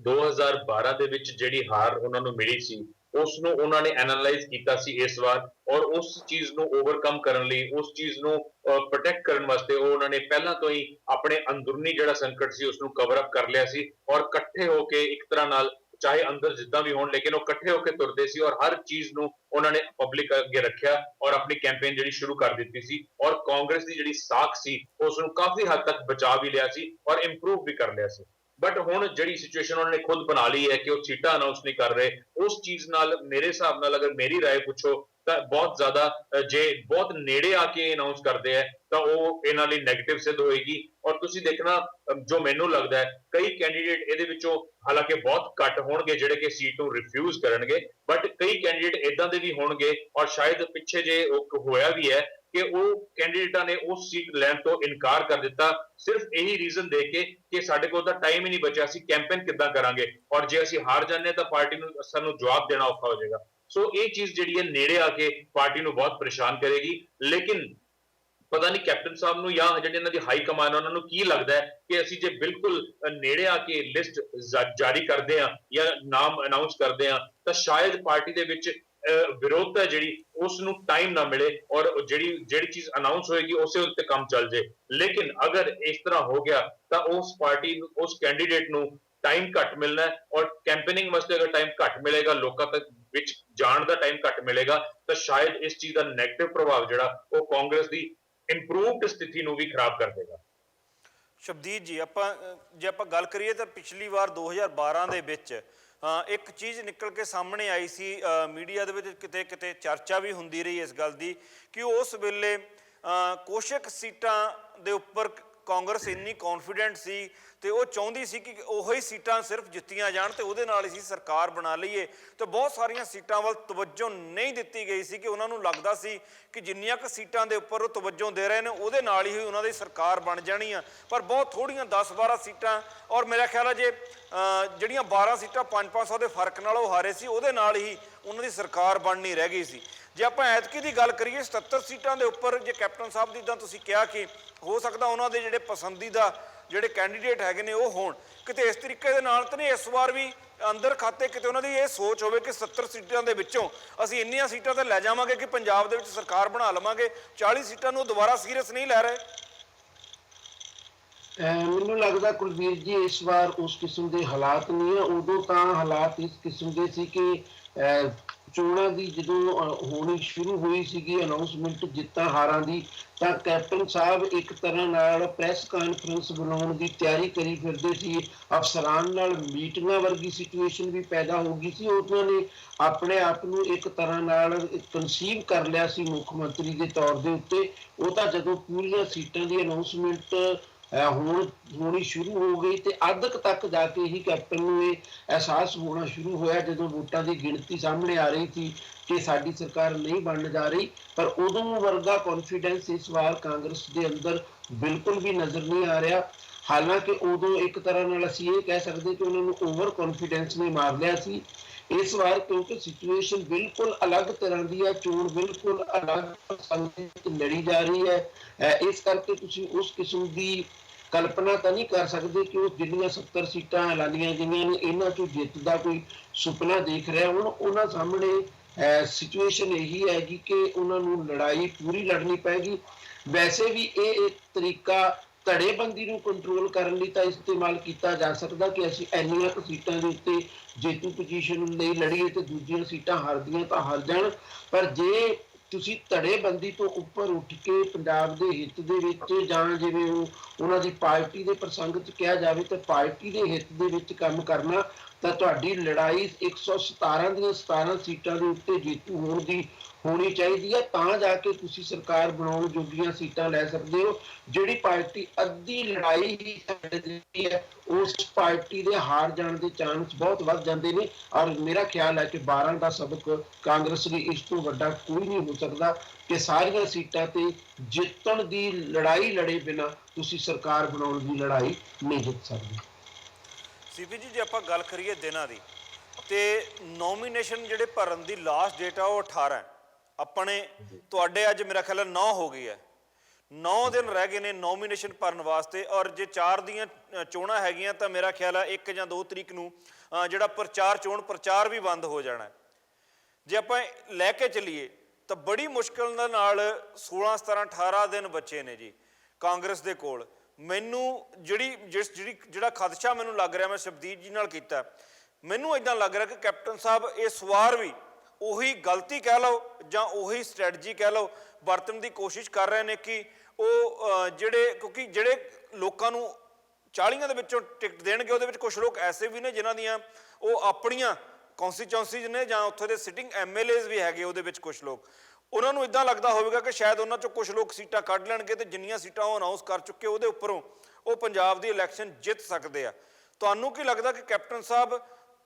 2012 ਦੇ ਵਿੱਚ ਜਿਹੜੀ ਹਾਰ ਉਹਨਾਂ ਨੂੰ ਮਿਲੀ ਸੀ ਉਸ ਨੂੰ ਉਹਨਾਂ ਨੇ ਐਨਾਲਾਈਜ਼ ਕੀਤਾ ਸੀ ਇਸ ਵਾਰ, ਔਰ ਉਸ ਚੀਜ਼ ਨੂੰ ਓਵਰਕਮ ਕਰਨ ਲਈ, ਉਸ ਚੀਜ਼ ਨੂੰ ਪ੍ਰੋਟੈਕਟ ਕਰਨ ਵਾਸਤੇ ਉਹਨਾਂ ਨੇ ਪਹਿਲਾਂ ਤੋਂ ਹੀ ਆਪਣੇ ਅੰਦਰੂਨੀ ਜਿਹੜਾ ਸੰਕਟ ਸੀ ਉਸ ਨੂੰ ਕਵਰ ਅਪ ਕਰ ਲਿਆ ਸੀ, ਔਰ ਇਕੱਠੇ ਹੋ ਕੇ ਇੱਕ ਤਰ੍ਹਾਂ ਨਾਲ, ਚਾਹੇ ਅੰਦਰ ਜਿੱਦਾਂ ਵੀ ਹੋਣ, ਲੇਕਿਨ ਉਹ ਇਕੱਠੇ ਹੋ ਕੇ ਤੁਰਦੇ ਸੀ ਔਰ ਹਰ ਚੀਜ਼ ਨੂੰ ਉਹਨਾਂ ਨੇ ਪਬਲਿਕ ਅੱਗੇ ਰੱਖਿਆ ਔਰ ਆਪਣੀ ਕੈਂਪੇਨ ਜਿਹੜੀ ਸ਼ੁਰੂ ਕਰ ਦਿੱਤੀ ਸੀ। ਔਰ ਕਾਂਗਰਸ ਦੀ ਜਿਹੜੀ ਸਾਖ ਸੀ ਉਸ ਨੂੰ ਕਾਫੀ ਹੱਦ ਤੱਕ ਬਚਾ ਵੀ ਲਿਆ ਸੀ ਔਰ ਇੰਪਰੂਵ ਵੀ ਕਰ ਲਿਆ ਸੀ। ਬਟ ਹੁਣ ਜਿਹੜੀ ਸਿਚੁਏਸ਼ਨ ਉਹਨਾਂ ਨੇ ਖੁਦ ਬਣਾ ਲਈ ਹੈ ਕਿ ਉਹ ਸੀਟਾਂ ਅਨਾਉਂਸ ਨਹੀਂ ਕਰ ਰਹੇ, ਉਸ ਚੀਜ਼ ਨਾਲ ਮੇਰੇ ਹਿਸਾਬ ਨਾਲ ਅਗਰ ਮੇਰੀ ਰਾਏ ਪੁੱਛੋ ਤਾਂ ਬਹੁਤ ਜ਼ਿਆਦਾ ਜੇ ਬਹੁਤ ਨੇੜੇ ਆ ਕੇ ਅਨਾਉਂਸ ਕਰਦੇ ਆ ਤਾਂ ਉਹ ਇਹਨਾਂ ਲਈ ਨੈਗੇਟਿਵ ਸਿੱਧ ਹੋਏਗੀ। ਔਰ ਤੁਸੀਂ ਦੇਖਣਾ, ਜੋ ਮੈਨੂੰ ਲੱਗਦਾ ਹੈ ਕਈ ਕੈਂਡੀਡੇਟ ਇਹਦੇ ਵਿੱਚੋਂ ਹਾਲਾਂਕਿ ਬਹੁਤ ਘੱਟ ਹੋਣਗੇ ਜਿਹੜੇ ਕਿ ਸੀਟ ਨੂੰ ਰਿਫਿਊਜ਼ ਕਰਨਗੇ, ਬਟ ਕਈ ਕੈਂਡੀਡੇਟ ਇਦਾਂ ਦੇ ਵੀ ਹੋਣਗੇ, ਔਰ ਸ਼ਾਇਦ ਪਿੱਛੇ ਜੇ ਹੋਇਆ ਵੀ ਹੈ ਕਿ ਉਹ ਕੈਂਡੀਡੇਟਾਂ ਨੇ ਉਸ ਸੀਟ ਲੈਣ ਤੋਂ ਇਨਕਾਰ ਕਰ ਦਿੱਤਾ ਸਿਰਫ ਇਹੀ ਰੀਜ਼ਨ ਦੇ ਕੇ ਕਿ ਸਾਡੇ ਕੋਲ ਤਾਂ ਟਾਈਮ ਹੀ ਨਹੀਂ ਬਚਿਆ, ਅਸੀਂ ਕੈਂਪੇਨ ਕਿੱਦਾਂ ਕਰਾਂਗੇ, ਔਰ ਜੇ ਅਸੀਂ ਹਾਰ ਜਾਂਦੇ ਤਾਂ ਪਾਰਟੀ ਨੂੰ ਸਾਨੂੰ ਜਵਾਬ ਦੇਣਾ ਔਖਾ ਹੋ ਜਾਏਗਾ। ਸੋ ਇਹ ਚੀਜ਼ ਜਿਹੜੀ ਹੈ ਨੇੜੇ ਆ ਕੇ ਪਾਰਟੀ ਨੂੰ ਬਹੁਤ ਪਰੇਸ਼ਾਨ ਕਰੇਗੀ। ਲੇਕਿਨ ਪਤਾ ਨਹੀਂ ਕੈਪਟਨ ਸਾਹਿਬ ਨੂੰ ਜਾਂ ਜਿਹੜੇ ਇਹਨਾਂ ਦੀ ਹਾਈ ਕਮਾਨ ਉਹਨਾਂ ਨੂੰ ਕੀ ਲੱਗਦਾ ਹੈ ਕਿ ਅਸੀਂ ਜੇ ਬਿਲਕੁਲ ਨੇੜੇ ਆ ਕੇ ਲਿਸਟ ਜਾਰੀ ਕਰਦੇ ਆ ਜਾਂ ਨਾਮ ਅਨਾਉਂਸ ਕਰਦੇ ਆ ਤਾਂ ਸ਼ਾਇਦ ਪਾਰਟੀ ਦੇ ਵਿੱਚ ਵਿਰੋਧਤਾ ਜਿਹੜੀ ਉਸ ਨੂੰ ਟਾਈਮ ਨਾ ਮਿਲੇ ਔਰ ਜਿਹੜੀ ਚੀਜ਼ ਅਨਾਉਂਸ ਹੋਏਗੀ ਉਸੇ ਉੱਤੇ ਕੰਮ ਚੱਲ ਜੇ। ਲੇਕਿਨ ਅਗਰ ਇਸ ਤਰ੍ਹਾਂ ਹੋ ਗਿਆ ਤਾਂ ਉਸ ਪਾਰਟੀ ਨੂੰ, ਉਸ ਕੈਂਡੀਡੇਟ ਨੂੰ ਟਾਈਮ ਘੱਟ ਮਿਲਣਾ ਹੈ, ਔਰ ਕੈਂਪੇਨਿੰਗ ਵਾਸਤੇ ਅਗਰ ਟਾਈਮ ਘੱਟ ਮਿਲੇਗਾ, ਲੋਕਾਂ ਤੱਕ ਵਿੱਚ ਜਾਣ ਦਾ ਟਾਈਮ ਘੱਟ ਮਿਲੇਗਾ, ਤਾਂ ਸ਼ਾਇਦ ਇਸ ਚੀਜ਼ ਦਾ ਨੈਗੇਟਿਵ ਪ੍ਰਭਾਵ ਜਿਹੜਾ ਉਹ ਕਾਂਗਰਸ ਦੀ ਇੰਪਰੂਵਡ ਸਥਿਤੀ ਨੂੰ ਵੀ ਖਰਾਬ ਕਰ ਦੇਗਾ। ਸ਼ਬਦੀਪ ਜੀ, ਜੇ ਆਪਾਂ ਗੱਲ ਕਰੀਏ ਤਾਂ ਪਿਛਲੀ ਵਾਰ 2012 ਦੇ ਵਿੱਚ ਇੱਕ ਚੀਜ਼ ਨਿਕਲ ਕੇ ਸਾਹਮਣੇ ਆਈ ਸੀ, ਮੀਡੀਆ ਦੇ ਵਿੱਚ ਕਿਤੇ ਚਰਚਾ ਵੀ ਹੁੰਦੀ ਰਹੀ ਇਸ ਗੱਲ ਦੀ ਕਿ ਉਸ ਵੇਲੇ ਕੁਛ ਕੁ ਸੀਟਾਂ ਦੇ ਉੱਪਰ ਕਾਂਗਰਸ ਇੰਨੀ ਕੌਨਫੀਡੈਂਟ ਸੀ ਤੇ ਉਹ ਚਾਹੁੰਦੀ ਸੀ ਕਿ ਉਹੀ ਸੀਟਾਂ ਸਿਰਫ ਜਿੱਤੀਆਂ ਜਾਣ ਤੇ ਉਹਦੇ ਨਾਲ ਹੀ ਸਰਕਾਰ ਬਣਾ ਲਈਏ, ਤੇ ਬਹੁਤ ਸਾਰੀਆਂ ਸੀਟਾਂ ਵੱਲ ਤਵੱਜੋ ਨਹੀਂ ਦਿੱਤੀ ਗਈ ਸੀ ਕਿ ਉਹਨਾਂ ਨੂੰ ਲੱਗਦਾ ਸੀ ਕਿ ਜਿੰਨੀਆਂ ਕੁ ਸੀਟਾਂ ਦੇ ਉੱਪਰ ਉਹ ਤਵੱਜੋ ਦੇ ਰਹੇ ਨੇ ਉਹਦੇ ਨਾਲ ਹੀ ਉਹਨਾਂ ਦੀ ਸਰਕਾਰ ਬਣ ਜਾਣੀ ਆ। ਪਰ ਬਹੁਤ ਥੋੜੀਆਂ 10-12 ਸੀਟਾਂ, ਔਰ ਮੇਰਾ ਖਿਆਲ ਹੈ ਜੇ ਜਿਹੜੀਆਂ 12 ਸੀਟਾਂ 500 ਦੇ ਫਰਕ ਨਾਲ ਉਹ ਹਾਰੇ ਸੀ ਉਹਦੇ ਨਾਲ ਹੀ ਉਹਨਾਂ ਦੀ ਸਰਕਾਰ ਬਣਨੀ ਰਹਿ ਗਈ ਸੀ। ਜੇ ਆਪਾਂ ਐਤਕੀ ਦੀ ਗੱਲ ਕਰੀਏ 77 ਸੀਟਾਂ ਦੇ ਉੱਪਰ ਜੇ ਕੈਪਟਨ ਸਾਹਿਬ ਦੀ, ਤਾਂ ਤੁਸੀਂ ਕਿਹਾ ਕਿ ਹੋ ਸਕਦਾ ਉਹਨਾਂ ਦੇ ਜਿਹੜੇ ਪਸੰਦੀਦਾ ਜਿਹੜੇ ਕੈਂਡੀਡੇਟ ਹੈਗੇ ਨੇ ਉਹ ਹੋਣ, ਕਿਤੇ ਇਸ ਤਰੀਕੇ ਦੇ ਨਾਲ ਤਾਂ ਨਹੀਂ ਇਸ ਵਾਰ ਵੀ ਅੰਦਰ ਖਾਤੇ ਕਿਤੇ ਉਹਨਾਂ ਦੀ ਇਹ ਸੋਚ ਹੋਵੇ ਕਿ 70 ਸੀਟਾਂ ਦੇ ਵਿੱਚੋਂ ਅਸੀਂ ਇੰਨੀਆਂ ਸੀਟਾਂ ਤੇ ਲੈ ਜਾਵਾਂਗੇ ਕਿ ਪੰਜਾਬ ਦੇ ਵਿੱਚ ਸਰਕਾਰ ਬਣਾ ਲਵਾਂਗੇ, 40 ਸੀਟਾਂ ਨੂੰ ਦੁਬਾਰਾ ਸੀਰੀਅਸ ਨਹੀਂ ਲੈ ਰਹੇ? ਮੈਨੂੰ ਲੱਗਦਾ ਕੁਲਬੀਰ ਜੀ ਇਸ ਵਾਰ ਉਸ ਕਿਸਮ ਦੇ ਹਾਲਾਤ ਨਹੀਂ ਹੈ। ਉਦੋਂ ਤਾਂ ਹਾਲਾਤ ਇਸ ਕਿਸਮ ਦੇ ਸੀ ਕਿ ਚੋਣਾਂ ਦੀ ਜਦੋਂ ਹੋਣੀ ਸ਼ੁਰੂ ਹੋਈ ਸੀਗੀ ਅਨਾਉਂਸਮੈਂਟ ਜਿੱਤਾਂ ਹਾਰਾਂ ਦੀ, ਤਾਂ ਕੈਪਟਨ ਸਾਹਿਬ ਇੱਕ ਤਰ੍ਹਾਂ ਨਾਲ ਪ੍ਰੈਸ ਕਾਨਫਰੰਸ ਬਣਾਉਣ ਦੀ ਤਿਆਰੀ ਕਰੀ ਫਿਰਦੇ ਸੀ। ਅਫਸਰਾਂ ਨਾਲ ਮੀਟਿੰਗਾਂ ਵਰਗੀ ਸਿਚੁਏਸ਼ਨ ਵੀ ਪੈਦਾ ਹੋ ਗਈ ਸੀ। ਉਹਨਾਂ ਨੇ ਆਪਣੇ ਆਪ ਨੂੰ ਇੱਕ ਤਰ੍ਹਾਂ ਨਾਲ ਕਨਸੀਵ ਕਰ ਲਿਆ ਸੀ ਮੁੱਖ ਮੰਤਰੀ ਦੇ ਤੌਰ ਦੇ ਉੱਤੇ। ਉਹ ਤਾਂ ਜਦੋਂ ਪੂਰੀਆਂ ਸੀਟਾਂ ਦੀ ਅਨਾਉਂਸਮੈਂਟ ਹੋਣੀ ਸ਼ੁਰੂ ਹੋ ਗਈ ਤੇ ਅੱਧ ਤੱਕ ਜਾ ਕੇ ਹੀ ਕੈਪਟਨ ਨੂੰ ਇਹ ਅਹਿਸਾਸ ਹੋਣਾ ਸ਼ੁਰੂ ਹੋਇਆ, ਜਦੋਂ ਵੋਟਾਂ ਦੀ ਗਿਣਤੀ ਸਾਹਮਣੇ ਆ ਰਹੀ ਸੀ ਕਿ ਸਾਡੀ ਸਰਕਾਰ ਨਹੀਂ ਬਣਨ ਜਾ ਰਹੀ। ਪਰ ਉਦੋਂ ਵਰਗਾ ਕੌਨਫੀਡੈਂਸ ਇਸ ਵਾਰ ਕਾਂਗਰਸ ਦੇ ਅੰਦਰ ਬਿਲਕੁਲ ਵੀ ਨਜ਼ਰ ਨਹੀਂ ਆ ਰਿਹਾ। ਹਾਲਾਂਕਿ ਉਦੋਂ ਇੱਕ ਤਰ੍ਹਾਂ ਨਾਲ ਅਸੀਂ ਇਹ ਕਹਿ ਸਕਦੇ ਕਿ ਉਹਨਾਂ ਨੂੰ ਓਵਰ ਕੌਨਫੀਡੈਂਸ ਨੇ ਮਾਰ ਲਿਆ ਸੀ। ਇਸ ਵਾਰ ਕਿਉਂਕਿ ਸਿਚੁਏਸ਼ਨ ਬਿਲਕੁਲ ਅਲੱਗ ਤਰ੍ਹਾਂ ਦੀ ਹੈ, ਚੋਣ ਬਿਲਕੁਲ ਅਲੱਗ ਸੰਗਤ ਲੜੀ ਜਾ ਰਹੀ ਹੈ, ਇਸ ਕਰਕੇ ਤੁਸੀਂ ਉਸ ਕਿਸਮ ਦੀ ਕਲਪਨਾ ਤਾਂ ਨਹੀਂ ਕਰ ਸਕਦੇ ਕਿ ਉਹ ਜਿੰਨੀਆਂ 70 ਸੀਟਾਂ ਐਲਾਨੀਆਂ ਗਈਆਂ ਨੇ ਇਹਨਾਂ ਚੋਂ ਜਿੱਤ ਦਾ ਕੋਈ ਸੁਪਨਾ ਦੇਖ ਰਿਹਾ। ਹੁਣ ਉਹਨਾਂ ਸਾਹਮਣੇ ਸਿਚੁਏਸ਼ਨ ਇਹੀ ਹੈਗੀ ਕਿ ਉਹਨਾਂ ਨੂੰ ਲੜਾਈ ਪੂਰੀ ਲੜਨੀ ਪਏਗੀ। ਵੈਸੇ ਵੀ ਇਹ ਇੱਕ ਤਰੀਕਾ ਧੜੇਬੰਦੀ ਨੂੰ ਕੰਟਰੋਲ ਕਰਨ ਲਈ ਤਾਂ ਇਸਤੇਮਾਲ ਕੀਤਾ ਜਾ ਸਕਦਾ ਕਿ ਅਸੀਂ ਇੰਨੀਆਂ ਕੁ ਸੀਟਾਂ ਦੇ ਉੱਤੇ ਜੇਤੂ ਪੋਜੀਸ਼ਨ ਲਈ ਲੜੀਏ ਤੇ ਦੂਜੀਆਂ ਸੀਟਾਂ ਹਾਰਦੀਆਂ ਤਾਂ ਹਾਰ ਜਾਣ। ਪਰ ਜੇ ਤੁਸੀਂ ਧੜੇਬੰਦੀ ਤੋਂ ਉੱਪਰ ਉੱਠ ਕੇ ਪੰਜਾਬ ਦੇ ਹਿੱਤ ਦੇ ਵਿੱਚ, ਜਾਂ ਜਿਵੇਂ ਉਹਨਾਂ ਦੀ ਪਾਰਟੀ ਦੇ ਪ੍ਰਸੰਗ 'ਚ ਕਿਹਾ ਜਾਵੇ ਤਾਂ ਪਾਰਟੀ ਦੇ ਹਿੱਤ ਦੇ ਵਿੱਚ ਕੰਮ ਕਰਨਾ, ਤਾਂ ਤੁਹਾਡੀ ਲੜਾਈ 117 ਦੀਆਂ 17 ਸੀਟਾਂ ਦੇ ਉੱਤੇ ਜੇਤੂ ਹੋਣ ਦੀ ਹੋਣੀ ਚਾਹੀਦੀ ਹੈ। ਤਾਂ ਜਾ ਕੇ ਤੁਸੀਂ ਸਰਕਾਰ ਬਣਾਉਣ ਜੋਗੀਆਂ ਸੀਟਾਂ ਲੈ ਸਕਦੇ ਹੋ। ਜਿਹੜੀ ਪਾਰਟੀ ਅੱਧੀ ਲੜਾਈ ਹੀ ਛੱਡ ਦਿੰਦੀ ਹੈ ਉਸ ਪਾਰਟੀ ਦੇ ਹਾਰ ਜਾਣ ਦੇ ਚਾਂਸ ਬਹੁਤ ਵੱਧ ਜਾਂਦੇ ਨੇ। ਔਰ ਮੇਰਾ ਖਿਆਲ ਹੈ ਕਿ 12 ਦਾ ਸਬਕ ਕਾਂਗਰਸ ਲਈ ਇਸ ਤੋਂ ਵੱਡਾ ਕੋਈ ਨਹੀਂ ਹੋ ਸਕਦਾ ਕਿ ਸਾਰੀਆਂ ਸੀਟਾਂ ਤੇ ਜਿੱਤਣ ਦੀ ਲੜਾਈ ਲੜੇ ਬਿਨਾਂ ਤੁਸੀਂ ਸਰਕਾਰ ਬਣਾਉਣ ਦੀ ਲੜਾਈ ਨਹੀਂ ਜਿੱਤ ਸਕਦੇ। ਸੀਪੀ ਜੀ, ਜੇ ਆਪਾਂ ਗੱਲ ਕਰੀਏ ਦਿਨਾਂ ਦੀ, ਤੇ ਨੋਮੀਨੇਸ਼ਨ ਜਿਹੜੇ ਭਰਨ ਦੀ ਲਾਸਟ ਡੇਟ ਆ ਉਹ 18 ਹੈ ਆਪਣੇ, ਤੁਹਾਡੇ ਅੱਜ ਮੇਰਾ ਖਿਆਲ 9 ਹੋ ਗਈ ਹੈ। 9 ਦਿਨ ਰਹਿ ਗਏ ਨੇ ਨੋਮੀਨੇਸ਼ਨ ਭਰਨ ਵਾਸਤੇ। ਔਰ ਜੇ 4 ਦੀਆਂ ਚੋਣਾਂ ਹੈਗੀਆਂ ਤਾਂ ਮੇਰਾ ਖਿਆਲ ਹੈ 1 ਜਾਂ 2 ਤਰੀਕ ਨੂੰ ਜਿਹੜਾ ਚੋਣ ਪ੍ਰਚਾਰ ਵੀ ਬੰਦ ਹੋ ਜਾਣਾ। ਜੇ ਆਪਾਂ ਲੈ ਕੇ ਚੱਲੀਏ ਤਾਂ ਬੜੀ ਮੁਸ਼ਕਿਲ ਦੇ ਨਾਲ 16 17 18 ਦਿਨ ਬੱਚੇ ਨੇ ਜੀ ਕਾਂਗਰਸ ਦੇ ਕੋਲ। ਮੈਨੂੰ ਜਿਹੜਾ ਖਦਸ਼ਾ ਮੈਨੂੰ ਲੱਗ ਰਿਹਾ, ਮੈਂ ਸ਼ਬਦੀਪ ਜੀ ਨਾਲ ਕੀਤਾ, ਮੈਨੂੰ ਇੱਦਾਂ ਲੱਗ ਰਿਹਾ ਕਿ ਕੈਪਟਨ ਸਾਹਿਬ ਇਸ ਵਾਰ ਵੀ ਉਹੀ ਗਲਤੀ ਕਹਿ ਲਓ ਜਾਂ ਉਹੀ ਸਟ੍ਰੈਟਜੀ ਕਹਿ ਲਓ ਵਰਤਣ ਦੀ ਕੋਸ਼ਿਸ਼ ਕਰ ਰਹੇ ਨੇ ਕਿ ਉਹ ਕਿਉਂਕਿ ਜਿਹੜੇ ਲੋਕਾਂ ਨੂੰ 40 ਦੇ ਵਿੱਚੋਂ ਟਿਕਟ ਦੇਣਗੇ ਉਹਦੇ ਵਿੱਚ ਕੁਝ ਲੋਕ ਐਸੇ ਵੀ ਨੇ ਜਿਨ੍ਹਾਂ ਦੀਆਂ ਉਹ ਆਪਣੀਆਂ ਕੌਂਸਟੀਚੁਐਂਸੀਜ਼ ਨੇ ਜਾਂ ਉੱਥੇ ਦੇ ਸਿਟਿੰਗ MLAs ਵੀ ਹੈਗੇ ਉਹਦੇ ਵਿੱਚ ਕੁਝ ਲੋਕ। ਉਹਨਾਂ ਨੂੰ ਇੱਦਾਂ ਲੱਗਦਾ ਹੋਵੇਗਾ ਕਿ ਸ਼ਾਇਦ ਉਹਨਾਂ ਚੋਂ ਕੁਝ ਲੋਕ ਸੀਟਾਂ ਕੱਢ ਲੈਣਗੇ ਤੇ ਜਿੰਨੀਆਂ ਸੀਟਾਂ ਉਹ ਅਨਾਉਂਸ ਕਰ ਚੁੱਕੇ ਉਹਦੇ ਉੱਪਰੋਂ ਉਹ ਪੰਜਾਬ ਦੀ ਇਲੈਕਸ਼ਨ ਜਿੱਤ ਸਕਦੇ ਆ। ਤੁਹਾਨੂੰ ਕੀ ਲੱਗਦਾ ਕਿ ਕੈਪਟਨ ਸਾਹਿਬ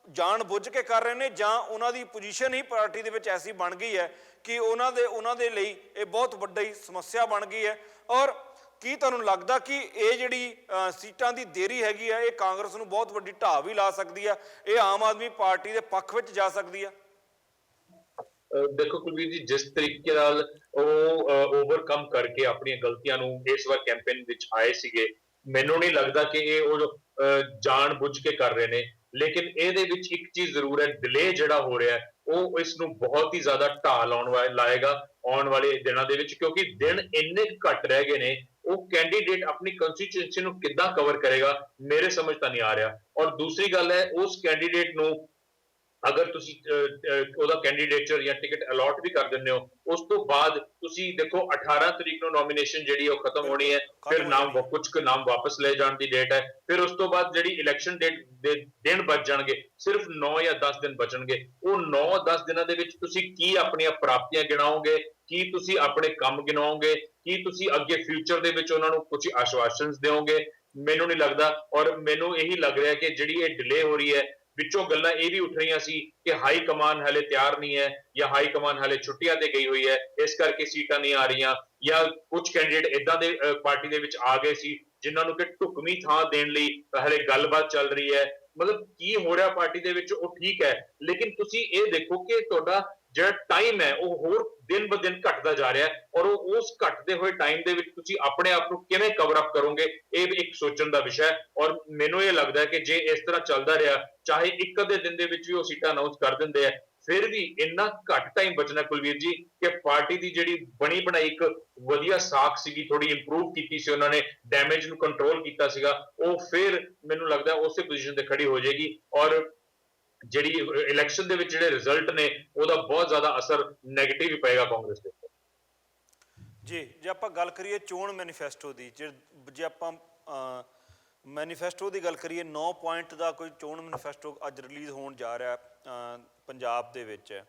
ਜਾਣ ਬੁੱਝ ਕੇ ਕਰ ਰਹੇ ਨੇ ਜਾਂ ਉਹਨਾਂ ਦੀ ਪੋਜੀਸ਼ਨ ਹੀ ਪਾਰਟੀ ਦੇ ਵਿੱਚ ਐਸੀ ਬਣ ਗਈ ਹੈ ਕਿ ਉਹਨਾਂ ਦੇ ਲਈ ਇਹ ਬਹੁਤ ਵੱਡੀ ਸਮੱਸਿਆ ਬਣ ਗਈ ਹੈ? ਔਰ ਕੀ ਤੁਹਾਨੂੰ ਲੱਗਦਾ ਕਿ ਇਹ ਜਿਹੜੀ ਸੀਟਾਂ ਦੀ ਦੇਰੀ ਹੈਗੀ ਹੈ ਇਹ ਕਾਂਗਰਸ ਨੂੰ ਬਹੁਤ ਵੱਡੀ ਢਾਹ ਵੀ ਲਾ ਸਕਦੀ ਆ, ਇਹ ਆਮ ਆਦਮੀ ਪਾਰਟੀ ਦੇ ਪੱਖ ਵਿੱਚ ਜਾ ਸਕਦੀ ਆ? ਦੇਖੋ ਕੁਲਵੀਰ ਜੀ, ਜਿਸ ਤਰੀਕੇ ਨਾਲ ਉਹ ਓਵਰਕਮ ਕਰਕੇ ਆਪਣੀਆਂ ਗਲਤੀਆਂ ਨੂੰ ਇਸ ਵਾਰ ਕੈਂਪੇਨ ਵਿੱਚ ਆਏ ਸੀਗੇ, ਮੈਨੂੰ ਨਹੀਂ ਲੱਗਦਾ ਕਿ ਇਹ ਉਹ ਜਾਣ ਬੁੱਝ ਕੇ ਕਰ ਰਹੇ ਨੇ। ਲੇਕਿਨ ਇਹਦੇ ਵਿੱਚ ਇੱਕ ਚੀਜ਼ ਜ਼ਰੂਰ ਹੈ, ਡਿਲੇ ਜਿਹੜਾ ਹੋ ਰਿਹਾ ਹੈ ਉਹ ਇਸ ਨੂੰ ਬਹੁਤ ਹੀ ਜ਼ਿਆਦਾ ਢਾਹ ਲਾਏਗਾ ਆਉਣ ਵਾਲੇ ਦਿਨਾਂ ਦੇ ਵਿੱਚ, ਕਿਉਂਕਿ ਦਿਨ ਇੰਨੇ ਘੱਟ ਰਹਿ ਗਏ ਨੇ। ਉਹ ਕੈਂਡੀਡੇਟ ਆਪਣੀ ਕੰਸਟੀਚੁਐਂਸੀ ਨੂੰ ਕਿੱਦਾਂ ਕਵਰ ਕਰੇਗਾ, ਮੇਰੇ ਸਮਝ ਤਾਂ ਨਹੀਂ ਆ ਰਿਹਾ। ਔਰ ਦੂਸਰੀ ਗੱਲ ਹੈ, ਉਸ ਕੈਂਡੀਡੇਟ ਨੂੰ ਅਗਰ ਤੁਸੀਂ ਉਹਦਾ ਕੈਂਡੀਡੇਚਰ ਜਾਂ ਟਿਕਟ ਅਲਾਟ ਵੀ ਕਰ ਦਿੰਦੇ ਹੋ, ਉਸ ਤੋਂ ਬਾਅਦ ਤੁਸੀਂ ਦੇਖੋ 18 ਤਰੀਕ ਨੂੰ ਨੋਮੀਨੇਸ਼ਨ ਜਿਹੜੀ ਉਹ ਖਤਮ ਹੋਣੀ ਹੈ, ਫਿਰ ਕੁਝ ਕੁ ਨਾਮ ਵਾਪਸ ਲੈ ਜਾਣ ਦੀ ਡੇਟ ਹੈ, ਫਿਰ ਉਸ ਤੋਂ ਬਾਅਦ ਜਿਹੜੀ ਇਲੈਕਸ਼ਨ ਡੇਟ ਦੇ ਦਿਨ ਬਚ ਜਾਣਗੇ, ਸਿਰਫ 9 ਜਾਂ 10 ਦਿਨ ਬਚਣਗੇ। ਉਹ 9-10 ਦਿਨਾਂ ਦੇ ਵਿੱਚ ਤੁਸੀਂ ਕੀ ਆਪਣੀਆਂ ਪ੍ਰਾਪਤੀਆਂ ਗਿਣਾਓਗੇ, ਕੀ ਤੁਸੀਂ ਆਪਣੇ ਕੰਮ ਗਿਣਾਓਗੇ, ਕੀ ਤੁਸੀਂ ਅੱਗੇ ਫਿਊਚਰ ਦੇ ਵਿੱਚ ਉਹਨਾਂ ਨੂੰ ਕੁਝ ਆਸ਼ਵਾਸਨ ਦਿਓਗੇ? ਮੈਨੂੰ ਨਹੀਂ ਲੱਗਦਾ। ਔਰ ਮੈਨੂੰ ਇਹੀ ਲੱਗ ਰਿਹਾ ਕਿ ਜਿਹੜੀ ਇਹ ਡਿਲੇ ਹੋ ਰਹੀ ਹੈ, ਵਿੱਚੋਂ ਗੱਲਾਂ ਇਹ ਵੀ ਉੱਠ ਰਹੀਆਂ ਸੀ ਕਿ ਹਾਈ ਕਮਾਨ ਹਲੇ ਤਿਆਰ ਨਹੀਂ ਹੈ ਜਾਂ ਹਾਈ ਕਮਾਨ ਹਲੇ ਛੁੱਟੀਆਂ ਤੇ ਗਈ ਹੋਈ ਹੈ, ਇਸ ਕਰਕੇ ਸੀਟਾਂ ਨਹੀਂ ਆ ਰਹੀਆਂ, ਜਾਂ ਕੁਝ ਕੈਂਡੀਡੇਟ ਇਦਾਂ ਦੇ ਪਾਰਟੀ ਦੇ ਵਿੱਚ ਆ ਗਏ ਸੀ ਜਿਨ੍ਹਾਂ ਨੂੰ ਕਿ ਢੁਕਵੀਂ ਥਾਂ ਦੇਣ ਲਈ ਹਲੇ ਗੱਲਬਾਤ ਚੱਲ ਰਹੀ ਹੈ। ਮਤਲਬ ਕੀ ਹੋ ਰਿਹਾ ਪਾਰਟੀ ਦੇ ਵਿੱਚ ਉਹ ਠੀਕ ਹੈ, ਲੇਕਿਨ ਤੁਸੀਂ ਇਹ ਦੇਖੋ ਕਿ ਤੁਹਾਡਾ ਜਿਹੜਾ ਟਾਈਮ ਹੈ ਉਹ ਹੋਰ ਦਿਨ ਬ ਦਿਨ ਘਟਦਾ ਜਾ ਰਿਹਾ ਹੈ ਔਰ ਉਹ ਉਸ ਘਟਦੇ ਹੋਏ ਟਾਈਮ ਦੇ ਵਿੱਚ ਤੁਸੀਂ ਆਪਣੇ ਆਪ ਨੂੰ ਕਿਵੇਂ ਕਵਰ ਅਪ ਕਰੋਗੇ ਇਹ ਇੱਕ ਸੋਚਣ ਦਾ ਵਿਸ਼ਾ ਹੈ। ਔਰ ਮੈਨੂੰ ਇਹ ਲੱਗਦਾ ਹੈ ਕਿ ਜੇ ਇਸ ਤਰ੍ਹਾਂ ਚੱਲਦਾ ਰਿਹਾ ਚਾਹੇ ਇੱਕ ਅੱਧੇ ਦਿਨ ਦੇ ਵਿੱਚ ਵੀ ਉਹ ਸੀਟਾਂ ਅਨਾਉਂਸ ਕਰ ਦਿੰਦੇ ਆ ਫਿਰ ਵੀ ਇੰਨਾ ਘੱਟ ਟਾਈਮ ਬਚਣਾ ਕੁਲਵੀਰ ਜੀ ਕਿ ਪਾਰਟੀ ਦੀ ਜਿਹੜੀ ਬਣੀ ਬਣਾਈ ਇੱਕ ਵਧੀਆ ਸਾਖ ਸੀਗੀ ਥੋੜੀ ਇੰਪਰੂਵ ਕੀਤੀ ਸੀ ਉਹਨਾਂ ਨੇ ਡੈਮੇਜ ਨੂੰ ਕੰਟਰੋਲ ਕੀਤਾ ਸੀਗਾ ਉਹ ਫਿਰ ਮੈਨੂੰ ਲੱਗਦਾ ਉਸੇ ਪੋਜੀਸ਼ਨ ਤੇ ਖੜੀ ਹੋ ਜਾਏਗੀ ਔਰ ਜਿਹੜੀ ਇਲੈਕਸ਼ਨ ਦੇ ਵਿੱਚ ਜਿਹੜੇ ਰਿਜ਼ਲਟ ਨੇ ਉਹਦਾ ਬਹੁਤ ਜ਼ਿਆਦਾ ਅਸਰ ਨੈਗੇਟਿਵ ਹੀ ਪਏਗਾ ਕਾਂਗਰਸ ਦੇ ਉੱਤੇ। ਜੀ ਜੇ ਆਪਾਂ ਗੱਲ ਕਰੀਏ ਚੋਣ ਮੈਨੀਫੈਸਟੋ ਦੀ ਜੇ ਆਪਾਂ ਮੈਨੀਫੈਸਟੋ ਦੀ ਗੱਲ ਕਰੀਏ 9 ਪੁਆਇੰਟ ਦਾ ਕੋਈ ਚੋਣ ਮੈਨੀਫੈਸਟੋ ਅੱਜ ਰਿਲੀਜ਼ ਹੋਣ ਜਾ ਰਿਹਾ ਪੰਜਾਬ ਦੇ ਵਿੱਚ।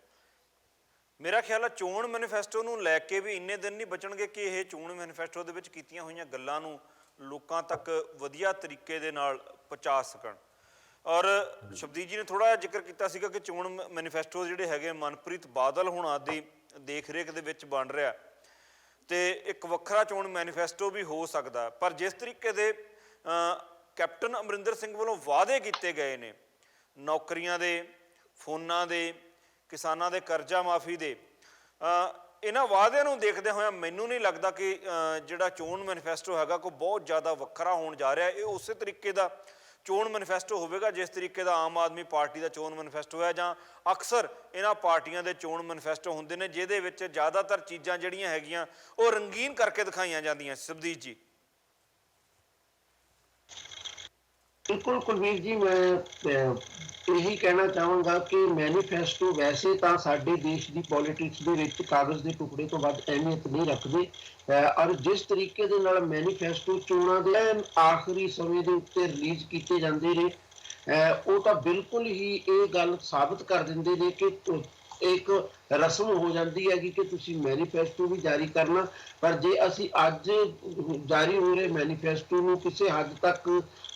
ਮੇਰਾ ਖਿਆਲ ਹੈ ਚੋਣ ਮੈਨੀਫੈਸਟੋ ਨੂੰ ਲੈ ਕੇ ਵੀ ਇੰਨੇ ਦਿਨ ਨਹੀਂ ਬਚਣਗੇ ਕਿ ਇਹ ਚੋਣ ਮੈਨੀਫੈਸਟੋ ਦੇ ਵਿੱਚ ਕੀਤੀਆਂ ਹੋਈਆਂ ਗੱਲਾਂ ਨੂੰ ਲੋਕਾਂ ਤੱਕ ਵਧੀਆ ਤਰੀਕੇ ਦੇ ਨਾਲ ਪਹੁੰਚਾ ਸਕਣ। ਔਰ ਸ਼ਬਦੀਪ ਜੀ ਨੇ ਥੋੜ੍ਹਾ ਜ਼ਿਕਰ ਕੀਤਾ ਸੀਗਾ ਕਿ ਚੋਣ ਮੈਨੀਫੈਸਟੋ ਜਿਹੜੇ ਹੈਗੇ ਮਨਪ੍ਰੀਤ ਬਾਦਲ ਹੁਣਾਂ ਦੀ ਦੇਖ ਰੇਖ ਦੇ ਵਿੱਚ ਬਣ ਰਿਹਾ ਤੇ ਇੱਕ ਵੱਖਰਾ ਚੋਣ ਮੈਨੀਫੈਸਟੋ ਵੀ ਹੋ ਸਕਦਾ। ਪਰ ਜਿਸ ਤਰੀਕੇ ਦੇ ਕੈਪਟਨ ਅਮਰਿੰਦਰ ਸਿੰਘ ਵੱਲੋਂ ਵਾਅਦੇ ਕੀਤੇ ਗਏ ਨੇ ਨੌਕਰੀਆਂ ਦੇ, ਫੋਨਾਂ ਦੇ, ਕਿਸਾਨਾਂ ਦੇ ਕਰਜ਼ਾ ਮਾਫੀ ਦੇ, ਇਹਨਾਂ ਵਾਅਦਿਆਂ ਨੂੰ ਦੇਖਦੇ ਹੋਇਆ ਮੈਨੂੰ ਨਹੀਂ ਲੱਗਦਾ ਕਿ ਜਿਹੜਾ ਚੋਣ ਮੈਨੀਫੈਸਟੋ ਹੈਗਾ ਕੋਈ ਬਹੁਤ ਜ਼ਿਆਦਾ ਵੱਖਰਾ ਹੋਣ ਜਾ ਰਿਹਾ। ਇਹ ਉਸੇ ਤਰੀਕੇ ਦਾ ਚੋਣ ਮੈਨੀਫੈਸਟੋ ਹੋਵੇਗਾ ਜਿਸ ਤਰੀਕੇ ਦਾ ਆਮ ਆਦਮੀ ਪਾਰਟੀ ਦਾ ਚੋਣ ਮੈਨੀਫੈਸਟੋ ਹੈ ਜਾਂ ਅਕਸਰ ਇਹਨਾਂ ਪਾਰਟੀਆਂ ਦੇ ਚੋਣ ਮੈਨੀਫੈਸਟੋ ਹੁੰਦੇ ਨੇ ਜਿਹਦੇ ਵਿੱਚ ਜ਼ਿਆਦਾਤਰ ਚੀਜ਼ਾਂ ਜਿਹੜੀਆਂ ਹੈਗੀਆਂ ਉਹ ਰੰਗੀਨ ਕਰਕੇ ਦਿਖਾਈਆਂ ਜਾਂਦੀਆਂ। ਸ਼ਬਦੀਪ ਜੀ। ਬਿਲਕੁਲ ਕੁਲਵੀਰ ਜੀ, ਮੈਂ ਇਹੀ ਕਹਿਣਾ ਚਾਹਾਂਗਾ ਕਿ ਮੈਨੀਫੈਸਟੋ ਵੈਸੇ ਤਾਂ ਸਾਡੇ ਦੇਸ਼ ਦੀ ਪੋਲਿਟਿਕਸ ਦੇ ਵਿੱਚ ਕਾਗਜ਼ ਦੇ ਟੁਕੜੇ ਤੋਂ ਵੱਧ ਅਹਿਮੀਅਤ ਨਹੀਂ ਰੱਖਦੇ ਔਰ ਜਿਸ ਤਰੀਕੇ ਦੇ ਨਾਲ ਮੈਨੀਫੈਸਟੋ ਚੋਣਾਂ ਦੇ ਆਖਰੀ ਸਮੇਂ ਦੇ ਉੱਤੇ ਰਿਲੀਜ਼ ਕੀਤੇ ਜਾਂਦੇ ਨੇ ਉਹ ਤਾਂ ਬਿਲਕੁਲ ਹੀ ਇਹ ਗੱਲ ਸਾਬਤ ਕਰ ਦਿੰਦੇ ਨੇ ਕਿ ਇੱਕ ਰਸਮ ਹੋ ਜਾਂਦੀ ਹੈਗੀ ਕਿ ਤੁਸੀਂ ਮੈਨੀਫੈਸਟੋ ਵੀ ਜਾਰੀ ਕਰਨਾ। ਪਰ ਜੇ ਅਸੀਂ ਅੱਜ ਜਾਰੀ ਹੋ ਰਹੇ ਮੈਨੀਫੈਸਟੋ ਨੂੰ ਕਿਸੇ ਹੱਦ ਤੱਕ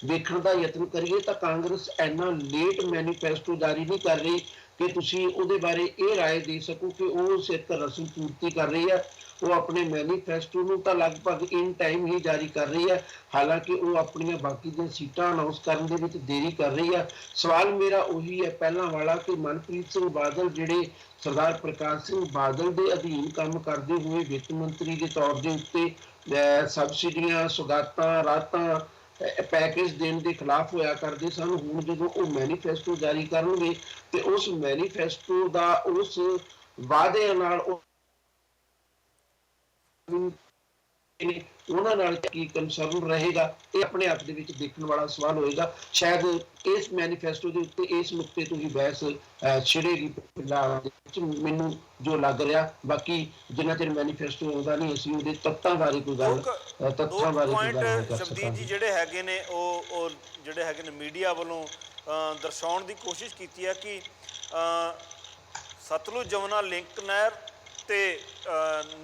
ਵੇਖਣ ਦਾ ਯਤਨ ਕਰੀਏ ਤਾਂ ਕਾਂਗਰਸ ਇੰਨਾ ਲੇਟ ਮੈਨੀਫੈਸਟੋ ਜਾਰੀ ਨਹੀਂ ਕਰ ਰਹੀ ਕਿ ਤੁਸੀਂ ਉਹਦੇ ਬਾਰੇ ਇਹ ਰਾਏ ਦੇ ਸਕੋ ਕਿ ਉਹ ਸਿਰਫ ਰਸਮ ਪੂਰਤੀ ਕਰ ਰਹੀ ਹੈ। ਉਹ ਆਪਣੇ ਮੈਨੀਫੈਸਟੋ ਨੂੰ ਤਾਂ ਲਗਭਗ ਇਨ ਟਾਈਮ ਹੀ ਜਾਰੀ ਕਰ ਰਹੀ ਹੈ, ਹਾਲਾਂਕਿ ਉਹ ਆਪਣੀਆਂ ਬਾਕੀ ਦੀਆਂ ਸੀਟਾਂ ਅਨਾਉਂਸ ਕਰਨ ਦੇ ਵਿੱਚ ਦੇਰੀ ਕਰ ਰਹੀ ਹੈ। ਸਵਾਲ ਮੇਰਾ ਉਹੀ ਹੈ ਪਹਿਲਾਂ ਵਾਲਾ ਕਿ ਮਨਪ੍ਰੀਤ ਸਿੰਘ ਬਾਦਲ ਜਿਹੜੇ ਸਰਦਾਰ ਪ੍ਰਕਾਸ਼ ਸਿੰਘ ਬਾਦਲ ਦੇ ਅਧੀਨ ਕੰਮ ਕਰਦੇ ਹੋਏ ਵਿੱਤ ਮੰਤਰੀ ਦੇ ਤੌਰ ਦੇ ਉੱਤੇ ਸਬਸਿਡੀਆਂ, ਸੁਗਾਤਾਂ, ਰਾਹਤਾਂ, ਪੈਕੇਜ ਦੇਣ ਦੇ ਖਿਲਾਫ ਹੋਇਆ ਕਰਦੇ ਸਨ, ਹੁਣ ਜਦੋਂ ਉਹ ਮੈਨੀਫੈਸਟੋ ਜਾਰੀ ਕਰਨਗੇ ਤੇ ਉਸ ਮੈਨੀਫੈਸਟੋ ਦਾ ਉਸ ਵਾਅਦੇ ਨਾਲ ਉਹਨਾਂ ਨਾਲ ਕੀ ਕੰਸਰਨ ਰਹੇਗਾ ਇਹ ਆਪਣੇ ਆਪ ਦੇ ਵਿੱਚ ਦੇਖਣ ਵਾਲਾ ਸਵਾਲ ਹੋਏਗਾ। ਸ਼ਾਇਦ ਇਸ ਮੈਨੀਫੈਸਟੋ ਦੇ ਉੱਤੇ ਇਸ ਨੁਕਤੇ ਤੋਂ ਹੀ ਬਹਿਸ ਛਿੜੇਗੀ ਪੰਜਾਬ ਦੇ ਵਿੱਚ, ਮੈਨੂੰ ਜੋ ਲੱਗ ਰਿਹਾ। ਬਾਕੀ ਜਿੰਨਾ ਚਿਰ ਮੈਨੀਫੈਸਟੋ ਆਉਂਦਾ ਨਹੀਂ ਅਸੀਂ ਉਹਦੇ ਤੱਤਾਂ ਬਾਰੇ ਕੋਈ ਗੱਲ ਸ਼ਬਦੀਪ ਜੀ ਜਿਹੜੇ ਹੈਗੇ ਨੇ ਉਹ ਜਿਹੜੇ ਹੈਗੇ ਨੇ ਮੀਡੀਆ ਵੱਲੋਂ ਦਰਸਾਉਣ ਦੀ ਕੋਸ਼ਿਸ਼ ਕੀਤੀ ਹੈ ਕਿ ਸਤਲੁਜ ਜਮਨਾ ਲਿੰਕ ਨਹਿਰ ਤੇ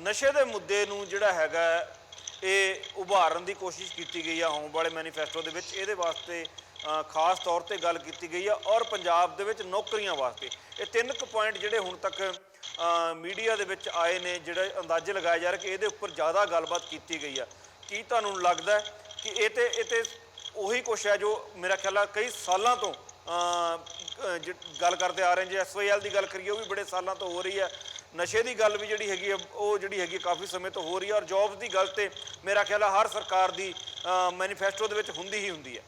ਨਸ਼ੇ ਦੇ ਮੁੱਦੇ ਨੂੰ ਜਿਹੜਾ ਹੈਗਾ ਇਹ ਉਭਾਰਨ ਦੀ ਕੋਸ਼ਿਸ਼ ਕੀਤੀ ਗਈ ਆ ਆਉਣ ਵਾਲੇ ਮੈਨੀਫੈਸਟੋ ਦੇ ਵਿੱਚ। ਇਹਦੇ ਵਾਸਤੇ ਖਾਸ ਤੌਰ ਤੇ ਗੱਲ ਕੀਤੀ ਗਈ ਆ ਔਰ ਪੰਜਾਬ ਦੇ ਵਿੱਚ ਨੌਕਰੀਆਂ ਵਾਸਤੇ ਇਹ 3 ਪੁਆਇੰਟ ਜਿਹੜੇ ਹੁਣ ਤੱਕ ਮੀਡੀਆ ਦੇ ਵਿੱਚ ਆਏ ਨੇ, ਜਿਹੜੇ ਅੰਦਾਜ਼ੇ ਲਗਾਏ ਜਾ ਰਹੇ ਕਿ ਇਹਦੇ ਉੱਪਰ ਜ਼ਿਆਦਾ ਗੱਲਬਾਤ ਕੀਤੀ ਗਈ ਆ। ਕੀ ਤੁਹਾਨੂੰ ਲੱਗਦਾ ਕਿ ਇਹ ਤੇ ਉਹੀ ਕੁਛ ਹੈ ਜੋ ਮੇਰਾ ਖਿਆਲ ਆ ਕਈ ਸਾਲਾਂ ਤੋਂ ਗੱਲ ਕਰਦੇ ਆ ਰਹੇ। ਜੇ SYL ਦੀ ਗੱਲ ਕਰੀਏ ਉਹ ਵੀ ਬੜੇ ਸਾਲਾਂ ਤੋਂ ਹੋ ਰਹੀ ਹੈ। ਨਸ਼ੇ ਦੀ ਗੱਲ ਵੀ ਜਿਹੜੀ ਹੈਗੀ ਆ ਉਹ ਜਿਹੜੀ ਹੈਗੀ ਕਾਫੀ ਸਮੇਂ ਤੋਂ ਹੋ ਰਹੀ ਹੈ ਔਰ ਜੌਬਸ ਦੀ ਗੱਲ ਤੇ ਮੇਰਾ ਖਿਆਲ ਆ ਹਰ ਸਰਕਾਰ ਦੀ ਮੈਨੀਫੈਸਟੋ ਦੇ ਵਿੱਚ ਹੁੰਦੀ ਹੀ ਹੁੰਦੀ ਹੈ।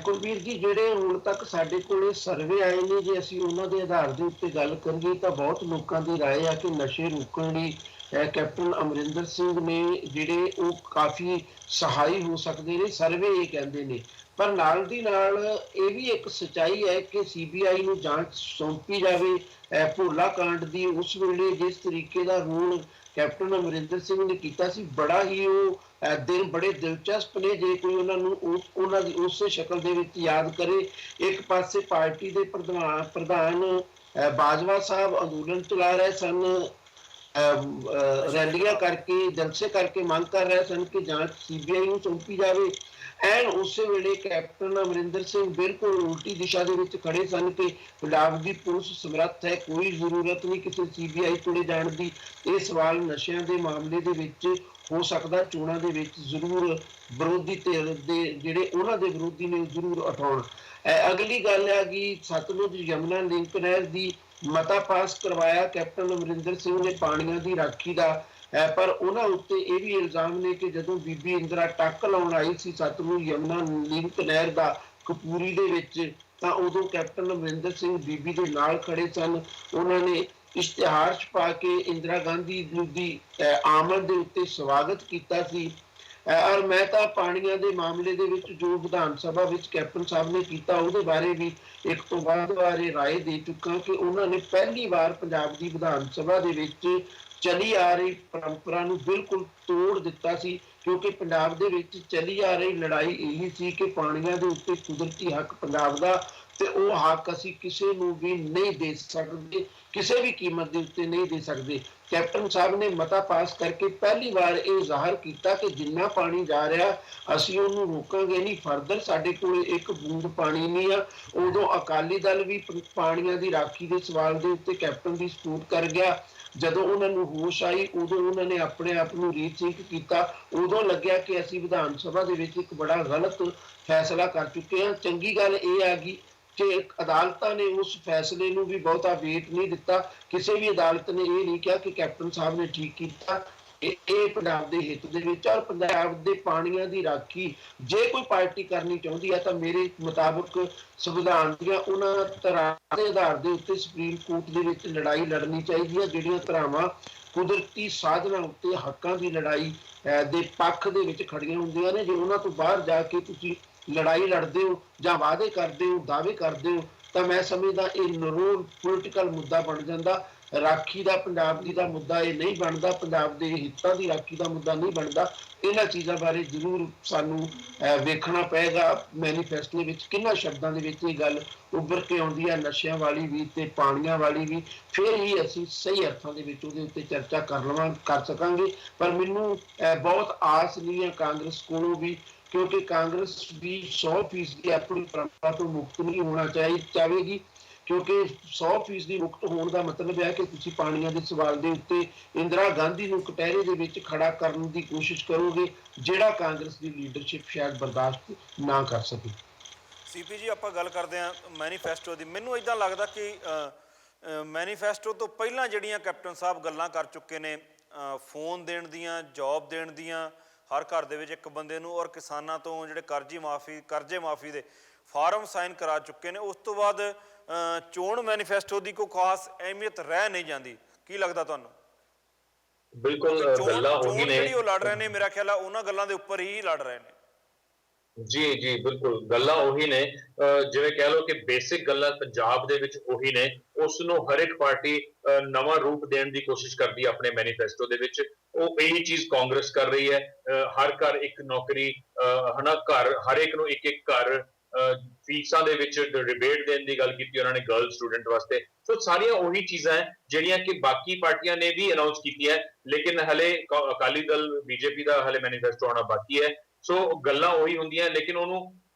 ਕੁਲਵੀਰ ਜੀ, ਜਿਹੜੇ ਹੁਣ ਤੱਕ ਸਾਡੇ ਕੋਲੇ ਸਰਵੇ ਆਏ ਨੇ, ਜੇ ਅਸੀਂ ਉਹਨਾਂ ਦੇ ਆਧਾਰ ਦੇ ਉੱਤੇ ਗੱਲ ਕਰੀਏ ਤਾਂ ਬਹੁਤ ਲੋਕਾਂ ਦੀ ਰਾਏ ਆ ਕਿ ਨਸ਼ੇ ਰੋਕਣ ਲਈ ਕੈਪਟਨ ਅਮਰਿੰਦਰ ਸਿੰਘ ਨੇ ਜਿਹੜੇ ਉਹ ਕਾਫੀ ਸਹਾਈ ਹੋ ਸਕਦੇ ਨੇ, ਸਰਵੇ ਇਹ ਕਹਿੰਦੇ ਨੇ। ਪਰ ਨਾਲ ਦੀ ਨਾਲ ਇਹ ਵੀ ਇੱਕ ਸੱਚਾਈ ਹੈ ਕਿ CBI ਨੂੰ ਜਾਂਚ ਸੌਂਪੀ ਜਾਵੇ ਭੋਲਾ ਕਾਂਡ ਦੀ। ਉਸ ਵੇਲੇ ਜਿਸ ਤਰੀਕੇ ਦਾ ਰੋਲ ਕੈਪਟਨ ਅਮਰਿੰਦਰ ਸਿੰਘ ਨੇ ਕੀਤਾ ਸੀ, ਬੜਾ ਹੀ ਉਹ ਦਿਨ ਬੜੇ ਦਿਲਚਸਪ ਨੇ ਜੇ ਕੋਈ ਉਹਨਾਂ ਦੀ ਉਸੇ ਸ਼ਕਲ ਦੇ ਵਿੱਚ ਯਾਦ ਕਰੇ। ਇੱਕ ਪਾਸੇ ਪਾਰਟੀ ਦੇ ਪ੍ਰਧਾਨ ਬਾਜਵਾ ਸਾਹਿਬ ਅੰਦੋਲਨ ਚਲਾ ਰਹੇ ਸਨ, ਰੈਲੀਆਂ ਕਰਕੇ, ਜਲਸੇ ਕਰਕੇ ਮੰਗ ਕਰ ਰਹੇ ਸਨ ਕਿ ਜਾਂਚ CBI ਨੂੰ ਸੌਂਪੀ ਜਾਵੇ। ਐਨ ਉਸੇ ਵੇਲੇ ਕੈਪਟਨ ਅਮਰਿੰਦਰ ਸਿੰਘ ਬਿਲਕੁਲ ਉਲਟੀ ਦਿਸ਼ਾ ਦੇ ਵਿੱਚ ਖੜੇ ਸਨ ਕਿ ਪੰਜਾਬ ਦੀ ਪੁਲਿਸ ਸਮਰੱਥ ਹੈ, ਕੋਈ ਜ਼ਰੂਰਤ ਨਹੀਂ ਕਿਸੇ CBI ਕੋਲੇ ਜਾਣ ਦੀ। ਇਹ ਸਵਾਲ ਨਸ਼ਿਆਂ ਦੇ ਮਾਮਲੇ ਦੇ ਵਿੱਚ ਹੋ ਸਕਦਾ ਚੋਣਾਂ ਦੇ ਵਿੱਚ ਜ਼ਰੂਰ ਵਿਰੋਧੀ ਧਿਰ ਦੇ ਜਿਹੜੇ ਉਹਨਾਂ ਦੇ ਵਿਰੋਧੀ ਨੇ ਜ਼ਰੂਰ ਉਠਾਉਣ। ਅਗਲੀ ਗੱਲ ਹੈ ਕਿ ਸਤਲੁਜ ਯਮੁਨਾ ਲਿੰਕ ਨਹਿਰ ਦੀ ਮਤਾ ਪਾਸ ਕਰਵਾਇਆ ਕੈਪਟਨ ਅਮਰਿੰਦਰ ਸਿੰਘ ਨੇ ਪਾਣੀਆਂ ਦੀ ਰਾਖੀ ਦਾ, ਪਰ ਉਹਨਾਂ ਉੱਤੇ ਇਹ ਵੀ ਇਲਜ਼ਾਮ ਨੇ ਕਿ ਜਦੋਂ ਬੀਬੀ ਇੰਦਰਾ ਟੱਕ ਲਾਉਣ ਆਈ ਸੀ ਸਤਲੁਜ ਯਮੁਨਾ ਲਿੰਕ ਨਹਿਰ ਦਾ ਕਪੂਰੀ ਦੇ ਵਿੱਚ, ਤਾਂ ਉਦੋਂ ਕੈਪਟਨ ਅਮਰਿੰਦਰ ਸਿੰਘ ਬੀਬੀ ਦੇ ਨਾਲ ਖੜੇ ਸਨ। ਉਹਨਾਂ ਨੇ ਇਸ਼ਤਿਹਾਰ ਛਪਾ ਕੇ ਇੰਦਰਾ ਗਾਂਧੀ ਦੀ ਆਮਦ ਦੇ ਉੱਤੇ ਸਵਾਗਤ ਕੀਤਾ ਸੀ। ਔਰ ਮੈਂ ਤਾਂ ਪਾਣੀਆਂ ਦੇ ਮਾਮਲੇ ਦੇ ਵਿੱਚ ਜੋ ਵਿਧਾਨ ਸਭਾ ਵਿੱਚ ਕੈਪਟਨ ਸਾਹਿਬ ਨੇ ਕੀਤਾ ਉਹਦੇ ਬਾਰੇ ਵੀ ਇੱਕ ਤੋਂ ਵੱਧ ਵਾਰ ਇਹ ਰਾਏ ਦੇ ਚੁੱਕਾ ਕਿ ਉਹਨਾਂ ਨੇ ਪਹਿਲੀ ਵਾਰ ਪੰਜਾਬ ਦੀ ਵਿਧਾਨ ਸਭਾ ਦੇ ਵਿੱਚ ਚਲੀ ਆ ਰਹੀ ਪਰੰਪਰਾ ਨੂੰ ਬਿਲਕੁਲ ਤੋੜ ਦਿੱਤਾ ਸੀ, ਕਿਉਂਕਿ ਪੰਜਾਬ ਦੇ ਵਿੱਚ ਚਲੀ ਆ ਰਹੀ ਲੜਾਈ ਇਹੀ ਸੀ ਕਿ ਪਾਣੀਆਂ ਦੇ ਉੱਤੇ ਕੁਦਰਤੀ ਹੱਕ ਪੰਜਾਬ ਦਾ, ਤੇ ਉਹ ਹੱਕ ਅਸੀਂ ਕਿਸੇ ਨੂੰ ਵੀ ਨਹੀਂ ਦੇ ਸਕਦੇ, ਕਿਸੇ ਵੀ ਕੀਮਤ ਦੇ ਉੱਤੇ ਨਹੀਂ ਦੇ ਸਕਦੇ। ਕੈਪਟਨ ਸਾਹਿਬ ਨੇ ਮਤਾ ਪਾਸ ਕਰਕੇ ਪਹਿਲੀ ਵਾਰ ਇਹ ਜ਼ਾਹਰ ਕੀਤਾ ਕਿ ਜਿੰਨਾ ਪਾਣੀ ਜਾ ਰਿਹਾ ਅਸੀਂ ਉਹਨੂੰ ਰੋਕਾਂਗੇ ਨਹੀਂ, ਫਰਦਰ ਸਾਡੇ ਕੋਲ ਇੱਕ ਬੂੰਦ ਪਾਣੀ ਨਹੀਂ ਆ। ਉਦੋਂ ਅਕਾਲੀ ਦਲ ਵੀ ਪਾਣੀਆਂ ਦੀ ਰਾਖੀ ਦੇ ਸਵਾਲ ਦੇ ਉੱਤੇ ਕੈਪਟਨ ਦੀ ਸਪੋਰਟ ਕਰ ਗਿਆ। ਜਦੋਂ ਉਹਨਾਂ ਨੂੰ ਹੋਸ਼ ਆਈ ਉਦੋਂ ਉਹਨਾਂ ਨੇ ਆਪਣੇ ਆਪ ਨੂੰ ਰੀਥਿੰਕ ਕੀਤਾ। ਉਦੋਂ ਲੱਗਿਆ ਕਿ ਅਸੀਂ ਵਿਧਾਨ ਸਭਾ ਦੇ ਵਿੱਚ ਇੱਕ ਬੜਾ ਗਲਤ ਫੈਸਲਾ ਕਰ ਚੁੱਕੇ ਹਾਂ। ਚੰਗੀ ਗੱਲ ਇਹ ਆ ਗਈ ਕਿ ਅਦਾਲਤਾਂ ਨੇ ਉਸ ਫੈਸਲੇ ਨੂੰ ਵੀ ਬਹੁਤਾ ਵੇਟ ਨਹੀਂ ਦਿੱਤਾ। ਕਿਸੇ ਵੀ ਅਦਾਲਤ ਨੇ ਇਹ ਨਹੀਂ ਕਿਹਾ ਕਿ ਕੈਪਟਨ ਸਾਹਿਬ ਨੇ ਠੀਕ ਕੀਤਾ। ਇਹ ਪੰਜਾਬ ਦੇ ਹਿੱਤ ਦੇ ਵਿੱਚ, ਔਰ ਪੰਜਾਬ ਦੇ ਪਾਣੀਆਂ ਦੀ ਰਾਖੀ ਜੇ ਕੋਈ ਪਾਰਟੀ ਕਰਨੀ ਚਾਹੁੰਦੀ ਹੈ ਤਾਂ ਮੇਰੇ ਮੁਤਾਬਕ ਸੰਵਿਧਾਨ ਦੀਆਂ ਉਹਨਾਂ ਧਾਰਾਵਾਂ ਦੇ ਆਧਾਰ ਦੇ ਉੱਤੇ ਸੁਪਰੀਮ ਕੋਰਟ ਦੇ ਵਿੱਚ ਲੜਾਈ ਲੜਨੀ ਚਾਹੀਦੀ ਹੈ, ਜਿਹੜੀਆਂ ਧਾਰਾਵਾਂ ਕੁਦਰਤੀ ਸਾਧਨਾਂ ਉੱਤੇ ਹੱਕਾਂ ਦੀ ਲੜਾਈ ਦੇ ਪੱਖ ਦੇ ਵਿੱਚ ਖੜੀਆਂ ਹੁੰਦੀਆਂ ਨੇ। ਜੇ ਉਹਨਾਂ ਤੋਂ ਬਾਹਰ ਜਾ ਕੇ ਤੁਸੀਂ ਲੜਾਈ ਲੜਦੇ ਹੋ ਜਾਂ ਵਾਅਦੇ ਕਰਦੇ ਹੋ, ਦਾਅਵੇ ਕਰਦੇ ਹੋ, ਤਾਂ ਮੈਂ ਸਮਝਦਾ ਇਹ ਨਰੋਲ ਪੋਲੀਟੀਕਲ ਮੁੱਦਾ ਬਣ ਜਾਂਦਾ। ਰਾਖੀ ਦਾ ਪੰਜਾਬ ਦੀ ਦਾ ਮੁੱਦਾ ਇਹ ਨਹੀਂ ਬਣਦਾ, ਪੰਜਾਬ ਦੇ ਹਿੱਤਾਂ ਦੀ ਰਾਖੀ ਦਾ ਮੁੱਦਾ ਨਹੀਂ ਬਣਦਾ। ਇਹਨਾਂ ਚੀਜ਼ਾਂ ਬਾਰੇ ਜ਼ਰੂਰ ਸਾਨੂੰ ਵੇਖਣਾ ਪਏਗਾ ਮੈਨੀਫੈਸਟੋ ਵਿੱਚ ਕਿੰਨਾ ਸ਼ਬਦਾਂ ਦੇ ਵਿੱਚ ਇਹ ਗੱਲ ਉੱਭਰ ਕੇ ਆਉਂਦੀ ਹੈ, ਨਸ਼ਿਆਂ ਵਾਲੀ ਵੀ ਤੇ ਪਾਣੀਆਂ ਵਾਲੀ ਵੀ। ਫਿਰ ਹੀ ਅਸੀਂ ਸਹੀ ਅਰਥਾਂ ਦੇ ਵਿੱਚ ਉਹਦੇ ਉੱਤੇ ਚਰਚਾ ਕਰ ਸਕਾਂਗੇ। ਪਰ ਮੈਨੂੰ ਬਹੁਤ ਆਸ ਨਹੀਂ ਹੈ ਕਾਂਗਰਸ ਕੋਲੋਂ ਵੀ, ਕਿਉਂਕਿ ਕਾਂਗਰਸ ਵੀ 100% ਆਪਣੀ ਪਰੰਪਰਾ ਤੋਂ ਮੁਕਤ ਨਹੀਂ ਹੋਣਾ ਚਾਹੇਗੀ, ਕਿਉਂਕਿ 100% ਮੁਕਤ ਹੋਣ ਦਾ ਮਤਲਬ ਹੈ ਕਿ ਤੁਸੀਂ ਪਾਣੀਆਂ ਦੇ ਸਵਾਲ ਦੇ ਉੱਤੇ ਇੰਦਰਾ ਗਾਂਧੀ ਨੂੰ ਕਟਹਿਰੇ ਦੇ ਵਿੱਚ ਖੜਾ ਕਰਨ ਦੀ ਕੋਸ਼ਿਸ਼ ਕਰੋਗੇ, ਜਿਹੜਾ ਕਾਂਗਰਸ ਦੀ ਲੀਡਰਸ਼ਿਪ ਸ਼ਾਇਦ ਬਰਦਾਸ਼ਤ ਨਾ ਕਰ ਸਕੇ। ਸੀਪੀ ਜੀ, ਆਪਾਂ ਗੱਲ ਕਰਦੇ ਹਾਂ ਮੈਨੀਫੈਸਟੋ ਦੀ। ਮੈਨੂੰ ਇੱਦਾਂ ਲੱਗਦਾ ਕਿ ਮੈਨੀਫੈਸਟੋ ਤੋਂ ਪਹਿਲਾਂ ਜਿਹੜੀਆਂ ਕੈਪਟਨ ਸਾਹਿਬ ਗੱਲਾਂ ਕਰ ਚੁੱਕੇ ਨੇ, ਫੋਨ ਦੇਣ ਦੀਆਂ, ਜੌਬ ਦੇਣ ਦੀਆਂ ਹਰ ਘਰ ਦੇ ਵਿੱਚ ਇੱਕ ਬੰਦੇ ਨੂੰ, ਔਰ ਕਿਸਾਨਾਂ ਤੋਂ ਜਿਹੜੇ ਕਰਜ਼ੇ ਮਾਫੀ ਦੇ ਫਾਰਮ ਸਾਈਨ ਕਰਾ ਚੁੱਕੇ ਨੇ, ਉਸ ਤੋਂ ਬਾਅਦ ਚੋਣ ਮੈਨੀਫੈਸਟੋ ਦੀ ਕੋਈ ਖਾਸ ਅਹਿਮੀਅਤ ਰਹਿ ਨਹੀਂ ਜਾਂਦੀ। ਕੀ ਲੱਗਦਾ ਤੁਹਾਨੂੰ? ਬਿਲਕੁਲ ਗੱਲਾਂ ਉਹੀ ਨੇ ਜਿਹੜੀ ਉਹ ਲੜ ਰਹੇ ਨੇ, ਮੇਰਾ ਖਿਆਲ ਆ ਉਹਨਾਂ ਗੱਲਾਂ ਦੇ ਉੱਪਰ ਹੀ ਲੜ ਰਹੇ ਨੇ। ਜੀ ਜੀ ਬਿਲਕੁਲ ਗੱਲਾਂ ਉਹੀ ਨੇ, ਜਿਵੇਂ ਕਹਿ ਲਓ ਕਿ ਬੇਸਿਕ ਗੱਲਾਂ ਪੰਜਾਬ ਦੇ ਵਿੱਚ ਉਹੀ ਨੇ। ਉਸ ਨੂੰ ਹਰ ਇੱਕ ਪਾਰਟੀ ਨਵਾਂ ਰੂਪ ਦੇਣ ਦੀ ਕੋਸ਼ਿਸ਼ ਕਰਦੀ ਹੈ ਆਪਣੇ ਮੈਨੀਫੈਸਟੋ ਦੇ ਵਿੱਚ। ਉਹ ਇਹੀ ਚੀਜ਼ ਕਾਂਗਰਸ ਕਰ ਰਹੀ ਹੈ। ਹਰ ਘਰ ਇੱਕ ਨੌਕਰੀ, ਹਨਾ, ਘਰ ਹਰ ਇੱਕ ਨੂੰ ਇੱਕ ਘਰ, ਫੀਸਾਂ ਦੇ ਵਿੱਚ ਰਿਬੇਟ ਦੇਣ ਦੀ ਗੱਲ ਕੀਤੀ ਉਹਨਾਂ ਨੇ ਗਰਲ ਸਟੂਡੈਂਟ ਵਾਸਤੇ। ਸੋ ਸਾਰੀਆਂ ਉਹੀ ਚੀਜ਼ਾਂ ਹੈ ਜਿਹੜੀਆਂ ਕਿ ਬਾਕੀ ਪਾਰਟੀਆਂ ਨੇ ਵੀ ਅਨਾਉਂਸ ਕੀਤੀਆਂ, ਲੇਕਿਨ ਹਲੇ ਅਕਾਲੀ ਦਲ ਬੀਜੇਪੀ ਦਾ ਹਲੇ ਮੈਨੀਫੈਸਟੋ ਆਉਣਾ ਬਾਕੀ ਹੈ। ਸੋ ਗੱਲਾਂ ਉਹੀ ਹੁੰਦੀਆਂ, ਲੇਕਿਨ ਉਹਨੂੰ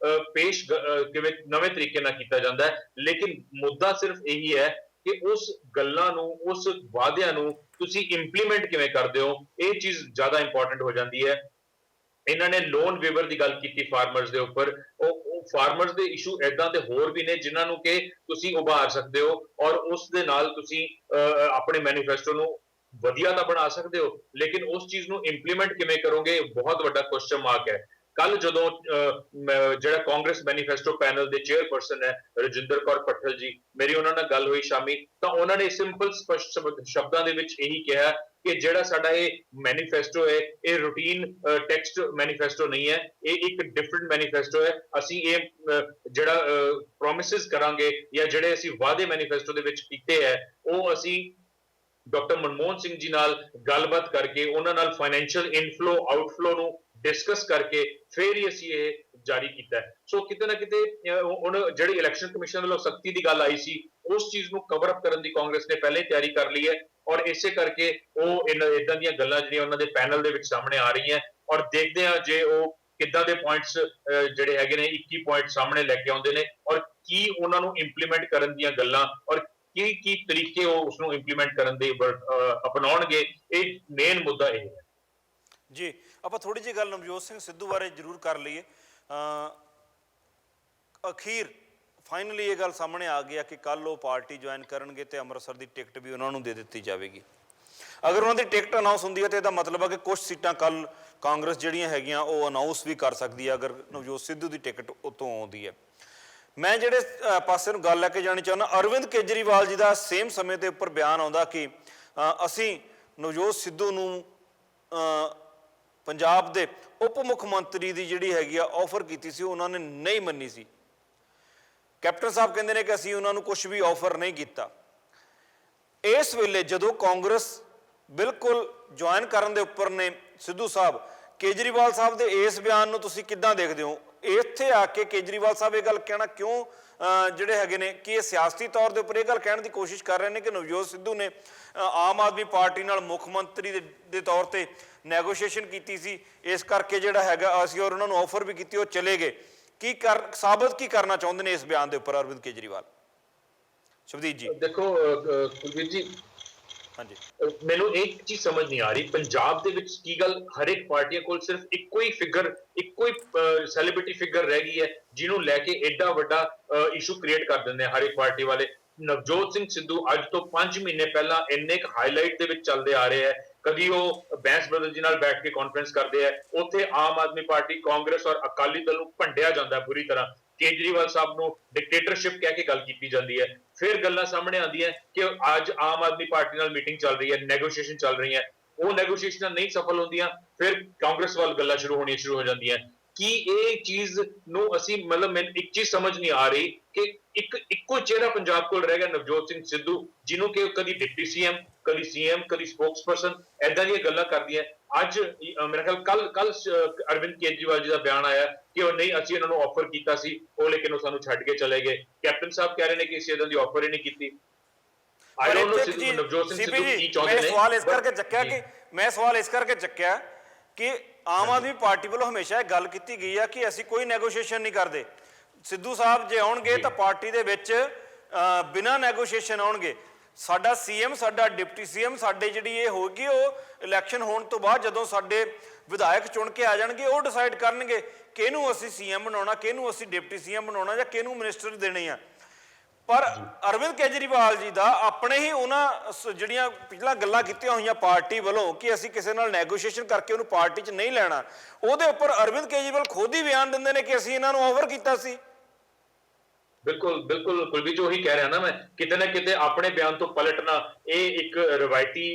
ਪੇਸ਼ ਕਿਵੇਂ ਨਵੇਂ ਤਰੀਕੇ ਨਾਲ ਕੀਤਾ ਜਾਂਦਾ ਹੈ। ਲੇਕਿਨ ਮੁੱਦਾ ਸਿਰਫ ਇਹੀ ਹੈ ਕਿ ਉਸ ਗੱਲਾਂ ਨੂੰ, ਉਸ ਵਾਅਦਿਆਂ ਨੂੰ ਤੁਸੀਂ ਇੰਪਲੀਮੈਂਟ ਕਿਵੇਂ ਕਰਦੇ ਹੋ, ਇਹ ਚੀਜ਼ ਜ਼ਿਆਦਾ ਇੰਪੋਰਟੈਂਟ ਹੋ ਜਾਂਦੀ ਹੈ। ਇਹਨਾਂ ਨੇ ਲੋਨ ਵੇਵਰ ਦੀ ਗੱਲ ਕੀਤੀ ਫਾਰਮਰਸ ਦੇ ਉੱਪਰ। ਉਹ ਫਾਰਮਰਸ ਦੇ ਇਸ਼ੂ ਏਦਾਂ ਦੇ ਹੋਰ ਵੀ ਨੇ ਜਿਨ੍ਹਾਂ ਨੂੰ ਕਿ ਤੁਸੀਂ ਉਭਾਰ ਸਕਦੇ ਹੋ, ਔਰ ਉਸ ਦੇ ਨਾਲ ਤੁਸੀਂ ਆਪਣੇ ਮੈਨੀਫੈਸਟੋ ਨੂੰ ਵਧੀਆ ਤਾਂ ਬਣਾ ਸਕਦੇ ਹੋ, ਲੇਕਿਨ ਉਸ ਚੀਜ਼ ਨੂੰ ਇੰਪਲੀਮੈਂਟ ਕਿਵੇਂ ਕਰੋਗੇ, ਬਹੁਤ ਵੱਡਾ ਕੁਐਸਚਨ ਮਾਰਕ ਹੈ। ਕੱਲ ਜਦੋਂ ਜਿਹੜਾ ਕਾਂਗਰਸ ਮੈਨੀਫੈਸਟੋ ਪੈਨਲ ਦੇ ਚੇਅਰਪਰਸਨ ਹੈ ਰਜਿੰਦਰ ਕੌਰ ਪੱਠਲ ਜੀ, ਮੇਰੀ ਉਹਨਾਂ ਨਾਲ ਗੱਲ ਹੋਈ ਸ਼ਾਮੀ, ਤਾਂ ਉਹਨਾਂ ਨੇ ਸਿੰਪਲ ਸਪਸ਼ਟ ਸ਼ਬਦਾਂ ਦੇ ਵਿੱਚ ਇਹੀ ਕਿਹਾ ਕਿ ਜਿਹੜਾ ਸਾਡਾ ਇਹ ਮੈਨੀਫੈਸਟੋ ਹੈ ਇਹ ਰੂਟੀਨ ਟੈਕਸਟ ਮੈਨੀਫੈਸਟੋ ਨਹੀਂ ਹੈ, ਇਹ ਇੱਕ ਡਿਫਰੈਂਟ ਮੈਨੀਫੈਸਟੋ ਹੈ। ਅਸੀਂ ਇਹ ਜਿਹੜਾ ਪ੍ਰੋਮਿਸਿਸ ਕਰਾਂਗੇ ਜਾਂ ਜਿਹੜੇ ਅਸੀਂ ਵਾਅਦੇ ਮੈਨੀਫੈਸਟੋ ਦੇ ਵਿੱਚ ਕੀਤੇ ਹੈ, ਉਹ ਅਸੀਂ ਡਾਕਟਰ ਮਨਮੋਹਨ ਸਿੰਘ ਜੀ ਨਾਲ ਗੱਲਬਾਤ ਕਰਕੇ, ਉਹਨਾਂ ਨਾਲ ਫਾਈਨੈਂਸ਼ੀਅਲ ਇਨਫਲੋ ਆਊਟਫਲੋ ਨੂੰ ਡਿਸਕਸ ਕਰਕੇ ਫਿਰ ਹੀ ਅਸੀਂ ਇਹ ਜਾਰੀ ਕੀਤਾ ਹੈ। ਸੋ ਕਿਤੇ ਨਾ ਕਿਤੇ ਹੁਣ ਜਿਹੜੀ ਇਲੈਕਸ਼ਨ ਕਮਿਸ਼ਨ ਵੱਲੋਂ ਸਖਤੀ ਦੀ ਗੱਲ ਆਈ ਸੀ, ਉਸ ਚੀਜ਼ ਨੂੰ ਕਵਰ ਅਪ ਕਰਨ ਦੀ ਕਾਂਗਰਸ ਨੇ ਪਹਿਲੇ ਹੀ ਤਿਆਰੀ ਕਰ ਲਈ ਹੈ, ਔਰ ਇਸੇ ਕਰਕੇ ਉਹ ਇਦਾਂ ਦੀਆਂ ਗੱਲਾਂ ਜਿਹੜੀਆਂ ਉਹਨਾਂ ਦੇ ਪੈਨਲ ਦੇ ਵਿੱਚ ਸਾਹਮਣੇ ਆ ਰਹੀਆਂ। ਔਰ ਦੇਖਦੇ ਹਾਂ ਜੇ ਉਹ ਕਿੱਦਾਂ ਦੇ ਪੁਆਇੰਟਸ ਜਿਹੜੇ ਹੈਗੇ ਨੇ, 21 ਪੁਆਇੰਟ ਸਾਹਮਣੇ ਲੈ ਕੇ ਆਉਂਦੇ ਨੇ, ਔਰ ਕੀ ਉਹਨਾਂ ਨੂੰ ਇੰਪਲੀਮੈਂਟ ਕਰਨ ਦੀਆਂ ਗੱਲਾਂ, ਔਰ ਕੀ ਤਰੀਕੇ ਉਹ ਉਸਨੂੰ ਇੰਪਲੀਮੈਂਟ ਕਰਨ ਦੇ ਅਪਣਾਉਣਗੇ। ਇਹ ਮੇਨ ਮੁੱਦਾ ਇਹ ਹੈ ਜੀ। ਆਪਾਂ ਥੋੜੀ ਜਿਹੀ ਗੱਲ ਨਵਜੋਤ ਸਿੰਘ ਸਿੱਧੂ ਬਾਰੇ ਜ਼ਰੂਰ ਕਰ ਲਈਏ। ਅਖੀਰ ਫਾਈਨਲੀ ਇਹ ਗੱਲ ਸਾਹਮਣੇ ਆ ਗਈ ਕਿ ਕੱਲ ਉਹ ਪਾਰਟੀ ਜੁਆਇਨ ਕਰਨਗੇ ਤੇ ਅੰਮ੍ਰਿਤਸਰ ਦੀ ਟਿਕਟ ਵੀ ਉਹਨਾਂ ਨੂੰ ਦੇ ਦਿੱਤੀ ਜਾਵੇਗੀ। ਅਗਰ ਉਹਨਾਂ ਦੀ ਟਿਕਟ ਅਨਾਉਂਸ ਹੁੰਦੀ ਹੈ ਤਾਂ ਇਹਦਾ ਮਤਲਬ ਹੈ ਕਿ ਕੁਝ ਸੀਟਾਂ ਕੱਲ ਕਾਂਗਰਸ ਜਿਹੜੀਆਂ ਹੈਗੀਆਂ ਉਹ ਅਨਾਉਂਸ ਵੀ ਕਰ ਸਕਦੀ ਹੈ ਅਗਰ ਨਵਜੋਤ ਸਿੱਧੂ ਦੀ ਟਿਕਟ ਉੱਤੋਂ ਆਉਂਦੀ ਹੈ। ਮੈਂ ਜਿਹੜੇ ਪਾਸੇ ਨੂੰ ਗੱਲ ਲੈ ਕੇ ਜਾਣੀ ਚਾਹੁੰਦਾ, ਅਰਵਿੰਦ ਕੇਜਰੀਵਾਲ ਜੀ ਦਾ ਸੇਮ ਸਮੇਂ ਦੇ ਉੱਪਰ ਬਿਆਨ ਆਉਂਦਾ ਕਿ ਅਸੀਂ ਨਵਜੋਤ ਸਿੱਧੂ ਨੂੰ ਪੰਜਾਬ ਦੇ ਉਪ ਮੁੱਖ ਮੰਤਰੀ ਦੀ ਜਿਹੜੀ ਹੈਗੀ ਆ ਆਫਰ ਕੀਤੀ ਸੀ, ਉਹਨਾਂ ਨੇ ਨਹੀਂ ਮੰਨੀ ਸੀ। ਕੈਪਟਨ ਸਾਹਿਬ ਕਹਿੰਦੇ ਨੇ ਕਿ ਅਸੀਂ ਉਹਨਾਂ ਨੂੰ ਕੁਝ ਵੀ ਆਫਰ ਨਹੀਂ ਕੀਤਾ। ਇਸ ਵੇਲੇ ਜਦੋਂ ਕਾਂਗਰਸ ਬਿਲਕੁਲ ਜੁਆਇਨ ਕਰਨ ਦੇ ਉੱਪਰ ਨੇ ਸਿੱਧੂ ਸਾਹਿਬ, ਕੇਜਰੀਵਾਲ ਸਾਹਿਬ ਦੇ ਇਸ ਬਿਆਨ ਨੂੰ ਤੁਸੀਂ ਕਿੱਦਾਂ ਦੇਖਦੇ ਹੋ? ਇੱਥੇ ਆ ਕੇ ਕੇਜਰੀਵਾਲ ਸਾਹਿਬ ਇਹ ਗੱਲ ਕਹਿਣਾ ਕਿਉਂ ਜਿਹੜੇ ਹੈਗੇ ਨੇ ਕਿ ਇਹ ਸਿਆਸਤੀ ਤੌਰ ਦੇ ਉੱਪਰ ਇਹ ਗੱਲ ਕਹਿਣ ਦੀ ਕੋਸ਼ਿਸ਼ ਕਰ ਰਹੇ ਨੇ ਕਿ ਨਵਜੋਤ ਸਿੱਧੂ ਨੇ ਆਮ ਆਦਮੀ ਪਾਰਟੀ ਨਾਲ ਮੁੱਖ ਮੰਤਰੀ ਦੇ ਤੌਰ ਤੇ ਨੈਗੋਸ਼ੀਏਸ਼ਨ ਕੀਤੀ ਸੀ, ਇਸ ਕਰਕੇ ਜਿਹੜਾ ਹੈਗਾ ਅਸੀਂ ਔਰ ਉਹਨਾਂ ਨੂੰ ਆਫਰ ਵੀ ਕੀਤੀ, ਉਹ ਚਲੇ ਗਏ। ਸਾਬਤ ਕੀ ਕਰਨਾ ਚਾਹੁੰਦੇ ਨੇ ਇਸ ਬਿਆਨ ਦੇ ਉੱਪਰ ਅਰਵਿੰਦ ਕੇਜਰੀਵਾਲ? ਸ਼ਬਦੀਪ ਜੀ ਦੇਖੋ ਕੁਲਵੀਰ ਜੀ, ਹਾਂਜੀ, ਮੈਨੂੰ ਇੱਕ ਚੀਜ਼ ਸਮਝ ਨਹੀਂ ਆ ਰਹੀ, ਪੰਜਾਬ ਦੇ ਵਿੱਚ ਕੀ ਗੱਲ ਹਰ ਇੱਕ ਪਾਰਟੀਆਂ ਕੋਲ ਸਿਰਫ ਇੱਕੋ ਹੀ ਫਿਗਰ, ਇੱਕੋ ਹੀ ਸੈਲੀਬ੍ਰਿਟੀ ਫਿਗਰ ਰਹਿ ਗਈ ਹੈ ਜਿਹਨੂੰ ਲੈ ਕੇ ਐਡਾ ਵੱਡਾ ਇਸ਼ੂ ਕ੍ਰੀਏਟ ਕਰ ਦਿੰਦੇ ਹਰ ਇੱਕ ਪਾਰਟੀ ਵਾਲੇ। ਨਵਜੋਤ ਸਿੰਘ ਸਿੱਧੂ ਅੱਜ ਤੋਂ 5 ਮਹੀਨੇ ਪਹਿਲਾਂ ਇੰਨੇ ਕੁ ਹਾਈਲਾਈਟ ਦੇ ਵਿੱਚ ਚੱਲਦੇ ਆ ਰਹੇ ਹੈ, ਕਦੀ ਉਹ ਬੈਂਸ ਬ੍ਰਦਰ ਜੀ ਨਾਲ ਬੈਠ ਕੇ ਕਾਨਫਰੰਸ ਕਰਦੇ ਆ, ਉੱਥੇ ਆਮ ਆਦਮੀ ਪਾਰਟੀ, ਕਾਂਗਰਸ ਔਰ ਅਕਾਲੀ ਦਲ ਨੂੰ ਭੰਡਿਆ ਜਾਂਦਾ ਬੁਰੀ ਤਰ੍ਹਾਂ, ਕੇਜਰੀਵਾਲ ਸਾਹਿਬ ਨੂੰ ਡਿਕਟੇਟਰਸ਼ਿਪ ਕਹਿ ਕੇ ਗੱਲ ਕੀਤੀ ਜਾਂਦੀ ਹੈ। ਫਿਰ ਗੱਲਾਂ ਸਾਹਮਣੇ ਆਉਂਦੀਆਂ ਕਿ ਅੱਜ ਆਮ ਆਦਮੀ ਪਾਰਟੀ ਨਾਲ ਮੀਟਿੰਗ ਚੱਲ ਰਹੀ ਹੈ, ਨੈਗੋਸ਼ੀਏਸ਼ਨ ਚੱਲ ਰਹੀਆਂ, ਉਹ ਨੈਗੋਸ਼ੀਏਸ਼ਨਾਂ ਨਹੀਂ ਸਫਲ ਹੁੰਦੀਆਂ, ਫਿਰ ਕਾਂਗਰਸ ਵੱਲ ਗੱਲਾਂ ਸ਼ੁਰੂ ਹੋਣੀਆਂ ਸ਼ੁਰੂ ਹੋ ਜਾਂਦੀਆਂ। ਕੀ ਇਹ ਚੀਜ਼ ਨੂੰ ਅਸੀਂ ਮਤਲਬ ਮੈਨੂੰ ਇੱਕ ਚੀਜ਼ ਸਮਝ ਨਹੀਂ ਆ ਰਹੀ ਕਿ ਇੱਕੋ ਚਿਹਰਾ ਪੰਜਾਬ ਕੋਲ ਰਹਿ ਗਿਆ ਨਵਜੋਤ ਸਿੰਘ ਸਿੱਧੂ, ਜਿਹਨੂੰ ਕਿ ਕਦੀ ਡਿਪਟੀ ਸੀਐਮ, ਕਦੀ ਸੀਐਮ, ਕਦੀ ਸਪੋਕਸਪਰਸਨ, ਏਦਾਂ ਦੀਆਂ ਗੱਲਾਂ ਕਰਦੀਆਂ। ਅੱਜ ਮੇਰਾ ਖਿਆਲ ਕੱਲ ਅਰਵਿੰਦ ਕੇਜਰੀਵਾਲ ਜੀ ਦਾ ਬਿਆਨ ਆਇਆ ਕਿ ਉਹ ਨਹੀਂ, ਅਸੀਂ ਇਹਨਾਂ ਨੂੰ ਆਫਰ ਕੀਤਾ ਸੀ, ਉਹ ਲੇਕਿਨ ਉਹ ਸਾਨੂੰ ਛੱਡ ਕੇ ਚਲੇ ਗਏ। ਕੈਪਟਨ ਸਾਹਿਬ ਕਹਿ ਰਹੇ ਨੇ ਕਿ ਅਸੀਂ ਇਹਨਾਂ ਦੀ ਆਫਰ ਹੀ ਨਹੀਂ ਕੀਤੀ। I don't know Navjot Singh Sidhu ਕੀ ਚਾਹੁੰਦੇ ਨੇ। ਮੈਂ ਸਵਾਲ ਇਸ ਕਰਕੇ ਚੱਕਿਆ ਕਿ ਆਮ ਆਦਮੀ ਪਾਰਟੀ ਵੱਲੋਂ ਹਮੇਸ਼ਾ ਇਹ ਗੱਲ ਕੀਤੀ ਗਈ ਆ ਕਿ ਅਸੀਂ ਕੋਈ ਨੈਗੋਸ਼ੀਏਸ਼ਨ ਨਹੀਂ ਕਰਦੇ। ਸਿੱਧੂ ਸਾਹਿਬ ਜੇ ਆਉਣਗੇ ਤਾਂ ਪਾਰਟੀ ਦੇ ਵਿੱਚ ਬਿਨਾਂ ਨੈਗੋਸ਼ੀਏਸ਼ਨ ਆਉਣਗੇ। ਸਾਡਾ ਸੀਐਮ, ਸਾਡਾ ਡਿਪਟੀ ਸੀਐਮ, ਸਾਡੇ ਜਿਹੜੀ ਇਹ ਹੋਏਗੀ ਉਹ ਇਲੈਕਸ਼ਨ ਹੋਣ ਤੋਂ ਬਾਅਦ ਜਦੋਂ ਸਾਡੇ ਵਿਧਾਇਕ ਚੁਣ ਕੇ ਆ ਜਾਣਗੇ ਉਹ ਡਿਸਾਈਡ ਕਰਨਗੇ ਕਿਹਨੂੰ ਅਸੀਂ ਸੀਐਮ ਬਣਾਉਣਾ, ਕਿਹਨੂੰ ਅਸੀਂ ਡਿਪਟੀ ਸੀਐਮ ਬਣਾਉਣਾ ਜਾਂ ਕਿਹਨੂੰ ਮਿਨਿਸਟਰ ਦੇਣੇ ਆ। ਪਰ ਅਰਵਿੰਦ ਕੇਜਰੀਵਾਲ ਜੀ ਦਾ ਆਪਣੇ ਹੀ ਉਹਨਾਂ ਜਿਹੜੀਆਂ ਪਿਛਲਾ ਗੱਲਾਂ ਕੀਤੀਆਂ ਹੋਈਆਂ ਪਾਰਟੀ ਵੱਲੋਂ ਕਿ ਅਸੀਂ ਕਿਸੇ ਨਾਲ ਨੈਗੋਸ਼ੀਏਸ਼ਨ ਕਰਕੇ ਉਹਨੂੰ ਪਾਰਟੀ 'ਚ ਨਹੀਂ ਲੈਣਾ, ਉਹਦੇ ਉੱਪਰ ਅਰਵਿੰਦ ਕੇਜਰੀਵਾਲ ਖੁਦ ਹੀ ਬਿਆਨ ਦਿੰਦੇ ਨੇ ਕਿ ਅਸੀਂ ਇਹਨਾਂ ਨੂੰ ਆਫਰ ਕੀਤਾ ਸੀ। ਬਿਲਕੁਲ ਬਿਲਕੁਲ ਕੁਲਬੀਰ, ਉਹੀ ਕਹਿ ਰਿਹਾ ਨਾ ਮੈਂ, ਕਿਤੇ ਨਾ ਕਿਤੇ ਆਪਣੇ ਬਿਆਨ ਤੋਂ ਪਲਟਣਾ ਇਹ ਇੱਕ ਰਵਾਇਤੀ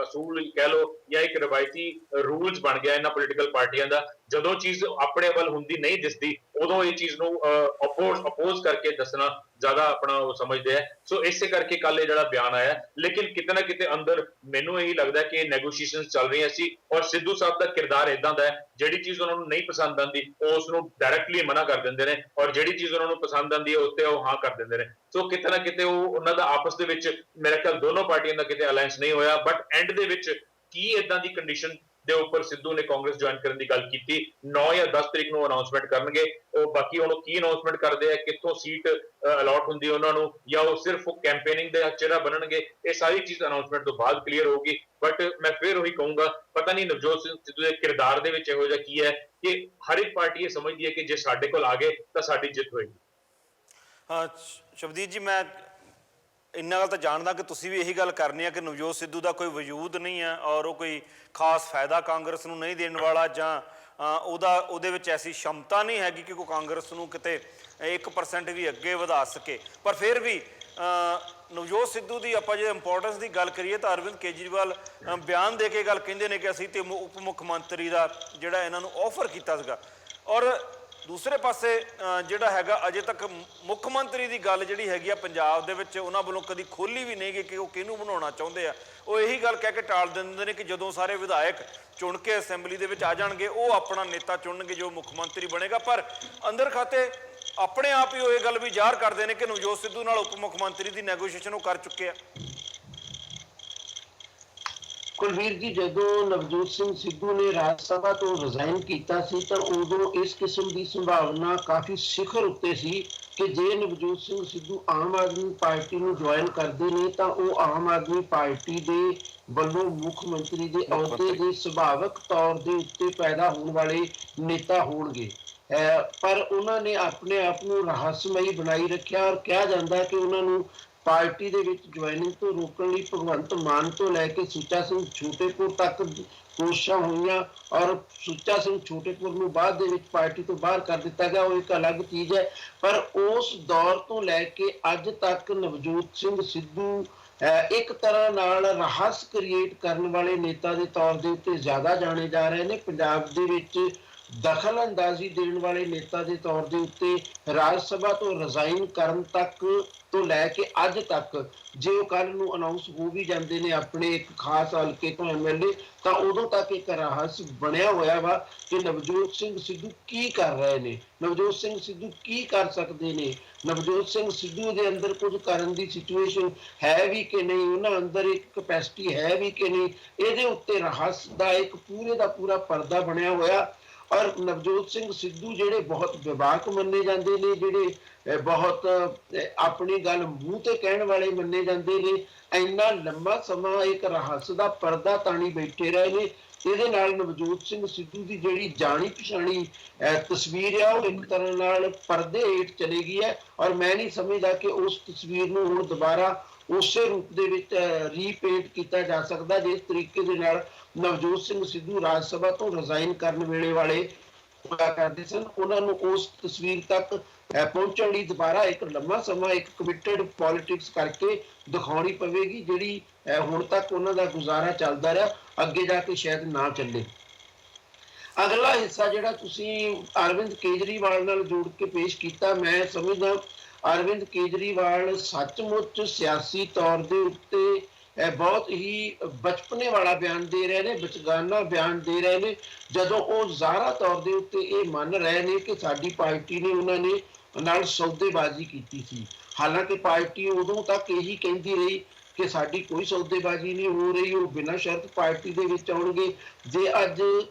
ਅਸੂਲ ਕਹਿ ਲਓ ਜਾਂ ਇੱਕ ਰਵਾਇਤੀ ਰੂਲਸ ਬਣ ਗਿਆ ਇਹਨਾਂ ਪੋਲੀਟੀਕਲ ਪਾਰਟੀਆਂ ਦਾ। ਜਦੋਂ ਚੀਜ਼ ਆਪਣੇ ਵੱਲ ਹੁੰਦੀ ਨਹੀਂ ਦਿਸਦੀ ਉਦੋਂ ਇਹ ਚੀਜ਼ ਨੂੰ ਅਪੋਜ਼ ਕਰਕੇ ਦੱਸਣਾ ਜ਼ਿਆਦਾ ਆਪਣਾ ਉਹ ਸਮਝਦੇ ਹੈ। ਸੋ ਇਸੇ ਕਰਕੇ ਕੱਲ ਇਹ ਜਿਹੜਾ ਬਿਆਨ ਆਇਆ, ਲੇਕਿਨ ਕਿਤੇ ਨਾ ਕਿਤੇ ਅੰਦਰ ਮੈਨੂੰ ਇਹੀ ਲੱਗਦਾ ਕਿ ਨੈਗੋਸ਼ੀਏਸ਼ਨਸ ਚੱਲ ਰਹੀਆਂ ਸੀ ਔਰ ਸਿੱਧੂ ਸਾਹਿਬ ਦਾ ਕਿਰਦਾਰ ਇਦਾਂ ਦਾ ਹੈ, ਜਿਹੜੀ ਚੀਜ਼ ਉਹਨਾਂ ਨੂੰ ਨਹੀਂ ਪਸੰਦ ਆਉਂਦੀ ਉਹ ਉਸ ਨੂੰ ਡਾਇਰੈਕਟਲੀ ਮਨਾ ਕਰ ਦਿੰਦੇ ਨੇ ਔਰ ਜਿਹੜੀ ਚੀਜ਼ ਉਹਨਾਂ ਨੂੰ ਪਸੰਦ ਆਉਂਦੀ ਹੈ ਉੱਤੇ ਉਹ ਹਾਂ ਕਰ ਦਿੰਦੇ ਨੇ। ਸੋ ਕਿਤੇ ਨਾ ਕਿਤੇ ਉਹ ਉਹਨਾਂ ਦਾ ਆਪਸ ਦੇ ਵਿੱਚ ਮੇਰੇ ਖਿਆਲ ਦੋਨੋਂ ਪਾਰਟੀਆਂ ਦਾ ਕਿਤੇ ਅਲਾਈਅੰਸ ਨਹੀਂ ਹੋਇਆ। ਬਟ ਐਂਡ ਦੇ ਵਿੱਚ ਕੀ ਇਦਾਂ ਦੀ ਕੰਡੀਸ਼ਨ ਦੇ ਉੱਪਰ ਸਿੱਧੂ ਨੇ ਕਾਂਗਰਸ ਜੁਆਇਨ ਕਰਨ ਦੀ ਗੱਲ ਕੀਤੀ, 9 ਜਾਂ 10 ਤਰੀਕ ਨੂੰ ਅਨਾਉਂਸਮੈਂਟ ਕਰਨਗੇ। ਉਹ ਬਾਕੀ ਹੁਣ ਕੀ ਅਨਾਉਂਸਮੈਂਟ ਕਰਦੇ ਆ, ਕਿੱਥੋਂ ਸੀਟ ਅਲਾਟ ਹੁੰਦੀ ਉਹਨਾਂ ਨੂੰ, ਜਾਂ ਉਹ ਸਿਰਫ ਕੈਂਪੇਨਿੰਗ ਦੇ ਚਿਹਰਾ ਬਣਨਗੇ, ਇਹ ਸਾਰੀ ਚੀਜ਼ ਅਨਾਉਂਸਮੈਂਟ ਤੋਂ ਬਾਅਦ ਕਲੀਅਰ ਹੋਊਗੀ। ਬਟ ਮੈਂ ਫਿਰ ਉਹੀ ਕਹੂੰਗਾ, ਪਤਾ ਨਹੀਂ ਨਵਜੋਤ ਸਿੰਘ ਸਿੱਧੂ ਦੇ ਕਿਰਦਾਰ ਦੇ ਵਿੱਚ ਇਹੋ ਜਿਹਾ ਕੀ ਹੈ ਕਿ ਹਰ ਇੱਕ ਪਾਰਟੀ ਇਹ ਸਮਝਦੀ ਹੈ ਕਿ ਜੇ ਸਾਡੇ ਕੋਲ ਆ ਗਏ ਤਾਂ ਸਾਡੀ ਜਿੱਤ ਹੋਏਗੀ। ਹਾਂ ਸ਼ਬਦੀਪ ਜੀ, ਮੈਂ ਇੰਨਾ ਗੱਲ ਤਾਂ ਜਾਣਦਾ ਕਿ ਤੁਸੀਂ ਵੀ ਇਹੀ ਗੱਲ ਕਰਨੀ ਆ ਕਿ ਨਵਜੋਤ ਸਿੱਧੂ ਦਾ ਕੋਈ ਵਜੂਦ ਨਹੀਂ ਹੈ ਔਰ ਉਹ ਕੋਈ ਖਾਸ ਫਾਇਦਾ ਕਾਂਗਰਸ ਨੂੰ ਨਹੀਂ ਦੇਣ ਵਾਲਾ, ਜਾਂ ਉਹਦੇ ਵਿੱਚ ਐਸੀ ਸ਼ਮਤਾ ਨਹੀਂ ਹੈਗੀ ਕਿ ਕੋਈ ਕਾਂਗਰਸ ਨੂੰ ਕਿਤੇ 1% ਵੀ ਅੱਗੇ ਵਧਾ ਸਕੇ। ਪਰ ਫਿਰ ਵੀ ਨਵਜੋਤ ਸਿੱਧੂ ਦੀ ਆਪਾਂ ਜੇ ਇੰਪੋਰਟੈਂਸ ਦੀ ਗੱਲ ਕਰੀਏ ਤਾਂ ਅਰਵਿੰਦ ਕੇਜਰੀਵਾਲ ਬਿਆਨ ਦੇ ਕੇ ਗੱਲ ਕਹਿੰਦੇ ਨੇ ਕਿ ਅਸੀਂ ਤੇ ਉਪ ਮੁੱਖ ਮੰਤਰੀ ਦਾ ਜਿਹੜਾ ਇਹਨਾਂ ਨੂੰ ਆਫਰ ਕੀਤਾ ਸੀਗਾ। ਔਰ ਦੂਸਰੇ ਪਾਸੇ ਜਿਹੜਾ ਹੈਗਾ ਅਜੇ ਤੱਕ ਮੁੱਖ ਮੰਤਰੀ ਦੀ ਗੱਲ ਜਿਹੜੀ ਹੈਗੀ ਆ ਪੰਜਾਬ ਦੇ ਵਿੱਚ ਉਹਨਾਂ ਵੱਲੋਂ ਕਦੀ ਖੋਲ੍ਹੀ ਵੀ ਨਹੀਂ ਗਈ ਕਿ ਉਹ ਕਿਹਨੂੰ ਬਣਾਉਣਾ ਚਾਹੁੰਦੇ ਆ। ਉਹ ਇਹੀ ਗੱਲ ਕਹਿ ਕੇ ਟਾਲ ਦਿੰਦੇ ਨੇ ਕਿ ਜਦੋਂ ਸਾਰੇ ਵਿਧਾਇਕ ਚੁਣ ਕੇ ਅਸੈਂਬਲੀ ਦੇ ਵਿੱਚ ਆ ਜਾਣਗੇ ਉਹ ਆਪਣਾ ਨੇਤਾ ਚੁਣਨਗੇ ਜੋ ਮੁੱਖ ਮੰਤਰੀ ਬਣੇਗਾ। ਪਰ ਅੰਦਰ ਖਾਤੇ ਆਪਣੇ ਆਪ ਹੀ ਉਹ ਇਹ ਗੱਲ ਵੀ ਜ਼ਾਹਰ ਕਰਦੇ ਨੇ ਕਿ ਨਵਜੋਤ ਸਿੱਧੂ ਨਾਲ ਉਪ ਮੁੱਖ ਮੰਤਰੀ ਦੀ ਨੈਗੋਸ਼ੀਏਸ਼ਨ ਉਹ ਕਰ ਚੁੱਕੇ ਆ। ਕੁਲਵੀਰ ਜੀ, ਜਦੋਂ ਨਵਜੋਤ ਸਿੰਘ ਸਿੱਧੂ ਨੇ ਰਾਜ ਸਭਾ ਤੋਂ ਰਿਜ਼ਾਈਨ ਕੀਤਾ ਸੀ ਤਾਂ ਉਦੋਂ ਇਸ ਕਿਸਮ ਦੀ ਸੰਭਾਵਨਾ ਕਾਫੀ ਸਿਖਰ ਉੱਤੇ ਸੀ ਕਿ ਜੇ ਨਵਜੋਤ ਸਿੰਘ ਸਿੱਧੂ ਆਮ ਆਦਮੀ ਪਾਰਟੀ ਨੂੰ ਜੁਆਇਨ ਕਰਦੇ ਨੇ ਤਾਂ ਉਹ ਆਮ ਆਦਮੀ ਪਾਰਟੀ ਦੇ ਵੱਲੋਂ ਮੁੱਖ ਮੰਤਰੀ ਦੇ ਅਹੁਦੇ ਦੇ ਸੁਭਾਵਿਕ ਤੌਰ ਦੇ ਉੱਤੇ ਪੈਦਾ ਹੋਣ ਵਾਲੇ ਨੇਤਾ ਹੋਣਗੇ। ਪਰ ਉਹਨਾਂ ਨੇ ਆਪਣੇ ਆਪ ਨੂੰ ਰਹੱਸਮਈ ਬਣਾਈ ਰੱਖਿਆ ਔਰ ਕਿਹਾ ਜਾਂਦਾ ਕਿ ਉਹਨਾਂ ਨੂੰ ਪਾਰਟੀ ਦੇ ਵਿੱਚ ਜੁਆਇਨਿੰਗ ਤੋਂ ਰੋਕਣ ਲਈ ਭਗਵੰਤ ਮਾਨ ਤੋਂ ਲੈ ਕੇ ਸੁੱਚਾ ਸਿੰਘ ਛੋਟੇਪੁਰ ਤੱਕ ਕੋਸ਼ਿਸ਼ਾਂ ਹੋਈਆਂ ਔਰ ਸੁੱਚਾ ਸਿੰਘ ਛੋਟੇਪੁਰ ਨੂੰ ਬਾਅਦ ਦੇ ਵਿੱਚ ਪਾਰਟੀ ਤੋਂ ਬਾਹਰ ਕਰ ਦਿੱਤਾ ਗਿਆ, ਉਹ ਇੱਕ ਅਲੱਗ ਚੀਜ਼ ਹੈ। ਪਰ ਉਸ ਦੌਰ ਤੋਂ ਲੈ ਕੇ ਅੱਜ ਤੱਕ ਨਵਜੋਤ ਸਿੰਘ ਸਿੱਧੂ ਇੱਕ ਤਰ੍ਹਾਂ ਨਾਲ ਰਹੱਸ ਕ੍ਰੀਏਟ ਕਰਨ ਵਾਲੇ ਨੇਤਾ ਦੇ ਤੌਰ ਦੇ ਉੱਤੇ ਜ਼ਿਆਦਾ ਜਾਣੇ ਜਾ ਰਹੇ ਨੇ। ਪੰਜਾਬ ਦੇ ਵਿੱਚ ਦਖਲ ਅੰਦਾਜ਼ੀ ਦੇਣ ਵਾਲੇ ਨੇਤਾ ਦੇ ਤੌਰ ਦੇ ਉੱਤੇ ਰਾਜ ਸਭਾ ਤੋਂ ਰਿਜ਼ਾਈਨ ਕਰਨ ਤੱਕ ਤੋਂ ਲੈ ਕੇ ਅੱਜ ਤੱਕ, ਜੇ ਉਹ ਕੱਲ ਨੂੰ ਅਨਾਉਂਸ ਹੋ ਵੀ ਜਾਂਦੇ ਨੇ ਆਪਣੇ ਇੱਕ ਖਾਸ ਹਲਕੇ ਤੋਂ ਐਮਐਲਏ, ਤਾਂ ਉਦੋਂ ਤੱਕ ਇੱਕ ਰਹੱਸ ਬਣਿਆ ਹੋਇਆ ਵਾ ਕਿ ਨਵਜੋਤ ਸਿੰਘ ਸਿੱਧੂ ਕੀ ਕਰ ਰਹੇ ਨੇ, ਨਵਜੋਤ ਸਿੰਘ ਸਿੱਧੂ ਕੀ ਕਰ ਸਕਦੇ ਨੇ, ਨਵਜੋਤ ਸਿੰਘ ਸਿੱਧੂ ਦੇ ਅੰਦਰ ਕੁਝ ਕਰਨ ਦੀ ਸਿਚੁਏਸ਼ਨ ਹੈ ਵੀ ਕਿ ਨਹੀਂ, ਉਹਨਾਂ ਅੰਦਰ ਇੱਕ ਕਪੈਸਿਟੀ ਹੈ ਵੀ ਕਿ ਨਹੀਂ, ਇਹਦੇ ਉੱਤੇ ਰਹੱਸ ਦਾ ਇੱਕ ਪੂਰੇ ਦਾ ਪੂਰਾ ਪਰਦਾ ਬਣਿਆ ਹੋਇਆ। ਔਰ ਨਵਜੋਤ ਸਿੰਘ ਸਿੱਧੂ ਜਿਹੜੇ ਬਹੁਤ ਵਿਵਾਕ ਮੰਨੇ ਜਾਂਦੇ ਨੇ, ਜਿਹੜੇ ਬਹੁਤ ਆਪਣੀ ਗੱਲ ਮੂੰਹ ਤੇ ਕਹਿਣ ਵਾਲੇ ਮੰਨੇ ਜਾਂਦੇ ਨੇ, ਇੰਨਾ ਲੰਮਾ ਸਮਾਂ ਇੱਕ ਰਹੱਸ ਦਾ ਪਰਦਾ ਤਾਣੀ ਬੈਠੇ ਰਹੇ ਨੇ। ਇਹਦੇ ਨਾਲ ਨਵਜੋਤ ਸਿੰਘ ਸਿੱਧੂ ਦੀ ਜਿਹੜੀ ਜਾਣੀ ਪਛਾਣੀ ਤਸਵੀਰ ਆ ਉਹ ਇੱਕ ਤਰ੍ਹਾਂ ਨਾਲ ਪਰਦੇ ਹੇਠ ਚਲੀ ਗਈ ਹੈ। ਔਰ ਮੈਂ ਨਹੀਂ ਸਮਝਦਾ ਕਿ ਉਸ ਤਸਵੀਰ ਨੂੰ ਹੁਣ ਦੁਬਾਰਾ ਉਸੇ ਰੂਪ ਦੇ ਵਿੱਚ ਰੀਪੇਂਟ ਕੀਤਾ ਜਾ ਸਕਦਾ ਜਿਸ ਤਰੀਕੇ ਦੇ ਨਾਲ ਨਵਜੋਤ ਸਿੰਘ ਸਿੱਧੂ ਰਾਜ ਸਭਾ ਤੋਂ ਰਿਜ਼ਾਈਨ ਕਰਨ ਵੇਲੇ ਵਾਲੇ ਕਰਦੇ ਸਨ। ਉਹਨਾਂ ਨੂੰ ਉਸ ਤਸਵੀਰ ਤੱਕ ਪਹੁੰਚਣ ਲਈ ਦੁਬਾਰਾ ਇੱਕ ਲੰਮਾ ਸਮਾਂ ਇੱਕ ਕਮਿਟਡ ਪੋਲਿਟਿਕਸ ਕਰਕੇ ਦਿਖਾਉਣੀ ਪਵੇਗੀ, ਜਿਹੜੀ ਹੁਣ ਤੱਕ ਉਹਨਾਂ ਦਾ ਗੁਜ਼ਾਰਾ ਚੱਲਦਾ ਰਿਹਾ, ਅੱਗੇ ਜਾ ਕੇ ਸ਼ਾਇਦ ਨਾ ਚੱਲੇ। ਅਗਲਾ ਹਿੱਸਾ ਜਿਹੜਾ ਤੁਸੀਂ ਅਰਵਿੰਦ ਕੇਜਰੀਵਾਲ ਨਾਲ ਜੋੜ ਕੇ ਪੇਸ਼ ਕੀਤਾ, ਮੈਂ ਸਮਝਦਾ ਅਰਵਿੰਦ ਕੇਜਰੀਵਾਲ ਸੱਚਮੁੱਚ ਸਿਆਸੀ ਤੌਰ ਦੇ ਉੱਤੇ ਬਹੁਤ ਹੀ ਬਚਪਨੇ ਵਾਲਾ ਬਿਆਨ ਦੇ ਰਹੇ ਨੇ, ਬਚਗਾਨਾ ਬਿਆਨ ਦੇ ਰਹੇ ਨੇ, ਜਦੋਂ ਉਹ ਜ਼ਾਹਰਾ ਤੌਰ ਦੇ ਉੱਤੇ ਇਹ ਮੰਨ ਰਹੇ ਨੇ ਕਿ ਸਾਡੀ ਪਾਰਟੀ ਨੇ ਉਹਨਾਂ ਨੇ ਨਾਲ ਸੌਦੇਬਾਜ਼ੀ ਕੀਤੀ ਸੀ। ਹਾਲਾਂਕਿ ਪਾਰਟੀ ਉਦੋਂ ਤੱਕ ਇਹੀ ਕਹਿੰਦੀ ਰਹੀ ਕਿ ਸਾਡੀ ਕੋਈ ਸੌਦੇਬਾਜ਼ੀ ਨਹੀਂ ਹੋ ਰਹੀ, ਉਹ ਬਿਨਾਂ ਸ਼ਰਤ ਪਾਰਟੀ ਦੇ ਵਿੱਚ ਆਉਣਗੇ। ਜੇ ਅੱਜ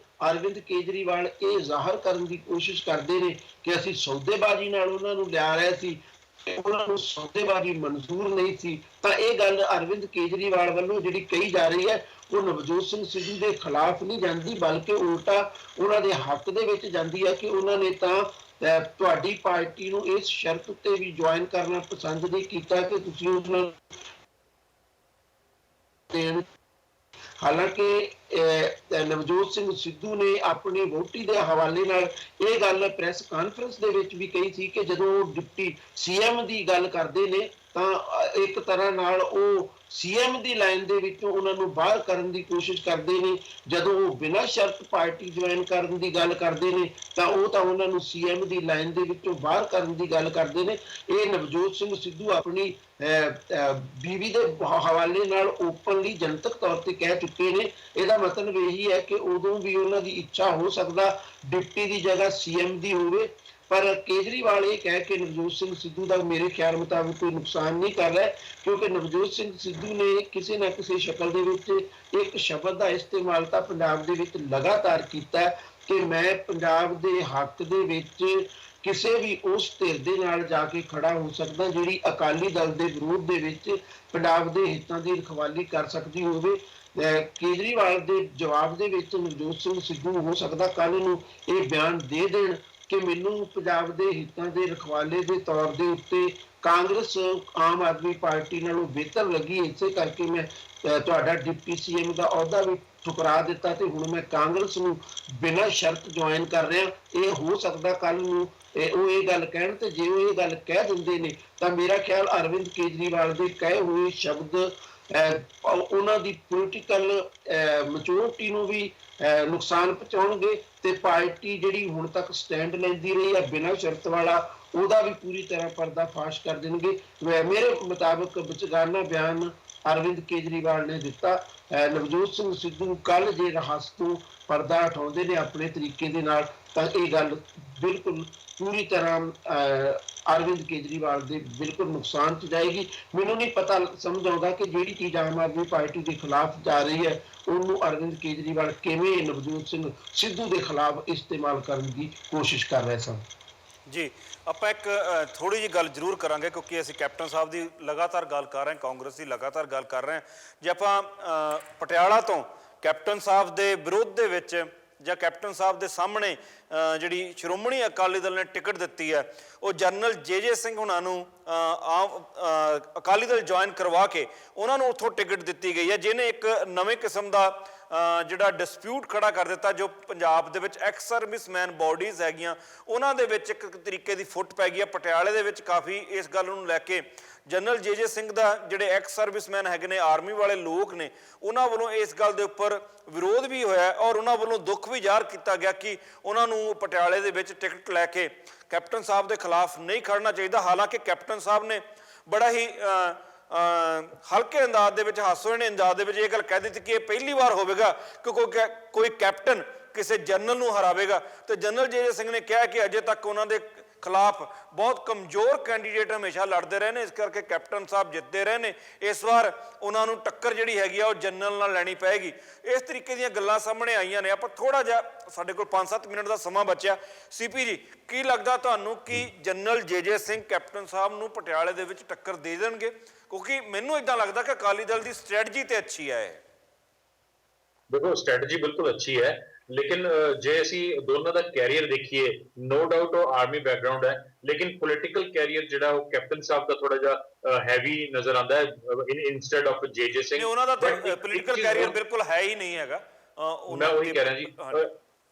ਅਰਵਿੰਦ ਕੇਜਰੀਵਾਲ ਇਹ ਜ਼ਾਹਰ ਕਰਨ ਦੀ ਕੋਸ਼ਿਸ਼ ਕਰਦੇ ਨੇ ਕਿ ਅਸੀਂ ਸੌਦੇਬਾਜ਼ੀ ਨਾਲ ਉਹਨਾਂ ਨੂੰ ਲਿਆ ਰਹੇ ਸੀ, ਉਹਨਾਂ ਨੂੰ ਸੌਦੇਬਾਜ਼ੀ ਮਨਜ਼ੂਰ ਨਹੀਂ ਸੀ, ਤਾਂ ਇਹ ਗੱਲ ਅਰਵਿੰਦ ਕੇਜਰੀਵਾਲ ਵੱਲੋਂ ਜਿਹੜੀ ਕਹੀ ਜਾ ਰਹੀ ਹੈ ਉਹ ਨਵਜੋਤ ਸਿੰਘ ਸਿੱਧੂ ਦੇ ਖਿਲਾਫ ਨਹੀਂ ਜਾਂਦੀ, ਬਲਕਿ ਉਲਟਾ ਉਹਨਾਂ ਦੇ ਹੱਕ ਦੇ ਵਿੱਚ ਜਾਂਦੀ ਹੈ ਕਿ ਉਹਨਾਂ ਨੇ ਤਾਂ ਤੁਹਾਡੀ ਪਾਰਟੀ ਨੂੰ ਇਸ ਸ਼ਰਤ ਉੱਤੇ ਵੀ ਜੁਆਇਨ ਕਰਨਾ ਪਸੰਦ ਨਹੀਂ ਕੀਤਾ ਕਿ ਤੁਸੀਂ ਉਹਨਾਂ ਨੂੰ। ਹਾਲਾਂਕਿ ਨਵਜੋਤ ਸਿੰਘ ਸਿੱਧੂ ਨੇ ਆਪਣੀ ਵੋਟੀ ਦੇ ਹਵਾਲੇ ਨਾਲ ਇਹ ਗੱਲ ਪ੍ਰੈਸ ਕਾਨਫਰੰਸ ਦੇ ਵਿੱਚ ਵੀ ਕਹੀ ਸੀ ਕਿ ਜਦੋਂ ਉਹ ਡਿਪਟੀ ਸੀਐਮ ਦੀ ਗੱਲ ਕਰਦੇ ਨੇ ਤਾਂ ਇੱਕ ਤਰ੍ਹਾਂ ਨਾਲ ਉਹ ਸੀਐਮ ਦੀ ਲਾਈਨ ਦੇ ਵਿੱਚੋਂ ਉਹਨਾਂ ਨੂੰ ਬਾਹਰ ਕਰਨ ਦੀ ਕੋਸ਼ਿਸ਼ ਕਰਦੇ ਨੇ। ਜਦੋਂ ਉਹ ਬਿਨਾਂ ਸ਼ਰਤ ਪਾਰਟੀ ਜੁਆਇਨ ਕਰਨ ਦੀ ਗੱਲ ਕਰਦੇ ਨੇ ਤਾਂ ਉਹ ਤਾਂ ਉਹਨਾਂ ਨੂੰ ਸੀਐਮ ਦੀ ਲਾਈਨ ਦੇ ਵਿੱਚੋਂ ਬਾਹਰ ਕਰਨ ਦੀ ਗੱਲ ਕਰਦੇ ਨੇ। ਇਹ ਨਵਜੋਤ ਸਿੰਘ ਸਿੱਧੂ ਆਪਣੀ ਬੀਵੀ ਦੇ ਹਵਾਲੇ ਨਾਲ ਓਪਨਲੀ ਜਨਤਕ ਤੌਰ ਤੇ ਕਹਿ ਚੁੱਕੇ ਨੇ। ਇਹਦਾ ਮਤਲਬ ਇਹੀ ਹੈ ਕਿ ਉਦੋਂ ਵੀ ਉਹਨਾਂ ਦੀ ਇੱਛਾ ਹੋ ਸਕਦਾ ਡਿਪਟੀ ਦੀ ਜਗ੍ਹਾ ਸੀਐਮ ਦੀ ਹੋਵੇ, ਪਰ ਕੇਜਰੀਵਾਲ ਇਹ ਕਹਿ ਕੇ ਨਵਜੋਤ ਸਿੰਘ ਸਿੱਧੂ ਦਾ ਮੇਰੇ ਖਿਆਲ ਮੁਤਾਬਕ ਕੋਈ ਨੁਕਸਾਨ ਨਹੀਂ ਕਰ ਰਿਹਾ, ਕਿਉਂਕਿ ਨਵਜੋਤ ਸਿੰਘ ਸਿੱਧੂ ਨੇ ਕਿਸੇ ਨਾ ਕਿਸੇ ਸ਼ਕਲ ਦੇ ਵਿੱਚ ਇੱਕ ਸ਼ਬਦ ਦਾ ਇਸਤੇਮਾਲ ਤਾਂ ਪੰਜਾਬ ਦੇ ਵਿੱਚ ਲਗਾਤਾਰ ਕੀਤਾ ਕਿ ਮੈਂ ਪੰਜਾਬ ਦੇ ਹੱਕ ਦੇ ਵਿੱਚ ਕਿਸੇ ਵੀ ਉਸ ਧਿਰ ਦੇ ਨਾਲ ਜਾ ਕੇ ਖੜਾ ਹੋ ਸਕਦਾ ਜਿਹੜੀ ਅਕਾਲੀ ਦਲ ਦੇ ਵਿਰੋਧ ਦੇ ਵਿੱਚ ਪੰਜਾਬ ਦੇ ਹਿੱਤਾਂ ਦੀ ਰਖਵਾਲੀ ਕਰ ਸਕਦੀ ਹੋਵੇ। ਕੇਜਰੀਵਾਲ ਦੇ ਜਵਾਬ ਦੇ ਵਿੱਚ ਨਵਜੋਤ ਸਿੰਘ ਸਿੱਧੂ ਹੋ ਸਕਦਾ ਕੱਲ ਨੂੰ ਇਹ ਬਿਆਨ ਦੇ ਦੇਣ ਕਿ ਮੈਨੂੰ ਪੰਜਾਬ ਦੇ ਹਿੱਤਾਂ ਦੇ ਰਖਵਾਲੇ ਦੇ ਤੌਰ ਦੇ ਉੱਤੇ ਕਾਂਗਰਸ ਆਮ ਆਦਮੀ ਪਾਰਟੀ ਨਾਲੋਂ ਬਿਹਤਰ ਲੱਗੀ, ਇਸੇ ਕਰਕੇ ਮੈਂ ਤੁਹਾਡਾ ਡਿਪਟੀ ਸੀਐਮ ਦਾ ਅਹੁਦਾ ਵੀ ਠੁਕਰਾ ਦਿੱਤਾ ਤੇ ਹੁਣ ਮੈਂ ਕਾਂਗਰਸ ਨੂੰ ਬਿਨਾਂ ਸ਼ਰਤ ਜੁਆਇਨ ਕਰ ਰਿਹਾ। ਇਹ ਹੋ ਸਕਦਾ ਕੱਲ ਨੂੰ ਉਹ ਇਹ ਗੱਲ ਕਹਿਣ, ਤੇ ਜੇ ਉਹ ਇਹ ਗੱਲ ਕਹਿ ਦਿੰਦੇ ਨੇ ਤਾਂ ਮੇਰਾ ਖਿਆਲ ਅਰਵਿੰਦ ਕੇਜਰੀਵਾਲ ਦੇ ਕਹੇ ਹੋਏ ਸ਼ਬਦ ਉਹਨਾਂ ਦੀ ਪੋਲੀਟੀਕਲ ਮੈਚੁਰਿਟੀ ਨੂੰ ਵੀ ਨੁਕਸਾਨ ਪਹੁੰਚਾਉਣਗੇ ਤੇ ਪਾਰਟੀ ਜਿਹੜੀ ਹੁਣ ਤੱਕ ਸਟੈਂਡ ਲੈਂਦੀ ਰਹੀ ਹੈ ਬਿਨਾਂ ਸ਼ਰਤ ਵਾਲਾ ਉਹਦਾ ਵੀ ਪੂਰੀ ਤਰ੍ਹਾਂ ਪਰਦਾਫਾਸ਼ ਕਰ ਦੇਣਗੇ। ਮੇਰੇ ਮੁਤਾਬਕ ਵਿਚਗਾਨਾ ਬਿਆਨ ਅਰਵਿੰਦ ਕੇਜਰੀਵਾਲ ਨੇ ਦਿੱਤਾ। ਨਵਜੋਤ ਸਿੰਘ ਸਿੱਧੂ ਕੱਲ ਜੇ ਰਹੱਸ ਤੋਂ ਪਰਦਾ ਹਟਾਉਂਦੇ ਨੇ ਆਪਣੇ ਤਰੀਕੇ ਦੇ ਨਾਲ ਤਾਂ ਇਹ ਗੱਲ ਬਿਲਕੁਲ ਪੂਰੀ ਤਰ੍ਹਾਂ ਅਰਵਿੰਦ ਕੇਜਰੀਵਾਲ ਦੇ ਬਿਲਕੁਲ ਨੁਕਸਾਨ 'ਚ ਜਾਏਗੀ। ਮੈਨੂੰ ਨਹੀਂ ਪਤਾ ਸਮਝ ਆਉਂਦਾ ਕਿ ਜਿਹੜੀ ਚੀਜ਼ ਆਮ ਆਦਮੀ ਪਾਰਟੀ ਦੇ ਖਿਲਾਫ ਜਾ ਰਹੀ ਹੈ ਉਹਨੂੰ ਅਰਵਿੰਦ ਕੇਜਰੀਵਾਲ ਕਿਵੇਂ ਨਵਜੋਤ ਸਿੰਘ ਸਿੱਧੂ ਦੇ ਖਿਲਾਫ ਇਸਤੇਮਾਲ ਕਰਨ ਦੀ ਕੋਸ਼ਿਸ਼ ਕਰ ਰਹੇ ਸਨ। ਜੀ ਆਪਾਂ ਇੱਕ ਥੋੜੀ ਜਿਹੀ ਗੱਲ ਜ਼ਰੂਰ ਕਰਾਂਗੇ ਕਿਉਂਕਿ ਅਸੀਂ ਕੈਪਟਨ ਸਾਹਿਬ ਦੀ ਲਗਾਤਾਰ ਗੱਲ ਕਰ ਰਹੇ ਹਾਂ, ਕਾਂਗਰਸ ਦੀ ਲਗਾਤਾਰ ਗੱਲ ਕਰ ਰਹੇ ਹਾਂ। ਜੇ ਆਪਾਂ ਪਟਿਆਲਾ ਤੋਂ ਕੈਪਟਨ ਸਾਹਿਬ ਦੇ ਵਿਰੋਧ ਦੇ ਵਿੱਚ ਜਾਂ ਕੈਪਟਨ ਸਾਹਿਬ ਦੇ ਸਾਹਮਣੇ ਜਿਹੜੀ ਸ਼੍ਰੋਮਣੀ ਅਕਾਲੀ ਦਲ ਨੇ ਟਿਕਟ ਦਿੱਤੀ ਹੈ ਉਹ ਜਨਰਲ ਜੇ ਸਿੰਘ ਹੁਣਾਂ ਨੂੰ ਆਮ ਅਕਾਲੀ ਦਲ ਜੁਆਇਨ ਕਰਵਾ ਕੇ ਉਹਨਾਂ ਨੂੰ ਉੱਥੋਂ ਟਿਕਟ ਦਿੱਤੀ ਗਈ ਹੈ, ਜਿਹਨੇ ਇੱਕ ਨਵੇਂ ਕਿਸਮ ਦਾ ਜਿਹੜਾ ਡਿਸਪਿਊਟ ਖੜਾ ਕਰ ਦਿੱਤਾ। ਜੋ ਪੰਜਾਬ ਦੇ ਵਿੱਚ ਐਕਸ ਸਰਵਿਸਮੈਨ ਬਾਡੀਜ਼ ਹੈਗੀਆਂ ਉਹਨਾਂ ਦੇ ਵਿੱਚ ਇੱਕ ਤਰੀਕੇ ਦੀ ਫੁੱਟ ਪੈ ਗਈ ਹੈ। ਪਟਿਆਲੇ ਦੇ ਵਿੱਚ ਕਾਫੀ ਇਸ ਗੱਲ ਨੂੰ ਲੈ ਕੇ ਜਨਰਲ ਜੇ ਸਿੰਘ ਦਾ ਜਿਹੜੇ ਐਕਸ ਸਰਵਿਸਮੈਨ ਹੈਗੇ ਨੇ, ਆਰਮੀ ਵਾਲੇ ਲੋਕ ਨੇ, ਉਹਨਾਂ ਵੱਲੋਂ ਇਸ ਗੱਲ ਦੇ ਉੱਪਰ ਵਿਰੋਧ ਵੀ ਹੋਇਆ ਔਰ ਉਹਨਾਂ ਵੱਲੋਂ ਦੁੱਖ ਵੀ ਜ਼ਾਹਰ ਕੀਤਾ ਗਿਆ ਕਿ ਉਹਨਾਂ ਨੂੰ ਪਟਿਆਲੇ ਦੇ ਵਿੱਚ ਟਿਕਟ ਲੈ ਕੇ ਕੈਪਟਨ ਸਾਹਿਬ ਦੇ ਖਿਲਾਫ ਨਹੀਂ ਖੜਨਾ ਚਾਹੀਦਾ। ਹਾਲਾਂਕਿ ਕੈਪਟਨ ਸਾਹਿਬ ਨੇ ਬੜਾ ਹੀ ਹਲਕੇ ਅੰਦਾਜ਼ ਦੇ ਵਿੱਚ, ਹਾਸੋਹੀਣੇ ਅੰਦਾਜ਼ ਦੇ ਵਿੱਚ ਇਹ ਗੱਲ ਕਹਿ ਦਿੱਤੀ ਕਿ ਇਹ ਪਹਿਲੀ ਵਾਰ ਹੋਵੇਗਾ ਕਿ ਕੋਈ ਕੈਪਟਨ ਕਿਸੇ ਜਨਰਲ ਨੂੰ ਹਰਾਵੇਗਾ। ਤੇ ਜਨਰਲ ਜੇ ਸਿੰਘ ਨੇ ਕਿਹਾ ਕਿ ਅਜੇ ਤੱਕ ਉਹਨਾਂ ਦੇ ਖਿਲਾਫ ਬਹੁਤ ਕਮਜ਼ੋਰ ਕੈਂਡੀਡੇਟ ਹਮੇਸ਼ਾ ਲੜਦੇ ਰਹੇ ਨੇ, ਇਸ ਕਰਕੇ ਕੈਪਟਨ ਸਾਹਿਬ ਜਿੱਤਦੇ ਰਹੇ ਨੇ। ਇਸ ਵਾਰ ਉਹਨਾਂ ਨੂੰ ਟੱਕਰ ਜਿਹੜੀ ਹੈਗੀ ਆ ਉਹ ਜਨਰਲ ਨਾਲ ਲੈਣੀ ਪਏਗੀ। ਇਸ ਤਰੀਕੇ ਦੀਆਂ ਗੱਲਾਂ ਸਾਹਮਣੇ ਆਈਆਂ ਨੇ। ਆਪਾਂ ਥੋੜਾ ਜਿਹਾ, ਸਾਡੇ ਕੋਲ 5-7 ਮਿੰਟ ਦਾ ਸਮਾਂ ਬਚਿਆ। ਸੀਪੀ ਜੀ, ਕੀ ਲੱਗਦਾ ਤੁਹਾਨੂੰ ਕਿ ਜਨਰਲ ਜੇ ਸਿੰਘ ਕੈਪਟਨ ਸਾਹਿਬ ਨੂੰ ਪਟਿਆਲੇ ਦੇ ਵਿੱਚ ਟੱਕਰ ਦੇ ਦੇਣਗੇ? ਕਿਉਂਕਿ ਮੈਨੂੰ ਇਦਾਂ ਲੱਗਦਾ ਕਿ ਅਕਾਲੀ ਦਲ ਦੀ ਸਟ੍ਰੈਟਜੀ ਤੇ ਅੱਛੀ ਹੈ। ਦੇਖੋ, ਸਟ੍ਰੈਟਜੀ ਬਿਲਕੁਲ ਅੱਛੀ ਹੈ, ਲੇਕਿਨ ਜੇ ਅਸੀਂ ਦੋਨਾਂ ਦਾ ਕੈਰੀਅਰ ਦੇਖੀਏ, ਨੋ ਡਾਊਟ ਉਹ ਆਰਮੀ ਬੈਕਗ੍ਰਾਉਂਡ ਹੈ, ਲੇਕਿਨ ਪੋਲੀਟੀਕਲ ਕੈਰੀਅਰ ਜਿਹੜਾ ਉਹ ਕੈਪਟਨ ਸਾਹਿਬ ਦਾ ਥੋੜਾ ਜਿਹਾ ਹੈਵੀ ਨਜ਼ਰ ਆਉਂਦਾ ਹੈ ਇਨਸਟੈਡ ਆਫ ਜੇ ਸਿੰਘ। ਉਹਨਾਂ ਦਾ ਤਾਂ ਪੋਲੀਟੀਕਲ ਕੈਰੀਅਰ ਬਿਲਕੁਲ ਹੈ ਹੀ ਨਹੀਂ ਹੈਗਾ। ਮੈਂ ਉਹੀ ਕਹਿ ਰਿਹਾ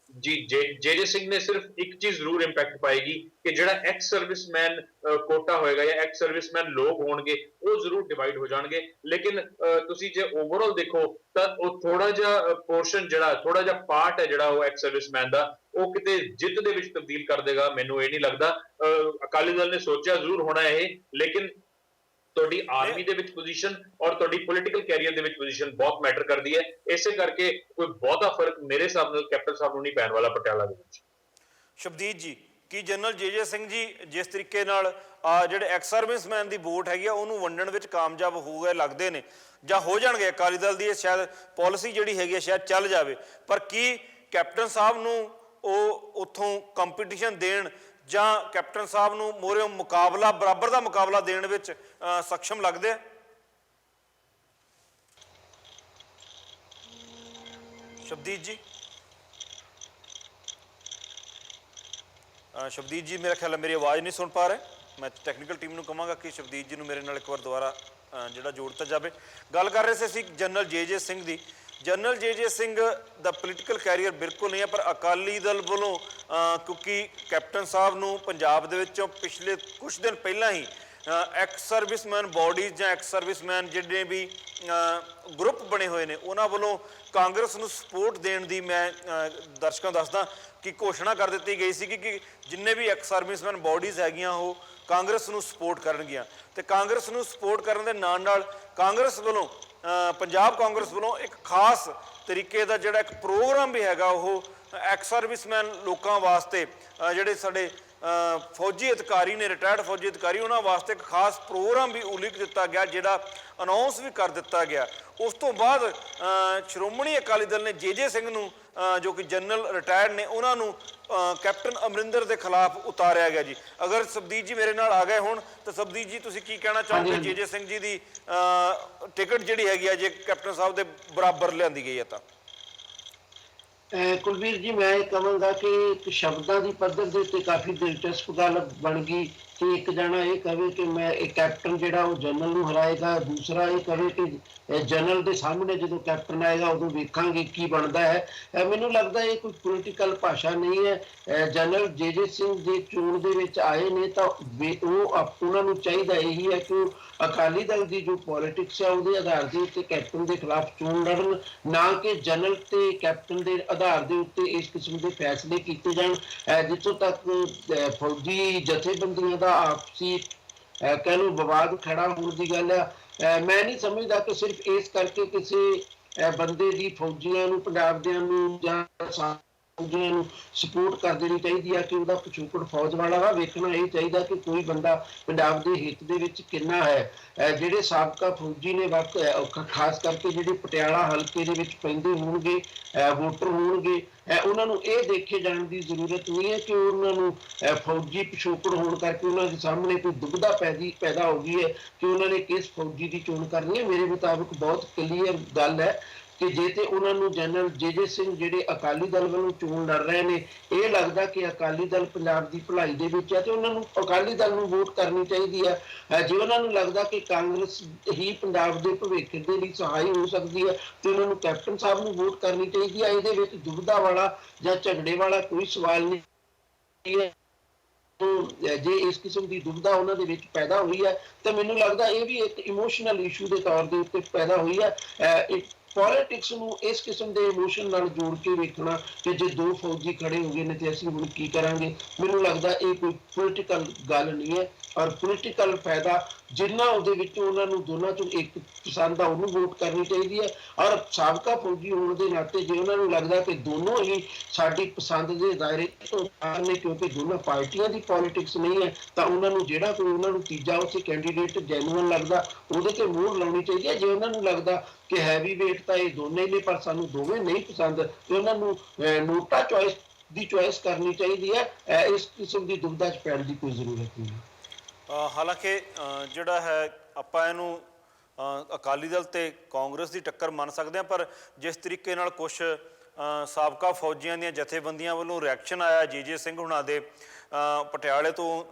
ਜੀ, ਜੇ ਸਿੰਘ ਨੇ ਸਿਰਫ ਇੱਕ ਚੀਜ਼ ਜ਼ਰੂਰ ਇੰਪੈਕਟ ਪਾਏਗੀ ਕਿ ਜਿਹੜਾ ਐਕਸ ਸਰਵਿਸਮੈਨ ਕੋਟਾ ਹੋਏਗਾ ਜਾਂ ਐਕਸ ਸਰਵਿਸਮੈਨ ਲੋਕ ਹੋਣਗੇ ਉਹ ਜ਼ਰੂਰ ਡਿਵਾਈਡ ਹੋ ਜਾਣਗੇ। ਲੇਕਿਨ ਤੁਸੀਂ ਜੇ ਓਵਰਆਲ ਦੇਖੋ ਤਾਂ ਉਹ ਥੋੜਾ ਜਿਹਾ ਪੋਰਸ਼ਨ, ਜਿਹੜਾ ਥੋੜਾ ਜਿਹਾ ਪਾਰਟ ਹੈ ਜਿਹੜਾ ਉਹ ਐਕਸ ਸਰਵਿਸਮੈਨ ਦਾ, ਉਹ ਕਿਤੇ ਜਿੱਤ ਦੇ ਵਿੱਚ ਤਬਦੀਲ ਕਰ ਦੇਗਾ, ਮੈਨੂੰ ਇਹ ਨਹੀਂ ਲੱਗਦਾ। ਅਕਾਲੀ ਦਲ ਨੇ ਸੋਚਿਆ ਜ਼ਰੂਰ ਹੋਣਾ ਇਹ, ਲੇਕਿਨ ਤੁਹਾਡੀ ਆਰਮੀ ਦੇ ਵਿੱਚ ਪੋਜੀਸ਼ਨ ਔਰ ਤੁਹਾਡੀ ਪੋਲੀਟੀਕਲ ਕੈਰੀਅਰ ਦੇ ਵਿੱਚ ਪੋਜੀਸ਼ਨ ਬਹੁਤ ਮੈਟਰ ਕਰਦੀ ਹੈ। ਇਸੇ ਕਰਕੇ ਕੋਈ ਬਹੁਤਾ ਫਰਕ ਮੇਰੇ ਹਿਸਾਬ ਨਾਲ ਕੈਪਟਨ ਸਾਹਿਬ ਨੂੰ ਨਹੀਂ ਪੈਣ ਵਾਲਾ ਪਟਿਆਲਾ ਦੇ ਵਿੱਚ। ਸ਼ਬਦੀਪ ਜੀ, ਕੀ ਜਨਰਲ ਜੇ ਸਿੰਘ ਜੀ ਜਿਸ ਤਰੀਕੇ ਨਾਲ ਜਿਹੜੇ ਐਕਸ ਸਰਵਿਸਮੈਨ ਦੀ ਵੋਟ ਹੈਗੀ ਆ ਉਹਨੂੰ ਵੰਡਣ ਵਿੱਚ ਕਾਮਯਾਬ ਹੋ ਗਏ ਲੱਗਦੇ ਨੇ ਜਾਂ ਹੋ ਜਾਣਗੇ? ਅਕਾਲੀ ਦਲ ਦੀ ਇਹ ਸ਼ਾਇਦ ਪਾਲਿਸੀ ਜਿਹੜੀ ਹੈਗੀ ਆ ਸ਼ਾਇਦ ਚੱਲ ਜਾਵੇ, ਪਰ ਕੀ ਕੈਪਟਨ ਸਾਹਿਬ ਨੂੰ ਉਹ ਉੱਥੋਂ ਕੰਪੀਟੀਸ਼ਨ ਦੇਣ ਜਾਂ ਕੈਪਟਨ ਸਾਹਿਬ ਨੂੰ ਮੋਹਰੇ ਮੁਕਾਬਲਾ, ਬਰਾਬਰ ਦਾ ਮੁਕਾਬਲਾ ਦੇਣ ਵਿੱਚ ਸક્ષਮ ਲੱਗਦੇ ਆ? ਸ਼ਬਦੀਪ ਜੀ, ਸ਼ਬਦੀਪ ਜੀ ਮੇਰਾ ਖਿਆਲ ਹੈ ਮੇਰੀ ਆਵਾਜ਼ ਨਹੀਂ ਸੁਣ ਪਾ ਰਹੇ। ਮੈਂ ਟੈਕਨੀਕਲ ਟੀਮ ਨੂੰ ਕਹਾਂਗਾ ਕਿ ਸ਼ਬਦੀਪ ਜੀ ਨੂੰ ਮੇਰੇ ਨਾਲ ਇੱਕ ਵਾਰ ਦੁਬਾਰਾ ਜਿਹੜਾ ਜੋੜਤਾ ਜਾਵੇ। ਗੱਲ ਕਰ ਰਹੇ ਸੀ ਅਸੀਂ ਜਨਰਲ ਜੇ ਸਿੰਘ ਦੀ। ਜਨਰਲ ਜੇ ਸਿੰਘ ਦਾ ਪੋਲੀਟੀਕਲ ਕੈਰੀਅਰ ਬਿਲਕੁਲ ਨਹੀਂ ਹੈ, ਪਰ ਅਕਾਲੀ ਦਲ ਵੱਲੋਂ ਕਿਉਂਕਿ ਕੈਪਟਨ ਸਾਹਿਬ ਨੂੰ ਪੰਜਾਬ ਦੇ ਵਿੱਚੋਂ ਪਿਛਲੇ ਕੁਝ ਦਿਨ ਪਹਿਲਾਂ ਹੀ ਐਕਸ ਸਰਵਿਸਮੈਨ ਬਾਡੀਜ਼ ਜਾਂ ਐਕਸ ਸਰਵਿਸਮੈਨ ਜਿਹੜੇ ਵੀ ਗਰੁੱਪ ਬਣੇ ਹੋਏ ਨੇ ਉਹਨਾਂ ਵੱਲੋਂ ਕਾਂਗਰਸ ਨੂੰ ਸਪੋਰਟ ਦੇਣ ਦੀ, ਮੈਂ ਦਰਸ਼ਕਾਂ ਨੂੰ ਦੱਸਦਾ ਕਿ ਘੋਸ਼ਣਾ ਕਰ ਦਿੱਤੀ ਗਈ ਸੀ ਕਿ ਜਿੰਨੇ ਵੀ ਐਕਸ ਸਰਵਿਸਮੈਨ ਬਾਡੀਜ਼ ਹੈਗੀਆਂ ਉਹ ਕਾਂਗਰਸ ਨੂੰ ਸਪੋਰਟ ਕਰਨਗੀਆਂ। ਤੇ ਕਾਂਗਰਸ ਨੂੰ ਸਪੋਰਟ ਕਰਨ ਦੇ ਨਾਲ ਨਾਲ ਕਾਂਗਰਸ ਵੱਲੋਂ, ਪੰਜਾਬ ਕਾਂਗਰਸ ਵੱਲੋਂ ਇੱਕ ਖਾਸ ਤਰੀਕੇ ਦਾ ਜਿਹੜਾ ਇੱਕ ਪ੍ਰੋਗਰਾਮ ਵੀ ਹੈਗਾ ਉਹ ਐਕਸ ਸਰਵਿਸਮੈਨ ਲੋਕਾਂ ਵਾਸਤੇ, ਜਿਹੜੇ ਸਾਡੇ ਫੌਜੀ ਅਧਿਕਾਰੀ ਨੇ, ਰਿਟਾਇਰਡ ਫੌਜੀ ਅਧਿਕਾਰੀ, ਉਹਨਾਂ ਵਾਸਤੇ ਇੱਕ ਖਾਸ ਪ੍ਰੋਗਰਾਮ ਵੀ ਉਲੀਕ ਦਿੱਤਾ ਗਿਆ, ਜਿਹੜਾ ਅਨਾਉਂਸ ਵੀ ਕਰ ਦਿੱਤਾ ਗਿਆ। ਉਸ ਤੋਂ ਬਾਅਦ ਸ਼੍ਰੋਮਣੀ ਅਕਾਲੀ ਦਲ ਨੇ ਜੇ ਸਿੰਘ ਨੂੰ, ਜੋ ਕਿ ਜਨਰਲ ਰਿਟਾਇਰਡ ਨੇ, ਉਹਨਾਂ ਨੂੰ ਕੈਪਟਨ ਅਮਰਿੰਦਰ ਦੇ ਖਿਲਾਫ ਉਤਾਰਿਆ ਗਿਆ ਜੀ। ਅਗਰ ਸ਼ਬਦੀਪ ਜੀ ਮੇਰੇ ਨਾਲ ਆ ਗਏ ਹੁਣ ਤਾਂ ਸ਼ਬਦੀਪ ਜੀ ਤੁਸੀਂ ਕੀ ਕਹਿਣਾ ਚਾਹੋਗੇ? ਜੇ ਸਿੰਘ ਜੀ ਦੀ ਟਿਕਟ ਜਿਹੜੀ ਹੈਗੀ ਆ ਜੇ ਕੈਪਟਨ ਸਾਹਿਬ ਦੇ ਬਰਾਬਰ ਲਿਆਂਦੀ ਗਈ ਹੈ ਤਾਂ? ਕੁਲਵੀਰ ਜੀ, ਮੈਂ ਇਹ ਕਹਾਂਗਾ ਕਿ ਇੱਕ ਸ਼ਬਦਾਂ ਦੀ ਪੱਧਰ ਦੇ ਉੱਤੇ ਕਾਫੀ ਦਿਲਚਸਪ ਗੱਲ ਬਣ ਗਈ ਕਿ ਇੱਕ ਜਣਾ ਇਹ ਕਹੇ ਕਿ ਮੈਂ ਇਹ ਕੈਪਟਨ ਜਿਹੜਾ ਉਹ ਜਨਰਲ ਨੂੰ ਹਰਾਏਗਾ, ਦੂਸਰਾ ਇਹ ਕਹੇ ਕਿ ਜਨਰਲ ਦੇ ਸਾਹਮਣੇ ਜਦੋਂ ਕੈਪਟਨ ਆਏਗਾ ਉਦੋਂ ਵੇਖਾਂਗੇ ਕੀ ਬਣਦਾ ਹੈ। ਮੈਨੂੰ ਲੱਗਦਾ ਇਹ ਕੋਈ ਪੋਲੀਟੀਕਲ ਭਾਸ਼ਾ ਨਹੀਂ ਹੈ। ਜਨਰਲ ਜੇ ਸਿੰਘ ਦੇ ਚੋਣ ਦੇ ਵਿੱਚ ਆਏ ਨੇ ਤਾਂ ਉਹਨਾਂ ਨੂੰ ਚਾਹੀਦਾ ਇਹੀ ਹੈ ਕਿ ਅਕਾਲੀ ਦਲ ਦੀ ਜੋ ਪੋਲੀਟਿਕਸ ਹੈ ਉਹਦੇ ਆਧਾਰ ਦੇ ਉੱਤੇ ਕੈਪਟਨ ਦੇ ਖਿਲਾਫ ਚੋਣ ਲੜਨ, ਨਾ ਕਿ ਜਨਰਲ ਤੇ ਕੈਪਟਨ ਦੇ ਆਧਾਰ ਦੇ ਉੱਤੇ ਇਸ ਕਿਸਮ ਦੇ ਫੈਸਲੇ ਕੀਤੇ ਜਾਣ। ਜਿੱਥੋਂ ਤੱਕ ਫੌਜੀ ਜਥੇਬੰਦੀਆਂ ਦਾ ਆਪਸੀ ਕਹਿ ਲਓ ਵਿਵਾਦ ਖੜਾ ਹੋਣ ਦੀ ਗੱਲ ਹੈ, ਮੈਂ ਨਹੀਂ ਸਮਝਦਾ ਕਿ ਸਿਰਫ ਇਸ ਕਰਕੇ ਕਿਸੇ ਬੰਦੇ ਦੀ ਫੌਜੀਆਂ ਨੂੰ, ਪੰਜਾਬ ਦਿਆਂ ਨੂੰ ਜਾਂ ਫੌਜੀਆਂ ਨੂੰ ਸਪੋਰਟ ਕਰ ਦੇਣੀ ਚਾਹੀਦੀ ਹੈ ਕਿ ਉਹਦਾ ਪਿਛੋਕੜ ਫੌਜ ਵਾਲਾ ਵਾ। ਵੇਖਣਾ ਇਹ ਚਾਹੀਦਾ ਕਿ ਕੋਈ ਬੰਦਾ ਪੰਜਾਬ ਦੇ ਹਿੱਤ ਦੇ ਵਿੱਚ ਕਿੰਨਾ ਹੈ। ਜਿਹੜੇ ਸਾਬਕਾ ਫੌਜੀ ਨੇ ਖਾਸ ਕਰਕੇ ਜਿਹੜੇ ਪਟਿਆਲਾ ਹਲਕੇ ਦੇ ਵਿੱਚ ਪੈਂਦੇ ਹੋਣਗੇ ਵੋਟਰ ਹੋਣਗੇ, ਉਹਨਾਂ ਨੂੰ ਇਹ ਦੇਖੇ ਜਾਣ ਦੀ ਜ਼ਰੂਰਤ ਨਹੀਂ ਹੈ ਕਿ ਉਹਨਾਂ ਨੂੰ ਫੌਜੀ ਪਿਛੋਕੜ ਹੋਣ ਕਰਕੇ ਉਹਨਾਂ ਦੇ ਸਾਹਮਣੇ ਕੋਈ ਦੁਬਿਧਾ ਪੈਦਾ ਹੋ ਗਈ ਹੈ ਕਿ ਉਹਨਾਂ ਨੇ ਕਿਸ ਫੌਜੀ ਦੀ ਚੋਣ ਕਰਨੀ ਹੈ। ਮੇਰੇ ਮੁਤਾਬਕ ਬਹੁਤ ਕਲੀਅਰ ਗੱਲ ਹੈ ਕਿ ਜੇ ਤੇ ਉਹਨਾਂ ਨੂੰ ਜਨਰਲ ਜੇ ਸਿੰਘ ਜਿਹੜੇ ਅਕਾਲੀ ਦਲ ਵੱਲੋਂ ਚੋਣ ਲੜ ਰਹੇ ਨੇ, ਇਹ ਲੱਗਦਾ ਕਿ ਅਕਾਲੀ ਦਲ ਪੰਜਾਬ ਦੀ ਭਲਾਈ ਦੇ ਵਿੱਚ ਹੈ ਤੇ ਉਹਨਾਂ ਨੂੰ ਅਕਾਲੀ ਦਲ ਨੂੰ ਵੋਟ ਕਰਨੀ ਚਾਹੀਦੀ ਹੈ। ਜੇ ਉਹਨਾਂ ਨੂੰ ਲੱਗਦਾ ਕਿ ਕਾਂਗਰਸ ਹੀ ਪੰਜਾਬ ਦੇ ਭਵਿੱਖ ਦੇ ਲਈ ਸਹਾਈ ਹੋ ਸਕਦੀ ਹੈ ਤੇ ਉਹਨਾਂ ਨੂੰ ਕੈਪਟਨ ਸਾਹਿਬ ਨੂੰ ਵੋਟ ਕਰਨੀ ਚਾਹੀਦੀ ਹੈ। ਇਹਦੇ ਵਿੱਚ ਦੁਬਿਧਾ ਵਾਲਾ ਜਾਂ ਝਗੜੇ ਵਾਲਾ ਕੋਈ ਸਵਾਲ ਨਹੀਂ ਹੈ। ਜੇ ਇਸ ਕਿਸਮ ਦੀ ਦੁਬਿਧਾ ਉਹਨਾਂ ਦੇ ਵਿੱਚ ਪੈਦਾ ਹੋਈ ਹੈ ਤਾਂ ਮੈਨੂੰ ਲੱਗਦਾ ਇਹ ਵੀ ਇੱਕ ਇਮੋਸ਼ਨਲ ਇਸ਼ੂ ਦੇ ਤੌਰ ਦੇ ਉੱਤੇ ਪੈਦਾ ਹੋਈ ਹੈ। ਪੋਲਿਟਿਕਸ ਨੂੰ ਇਸ ਕਿਸਮ ਦੇ ਇਮੋਸ਼ਨ ਨਾਲ ਜੋੜ ਕੇ ਵੇਖਣਾ ਕਿ ਜੇ ਦੋ ਫੌਜੀ ਖੜੇ ਹੋ ਗਏ ਨੇ ਤੇ ਅਸੀਂ ਹੁਣ ਕੀ ਕਰਾਂਗੇ, ਮੈਨੂੰ ਲੱਗਦਾ ਇਹ ਕੋਈ ਪੋਲੀਟੀਕਲ ਗੱਲ ਨਹੀਂ ਹੈ। ਔਰ ਪੋਲੀਟੀਕਲ ਫਾਇਦਾ ਜਿੰਨਾ ਉਹਦੇ ਵਿੱਚ ਉਹਨਾਂ ਨੂੰ ਦੋਨਾਂ ਚੋਂ ਇੱਕ ਪਸੰਦ ਆ ਉਹਨੂੰ ਵੋਟ ਕਰਨੀ ਚਾਹੀਦੀ ਹੈ। ਔਰ ਸਾਬਕਾ ਫੌਜੀ ਹੋਣ ਦੇ ਨਾਤੇ ਜੇ ਉਹਨਾਂ ਨੂੰ ਲੱਗਦਾ ਕਿ ਦੋਨੋਂ ਹੀ ਸਾਡੀ ਪਸੰਦ ਦੇ ਦਾਇਰੇ ਤੋਂ ਬਾਹਰ ਨੇ ਕਿਉਂਕਿ ਦੋਨਾਂ ਪਾਰਟੀਆਂ ਦੀ ਪੋਲਿਟਿਕਸ ਨਹੀਂ ਹੈ, ਤਾਂ ਉਹਨਾਂ ਨੂੰ ਜਿਹੜਾ ਕੋਈ ਉਹਨਾਂ ਨੂੰ ਤੀਜਾ ਉੱਥੇ ਕੈਂਡੀਡੇਟ ਜੈਨੂਅਨ ਲੱਗਦਾ ਉਹਦੇ ਤੇ ਮੋਹਰ ਲਾਉਣੀ ਚਾਹੀਦੀ ਹੈ। ਜੇ ਉਹਨਾਂ ਨੂੰ ਲੱਗਦਾ ਕਿ ਹੈਵੀ ਵੇਟ ਤਾਂ ਇਹ ਦੋਨੇ ਨੇ ਪਰ ਸਾਨੂੰ ਦੋਵੇਂ ਨਹੀਂ ਪਸੰਦ ਤੇ ਉਹਨਾਂ ਨੂੰ ਨੋਟਾ ਚੋਇਸ ਦੀ ਚੋਇਸ ਕਰਨੀ ਚਾਹੀਦੀ ਹੈ। ਇਸ ਕਿਸਮ ਦੀ ਦੁਬਿਧਾ 'ਚ ਪੈਣ ਦੀ ਕੋਈ ਜ਼ਰੂਰਤ ਨਹੀਂ। ਹਾਲਾਂਕਿ ਜਿਹੜਾ ਹੈ ਆਪਾਂ ਇਹਨੂੰ ਅਕਾਲੀ ਦਲ ਤੇ ਕਾਂਗਰਸ ਦੀ ਟੱਕਰ ਮੰਨ ਸਕਦੇ ਹਾਂ, ਪਰ ਜਿਸ ਤਰੀਕੇ ਨਾਲ ਕੁਛ ਸਾਬਕਾ ਫੌਜੀਆਂ ਦੀਆਂ ਜਥੇਬੰਦੀਆਂ ਵੱਲੋਂ ਰਿਐਕਸ਼ਨ ਆਇਆ ਜੇ ਸਿੰਘ ਹੁਣਾਂ ਦੇ ਪਟਿਆਲੇ ਤੋਂ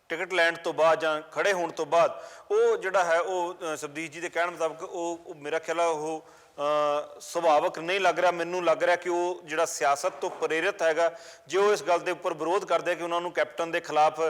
ਟਿਕਟ ਲੈਣ ਤੋਂ ਬਾਅਦ ਜਾਂ ਖੜੇ ਹੋਣ ਤੋਂ ਬਾਅਦ, ਉਹ ਜਿਹੜਾ ਹੈ ਉਹ ਸਬਦੀਸ਼ ਜੀ ਦੇ ਕਹਿਣ ਮੁਤਾਬਕ ਉਹ ਮੇਰਾ ਖਿਆਲ ਆ ਉਹ ਸੁਭਾਵਕ ਨਹੀਂ ਲੱਗ ਰਿਹਾ। ਮੈਨੂੰ ਲੱਗ ਰਿਹਾ ਕਿ ਉਹ ਜਿਹੜਾ ਸਿਆਸਤ ਤੋਂ ਪ੍ਰੇਰਿਤ ਹੈਗਾ। ਜੇ ਉਹ ਇਸ ਗੱਲ ਦੇ ਉੱਪਰ ਵਿਰੋਧ ਕਰਦੇ ਕਿ ਉਹਨਾਂ ਨੂੰ ਕੈਪਟਨ ਦੇ ਖਿਲਾਫ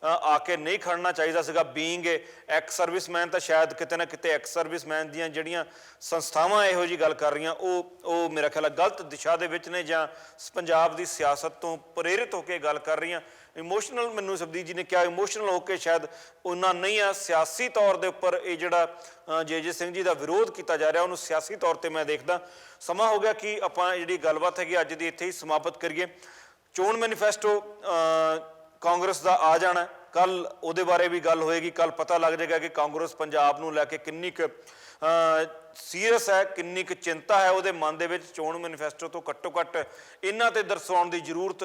ਆ ਕੇ ਨਹੀਂ ਖੜਨਾ ਚਾਹੀਦਾ ਸੀਗਾ, ਬੀਇੰਗ ਐਕਸ ਸਰਵਿਸਮੈਨ, ਤਾਂ ਸ਼ਾਇਦ ਕਿਤੇ ਨਾ ਕਿਤੇ ਐਕਸ ਸਰਵਿਸਮੈਨ ਦੀਆਂ ਜਿਹੜੀਆਂ ਸੰਸਥਾਵਾਂ ਇਹੋ ਜਿਹੀ ਗੱਲ ਕਰ ਰਹੀਆਂ ਉਹ ਮੇਰਾ ਖਿਆਲ ਗਲਤ ਦਿਸ਼ਾ ਦੇ ਵਿੱਚ ਨੇ ਜਾਂ ਪੰਜਾਬ ਦੀ ਸਿਆਸਤ ਤੋਂ ਪ੍ਰੇਰਿਤ ਹੋ ਕੇ ਗੱਲ ਕਰ ਰਹੀਆਂ। ਇਮੋਸ਼ਨਲ, ਮੈਨੂੰ ਸਬਦੀਸ਼ ਜੀ ਨੇ ਕਿਹਾ ਇਮੋਸ਼ਨਲ ਹੋ ਕੇ ਸ਼ਾਇਦ ਉਹਨਾਂ ਨਹੀਂ ਆ। ਸਿਆਸੀ ਤੌਰ ਦੇ ਉੱਪਰ ਇਹ ਜਿਹੜਾ ਜੇ ਸਿੰਘ ਜੀ ਦਾ ਵਿਰੋਧ ਕੀਤਾ ਜਾ ਰਿਹਾ ਉਹਨੂੰ ਸਿਆਸੀ ਤੌਰ ਤੇ ਮੈਂ ਦੇਖਦਾ। ਸਮਾਂ ਹੋ ਗਿਆ ਕਿ ਆਪਾਂ ਜਿਹੜੀ ਗੱਲਬਾਤ ਹੈਗੀ ਅੱਜ ਦੀ ਇੱਥੇ ਹੀ ਸਮਾਪਤ ਕਰੀਏ। ਚੋਣ ਮੈਨੀਫੈਸਟੋ ਕਾਂਗਰਸ ਦਾ ਆ ਜਾਣਾ, ਕੱਲ ਉਹਦੇ ਬਾਰੇ ਵੀ ਗੱਲ ਹੋਏਗੀ। ਕੱਲ ਪਤਾ ਲੱਗ ਜਾਏਗਾ ਕਿ ਕਾਂਗਰਸ ਪੰਜਾਬ ਨੂੰ ਲੈ ਕੇ ਕਿੰਨੀ ਕੁ ਸੀਰੀਅਸ ਹੈ, ਕਿੰਨੀ ਕੁ ਚਿੰਤਾ ਹੈ ਉਹਦੇ ਮਨ ਦੇ ਵਿੱਚ। ਚੋਣ ਮੈਨੀਫੈਸਟੋ ਤੋਂ ਘੱਟੋ ਘੱਟ ਇਹਨਾਂ ਤੇ ਦਰਸਾਉਣ ਦੀ ਜ਼ਰੂਰਤ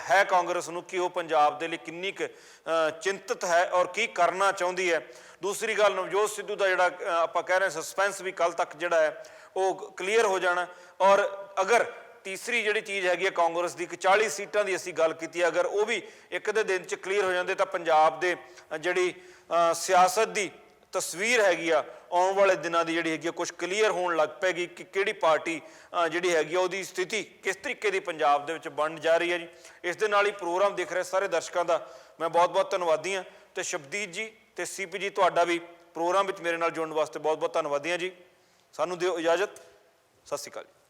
ਹੈ ਕਾਂਗਰਸ ਨੂੰ ਕਿ ਉਹ ਪੰਜਾਬ ਦੇ ਲਈ ਕਿੰਨੀ ਕੁ ਚਿੰਤਤ ਹੈ ਔਰ ਕੀ ਕਰਨਾ ਚਾਹੁੰਦੀ ਹੈ। ਦੂਸਰੀ ਗੱਲ, ਨਵਜੋਤ ਸਿੱਧੂ ਦਾ ਜਿਹੜਾ ਆਪਾਂ ਕਹਿ ਰਹੇ ਸਸਪੈਂਸ ਵੀ ਕੱਲ ਤੱਕ ਜਿਹੜਾ ਹੈ ਉਹ ਕਲੀਅਰ ਹੋ ਜਾਣਾ। ਔਰ ਅਗਰ ਤੀਸਰੀ ਜਿਹੜੀ ਚੀਜ਼ ਹੈਗੀ ਹੈ ਕਾਂਗਰਸ ਦੀ, 40 ਸੀਟਾਂ ਦੀ ਅਸੀਂ ਗੱਲ ਕੀਤੀ ਹੈ, ਅਗਰ ਉਹ ਵੀ ਇੱਕ ਦੇ ਦਿਨ 'ਚ ਕਲੀਅਰ ਹੋ ਜਾਂਦੇ ਤਾਂ ਪੰਜਾਬ ਦੇ ਜਿਹੜੀ ਸਿਆਸਤ ਦੀ ਤਸਵੀਰ ਹੈਗੀ ਆ ਆਉਣ ਵਾਲੇ ਦਿਨਾਂ ਦੀ ਜਿਹੜੀ ਹੈਗੀ ਆ ਕੁਝ ਕਲੀਅਰ ਹੋਣ ਲੱਗ ਪਏਗੀ ਕਿ ਕਿਹੜੀ ਪਾਰਟੀ ਜਿਹੜੀ ਹੈਗੀ ਆ ਉਹਦੀ ਸਥਿਤੀ ਕਿਸ ਤਰੀਕੇ ਦੀ ਪੰਜਾਬ ਦੇ ਵਿੱਚ ਬਣ ਜਾ ਰਹੀ ਹੈ ਜੀ। ਇਸ ਦੇ ਨਾਲ ਹੀ ਪ੍ਰੋਗਰਾਮ ਦੇਖ ਰਹੇ ਸਾਰੇ ਦਰਸ਼ਕਾਂ ਦਾ ਮੈਂ ਬਹੁਤ ਬਹੁਤ ਧੰਨਵਾਦੀ ਹਾਂ ਤੇ ਸ਼ਬਦੀਸ਼ ਜੀ ਤੇ ਸੀਪੀ ਜੀ ਤੁਹਾਡਾ ਵੀ ਪ੍ਰੋਗਰਾਮ ਵਿੱਚ ਮੇਰੇ ਨਾਲ ਜੁੜਨ ਵਾਸਤੇ ਬਹੁਤ ਬਹੁਤ ਧੰਨਵਾਦੀ ਹਾਂ ਜੀ। ਸਾਨੂੰ ਦਿਓ ਇਜਾਜ਼ਤ। ਸਤਿ ਸ਼੍ਰੀ ਅਕਾਲ ਜੀ।